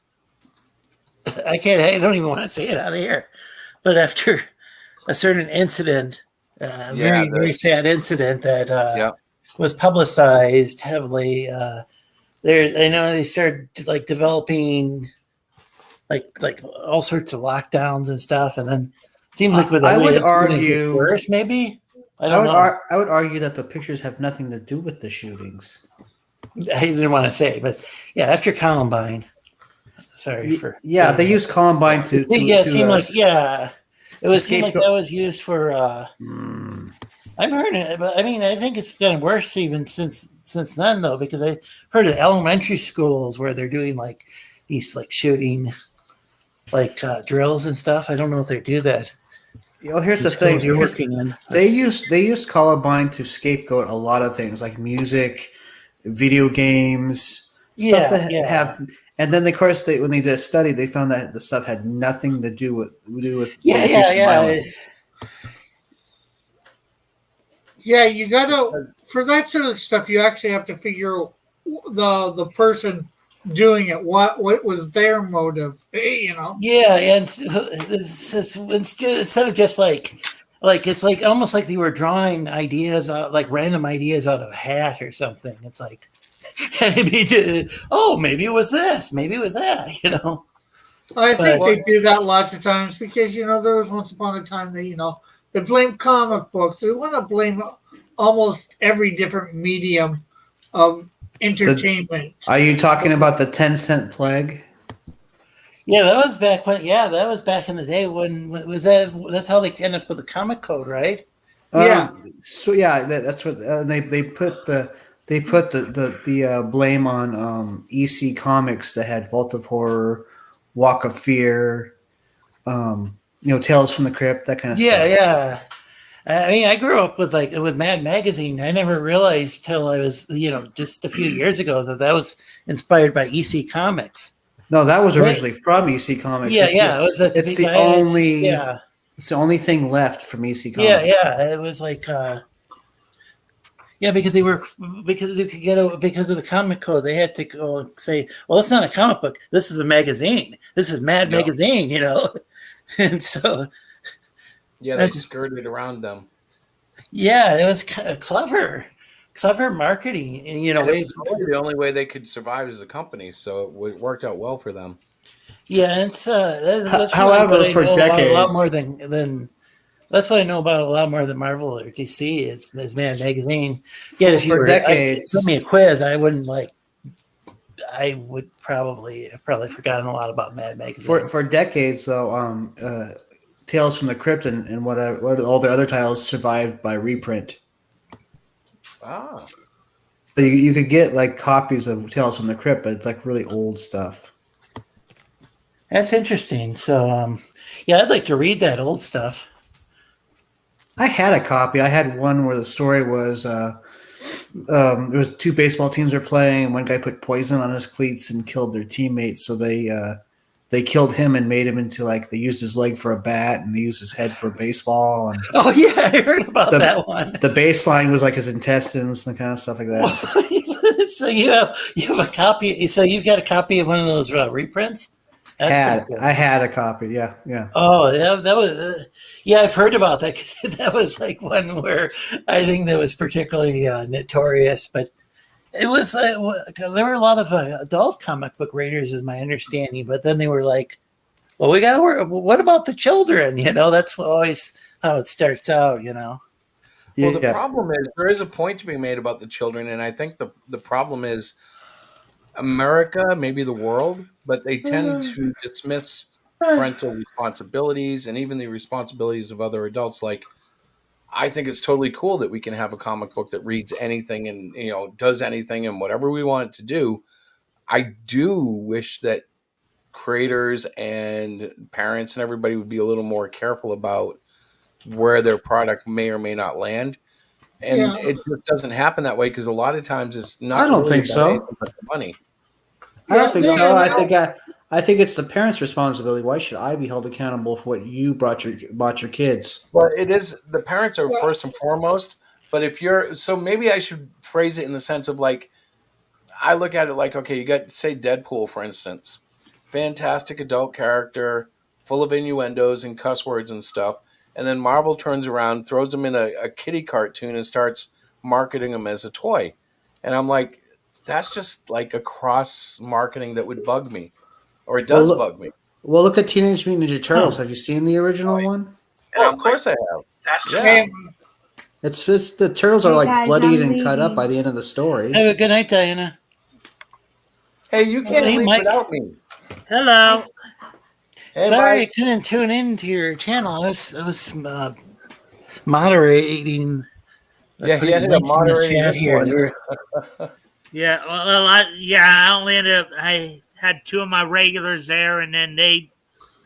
I don't even want to say it out of here, but after a certain incident, very sad incident that was publicized heavily. I know they started like developing like all sorts of lockdowns and stuff, and then it seems like with I would argue worse, maybe. I would argue that the pictures have nothing to do with the shootings. I didn't want to say, but yeah, after Columbine. Sorry for they used Columbine to it seemed like it was seemed like that was used for. I've heard it, but I mean, I think it's gotten worse even since then, though, because I heard of elementary schools where they're doing like these like shooting, like drills and stuff. I don't know if they do that. Here's the thing: you're working in. They used Columbine to scapegoat a lot of things like music, video games, stuff that have. And then, of course, when they did a study, they found that the stuff had nothing to do with violence. Yeah, you gotta for that sort of stuff. You actually have to figure the person doing it. What was their motive? Yeah, and instead of just like it's like almost like they were drawing ideas out, like random ideas out of a hat or something. It's like maybe it was this, maybe it was that. I think they do that lots of times because there was once upon a time that they blame comic books. They want to blame almost every different medium of entertainment. Are you talking about the 10-cent plague? Yeah, that was back when. Yeah, that was back in the day when was that? That's how they ended up with the comic code, right? So that's what they put the blame on EC Comics that had Vault of Horror, Walk of Fear, Tales from the Crypt, that kind of stuff. Yeah. I mean, I grew up with Mad Magazine. I never realized till I was, just a few years ago that was inspired by EC Comics. No, that was originally from EC Comics. It's the only thing left from EC Comics. Yeah. It was like, because you could get because of the comic code, they had to go and say, well, it's not a comic book. This is a magazine. This is Mad Magazine, and so. Yeah, they skirted around them. Yeah, it was clever marketing. The only way they could survive as a company, so it worked out well for them. Yeah, and that's however, for decades, a lot more than that's what I know about a lot more than Marvel or DC is Mad Magazine. Yet, if you were give me a quiz, I wouldn't I would probably have forgotten a lot about Mad Magazine. For decades, though, Tales from the Crypt and what all the other titles survived by reprint. Ah. So you could get copies of Tales from the Crypt, but it's really old stuff. That's interesting. So, I'd like to read that old stuff. I had a copy. I had one where the story was there was two baseball teams were playing, and one guy put poison on his cleats and killed their teammates. So they killed him and made him into they used his leg for a bat and they used his head for a baseball. And I heard about that one. The baseline was his intestines and kind of stuff like that. So you have a copy. So you've got a copy of one of those reprints. I had a copy. Yeah. Oh, yeah, that was. I've heard about that because that was one where I think that was particularly notorious. But It was there were a lot of adult comic book readers, is my understanding, but then they were like, "Well, we got to work. What about the children?" That's always how it starts out. Well, the problem is there is a point to be made about the children, and I think the problem is America, maybe the world, but they tend to dismiss parental responsibilities and even the responsibilities of other adults. Like, I think it's totally cool that we can have a comic book that reads anything and does anything and whatever we want it to do. I do wish that creators and parents and everybody would be a little more careful about where their product may or may not land. And it just doesn't happen that way because a lot of times it's not. I don't think so. But the money. I don't think so. I think it's the parents' responsibility. Why should I be held accountable for what you bought your kids? Well, it is the parents are first and foremost. But if you're maybe I should phrase it in the sense of like, I look at it like, okay, you got say Deadpool, for instance, fantastic adult character, full of innuendos and cuss words and stuff. And then Marvel turns around, throws him in a kiddie cartoon and starts marketing him as a toy. And I'm like, that's just like a cross marketing that would bug me. Or it does bug me. Well, look at Teenage Mutant Ninja Turtles. Have you seen the original one? Oh, of course I have. That's just It's just the turtles are like bloodied and cut up by the end of the story. Have a good night, Diana. Hey, you can't leave without me. Hello. Hey, Sorry, Mike. I couldn't tune into your channel. I was moderating. Yeah, he ended up moderating here. Yeah, well, I only ended up. I had two of my regulars there, and then I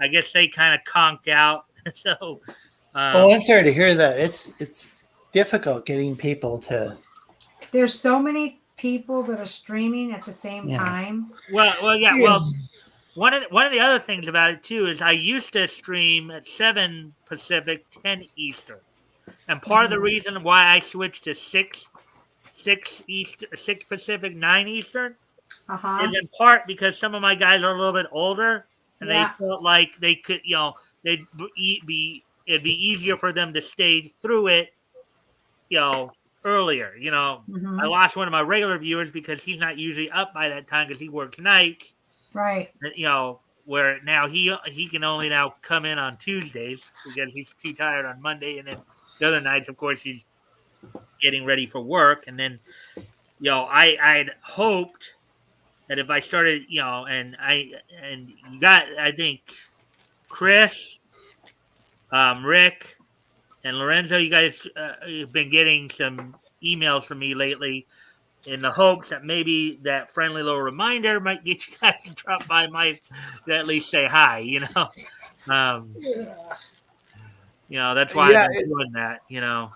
guess they kind of conked out. So, well, I'm sorry to hear that. It's difficult getting people to. There's so many people that are streaming at the same time. Well, yeah. Well, one of the other things about it too is I used to stream at 7 Pacific, 10 Eastern, and part of the reason why I switched to 6 Pacific, 9 Eastern, is in part because some of my guys are a little bit older, and they felt like they could, it'd be easier for them to stay through it, earlier. I lost one of my regular viewers because he's not usually up by that time because he works nights. Right. Where now he can only now come in on Tuesdays because he's too tired on Monday, and then the other nights, of course, he's getting ready for work. And then, I'd hoped that if I started, and you got, I think, Chris, Rick, and Lorenzo, you guys have been getting some emails from me lately in the hopes that maybe that friendly little reminder might get you guys to drop by to at least say hi, that's why I've been doing that, because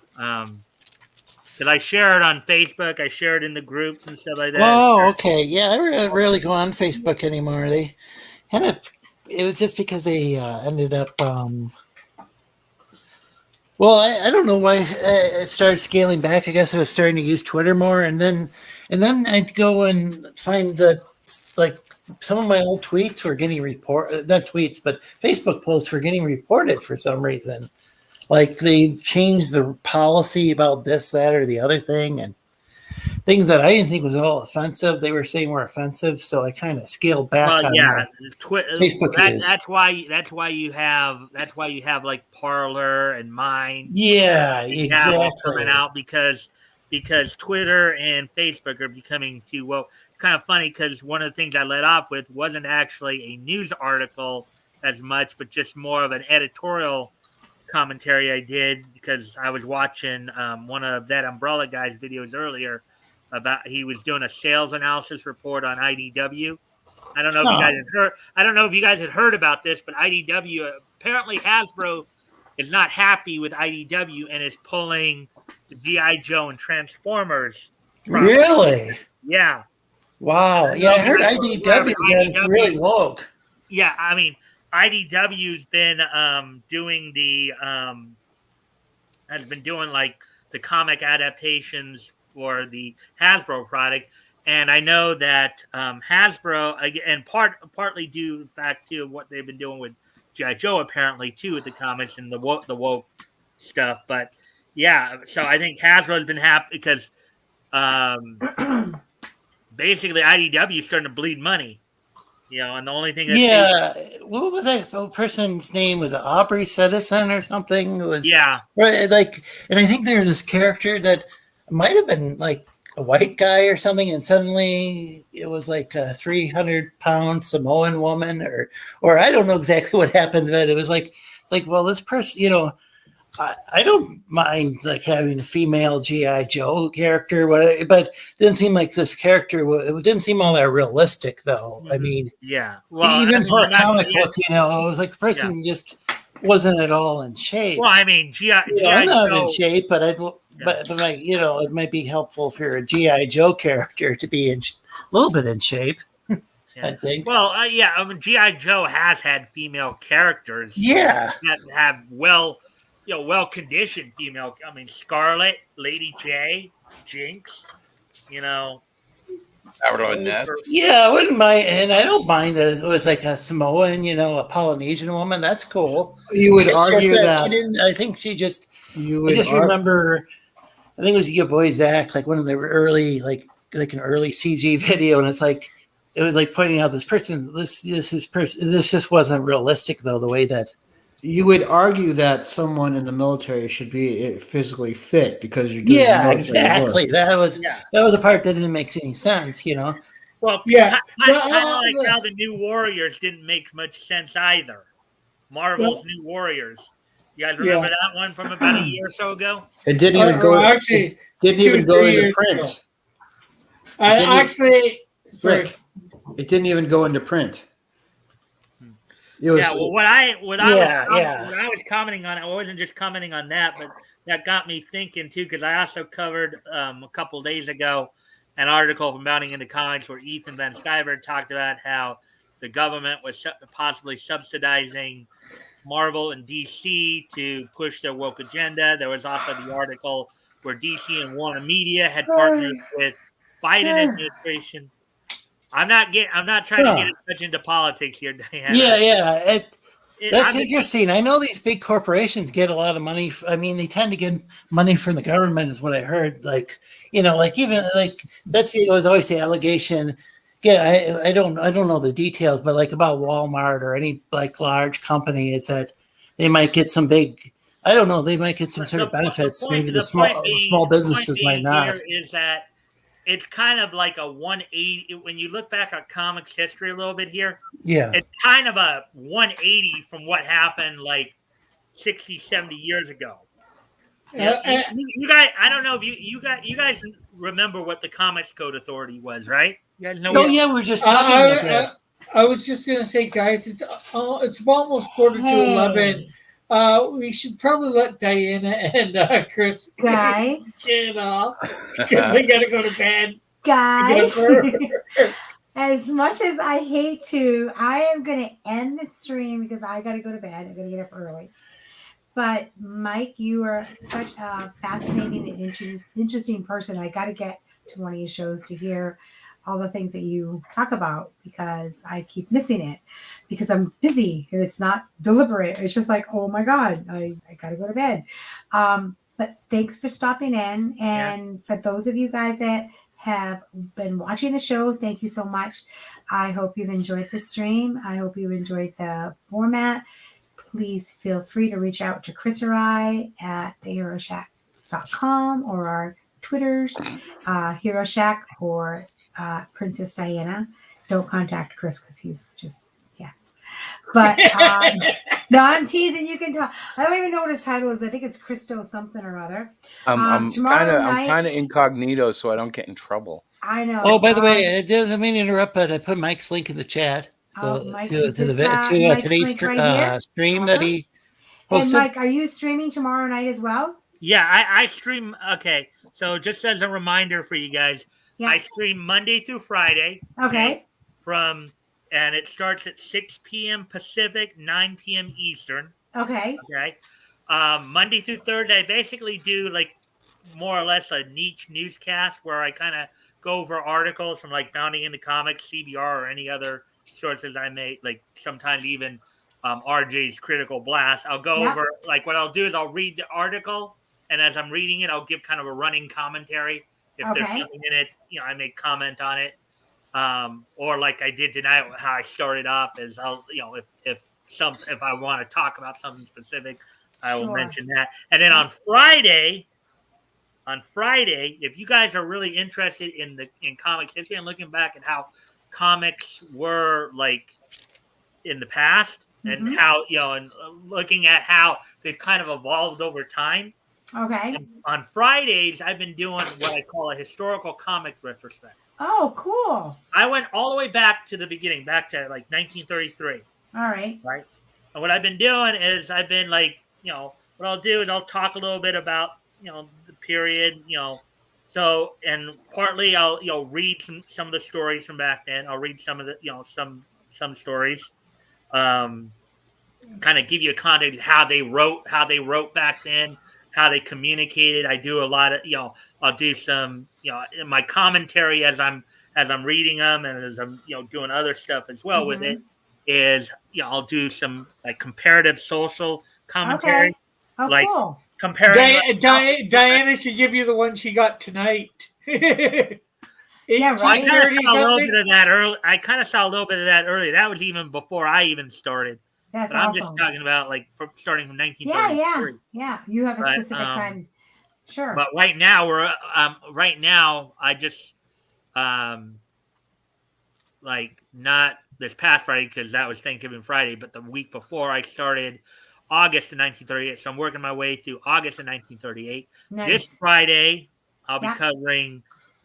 I share it on Facebook, I share it in the groups and stuff like that. Oh, okay. Yeah, I rarely go on Facebook anymore. It was just because they ended up. Well, I don't know why it started scaling back. I guess I was starting to use Twitter more, and then I'd go and find some of my old tweets were getting not tweets, but Facebook posts were getting reported for some reason. Like they changed the policy about this, that, or the other thing, and things that I didn't think was all offensive, they were saying were offensive. So I kind of scaled back. Well, yeah, Facebook that's why you have like Parler and Mind. Yeah, exactly. Coming out because Twitter and Facebook are becoming too kind of funny because one of the things I led off with wasn't actually a news article as much, but just more of an editorial commentary I did because I was watching one of that Umbrella guy's videos earlier about he was doing a sales analysis report on IDW. I don't know if you guys had heard. I don't know if you guys had heard about this, but IDW apparently Hasbro is not happy with IDW and is pulling the G.I. Joe and Transformers. Really? Yeah. Wow. Yeah, I heard IDW is really woke. Yeah, I mean, IDW's been doing has been doing like the comic adaptations for the Hasbro product, and I know that Hasbro, and partly due to the fact too of what they've been doing with G.I. Joe apparently too with the comics and the woke stuff, but yeah, so I think Hasbro's been happy because basically IDW is starting to bleed money. And the only thing what was that person's name? Was it Aubrey Citizen or something? It was right, and I think there's this character that might have been like a white guy or something, and suddenly it was like a 300-pound Samoan woman, or I don't know exactly what happened, but it was like well, this person, I don't mind like having a female G.I. Joe character, but it didn't seem like this character. It didn't seem all that realistic, though. I mean, well, even for a comic book, it was like the person just wasn't at all in shape. Well, I mean, I'm not in shape, but like it might be helpful for a G.I. Joe character to be a little bit in shape. I think. Well, I mean, G.I. Joe has had female characters. Yeah, that have well-conditioned female. I mean, Scarlet, Lady J, Jinx. Ness. Yeah, I wouldn't mind, and I don't mind that it was like a Samoan, a Polynesian woman. That's cool. You would argue that she didn't. I think she just. I just remember. I think it was Your Boy Zach, like one of the early, like an early CG video, and it's like it was like pointing out this person. This just wasn't realistic, though. The way that. You would argue that someone in the military should be physically fit because you're doing exactly. Work. That was the part that didn't make any sense, Well, kind of like how the New Warriors didn't make much sense either. Marvel's New Warriors. You guys remember that one from about a year or so ago? It didn't even go. Actually, didn't even go into print. Rick, it didn't even go into print. What I was commenting on, I wasn't just commenting on that, but that got me thinking too, because I also covered a couple of days ago an article from Bounding into Comics where Ethan Van Sciver talked about how the government was possibly subsidizing Marvel and DC to push their woke agenda. There was also the article where DC and Warner Media had partnered with Biden administration. I'm not trying to get as much into politics here, Diana. That's interesting. I know these big corporations get a lot of money. I mean, they tend to get money from the government, is what I heard. It was always the allegation. Yeah, I don't know the details, but like about Walmart or any like large company is that they might get some big. I don't know. They might get some sort of benefits. Maybe the small businesses might not. Is that it's kind of like a 180 when you look back at comics history a little bit here. Yeah. It's kind of a 180 from what happened like 60, 70 years ago. You guys, I don't know if you guys remember what the Comics Code Authority was, right? You guys know we're just talking about that. I was just going to say, guys, it's almost 11:45. We should probably let Diana and Chris get off because they got to go to bed. Guys, as much as I hate to, I am going to end the stream because I got to go to bed. I'm going to get up early. But Mike, you are such a fascinating and interesting person. I got to get to one of your shows to hear all the things that you talk about because I keep missing it because I'm busy and it's not deliberate. It's just like, oh my God, I got to go to bed. But thanks for stopping in. And for those of you guys that have been watching the show, thank you so much. I hope you've enjoyed the stream. I hope you enjoyed the format. Please feel free to reach out to Chris or I at theheroshack.com or our Twitters, Hero Shack or Princess Diana. Don't contact Chris because he's just, But no, I'm teasing. You can talk. I don't even know what his title is. I think it's Christo something or other. I'm kind of incognito, so I don't get in trouble. I know. Oh, by the way, I didn't mean to interrupt, but I put Mike's link in the chat. So to today's stream that he posted. And Mike, are you streaming tomorrow night as well? Yeah, I stream. Okay, so just as a reminder for you guys, I stream Monday through Friday. Okay. And it starts at 6 p.m. Pacific, 9 p.m. Eastern. Okay. Okay. Monday through Thursday, I basically do like more or less a niche newscast where I kind of go over articles from like Bounding into Comics, CBR, or any other sources I may, like sometimes even RJ's Critical Blast. I'll go over, like what I'll do is I'll read the article, and as I'm reading it, I'll give kind of a running commentary. If there's something in it, I may comment on it. or like I did tonight, how I started off is I'll, if I want to talk about something specific, I will mention that. And then on Friday, if you guys are really interested in comics history and looking back at how comics were like in the past and how, and looking at how they've kind of evolved over time. Okay. And on Fridays, I've been doing what I call a historical comic retrospect. Oh, cool. I went all the way back to the beginning, back to like 1933. All right. Right. And what I've been doing is I've been like, what I'll do is I'll talk a little bit about, the period, so, and partly I'll, read some of the stories from back then. I'll read some of the, some stories, kind of give you a context of how they wrote back then, how they communicated. I do a lot of, I'll do some, in my commentary as I'm reading them and as I'm, doing other stuff as well with it is, I'll do some like comparative social commentary. Okay. Oh, like cool. Comparing. Diana should give you the one she got tonight. Yeah, right. I kind of saw a little bit of that early. I kind of saw a little bit of that earlier. That was even before I even started. That's but awesome. I'm just talking about like starting from 1933. Yeah. You have a specific time. Sure. But right now I just like not this past Friday because that was Thanksgiving Friday, but the week before I started August of 1938. So I'm working my way through August of 1938. Nice. This Friday I'll be covering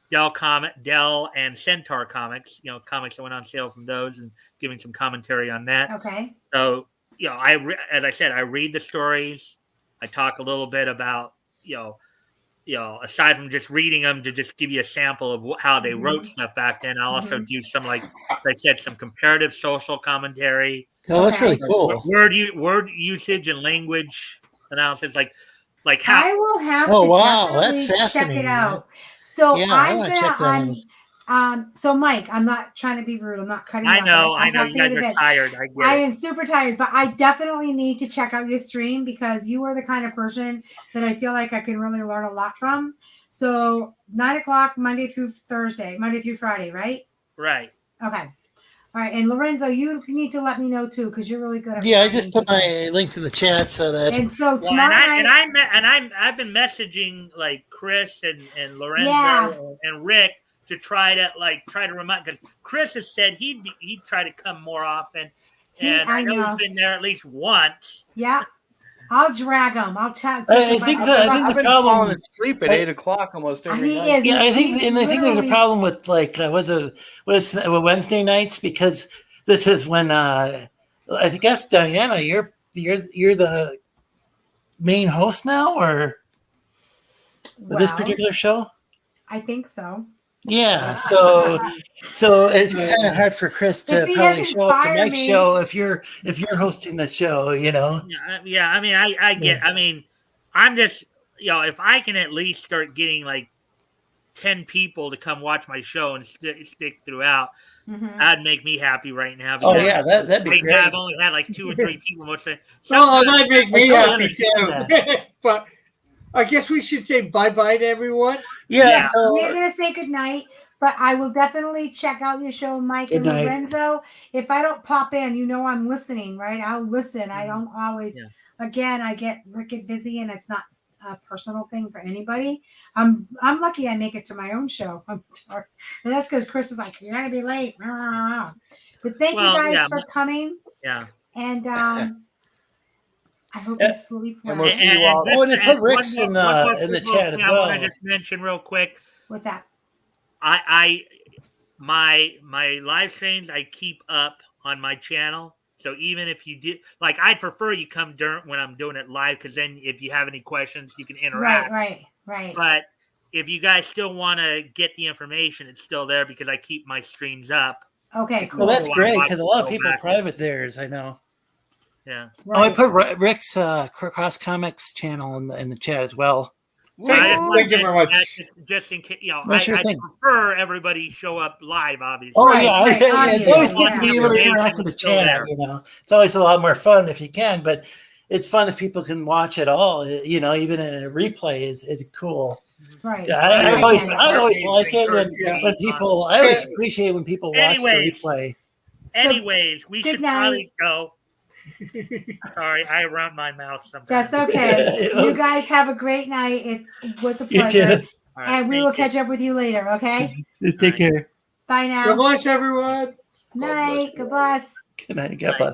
Dell and Centaur comics, comics that went on sale from those and giving some commentary on that. Okay. So, as I said, I read the stories. I talk a little bit about, aside from just reading them to just give you a sample of how they wrote stuff back then. I'll also do some, like I said, some comparative social commentary. Oh, that's really cool. Word usage and language analysis, like how. I will have Oh, to wow, definitely that's fascinating. check it out. So Yeah, I I'm wanna check that gonna so Mike, I'm not trying to be rude. I'm not cutting you I off. know. have You to guys go to are bed. tired. I get I it. am super tired, but I definitely need to check out your stream because you are the kind of person that I feel like I can really learn a lot from. So 9:00 Monday through Friday, right? Right. Okay. All right. And Lorenzo, you need to let me know too because you're really good at Yeah, I just put my link to the chat so that. And so Well, tomorrow night, I've been messaging like Chris and Lorenzo and Rick to try to remind, because Chris has said he'd try to come more often, and I know he's been there at least once. Yeah, I'll drag him. I'll chat. I think the been problem falling asleep at 8:00 almost every He night. is. Yeah, I think there's a literally- problem with like Wednesday nights because this is when I guess Diana, you're the main host now, or this Well, particular show. I think so. Yeah, so it's kind of hard for Chris to If he probably doesn't show up to fire Mike's me- show if you're hosting the show, Yeah. I mean, I get. I mean, I'm just if I can at least start getting like 10 people to come watch my show and stick throughout, that'd make me happy right now. Oh because yeah, that'd be right great. now I've only had like 2 or 3 people most of the Oh, that'd make me I happy understand too. But I guess we should say bye-bye to everyone. Yeah, so We're gonna say goodnight, but I will definitely check out your show, Mike Good and night. Lorenzo. If I don't pop in, I'm listening, right? I'll listen. I don't always. Yeah. Again, I get wicked busy, and it's not a personal thing for anybody. I'm lucky I make it to my own show. I'm sorry. And that's because Chris is like, you're gonna be late. But thank you guys for coming. Yeah. And I hope you sleep well. And we'll see you all. Oh, and put Rick's one in more the quick chat as thing I well. want to just mention real quick. What's that? My live streams I keep up on my channel. So even if you did, like, I'd prefer you come during when I'm doing it live, because then if you have any questions, you can interact. Right. But if you guys still want to get the information, it's still there because I keep my streams up. Okay, cool. Well, that's great because a lot of Go people back. private theirs. I know. Yeah. Oh, I put Rick's Cross Comics channel in the chat as well. Thank you very much. Just in case, No, sure I thing. prefer everybody show up live, obviously. Oh yeah, it's always good to be able to Yeah. interact with the channel. It's always a lot more fun if you can, but it's fun if people can watch it all. Even in a replay is cool. Right. Yeah, I always like it when people. I always appreciate when people watch the replay. Anyways, we should probably go. Sorry, I run my mouth sometimes. That's okay. You guys have a great night. It was a pleasure. And we will catch up with you later, okay? Take care. Bye now. God bless everyone. Night. God bless. Good night. God bless.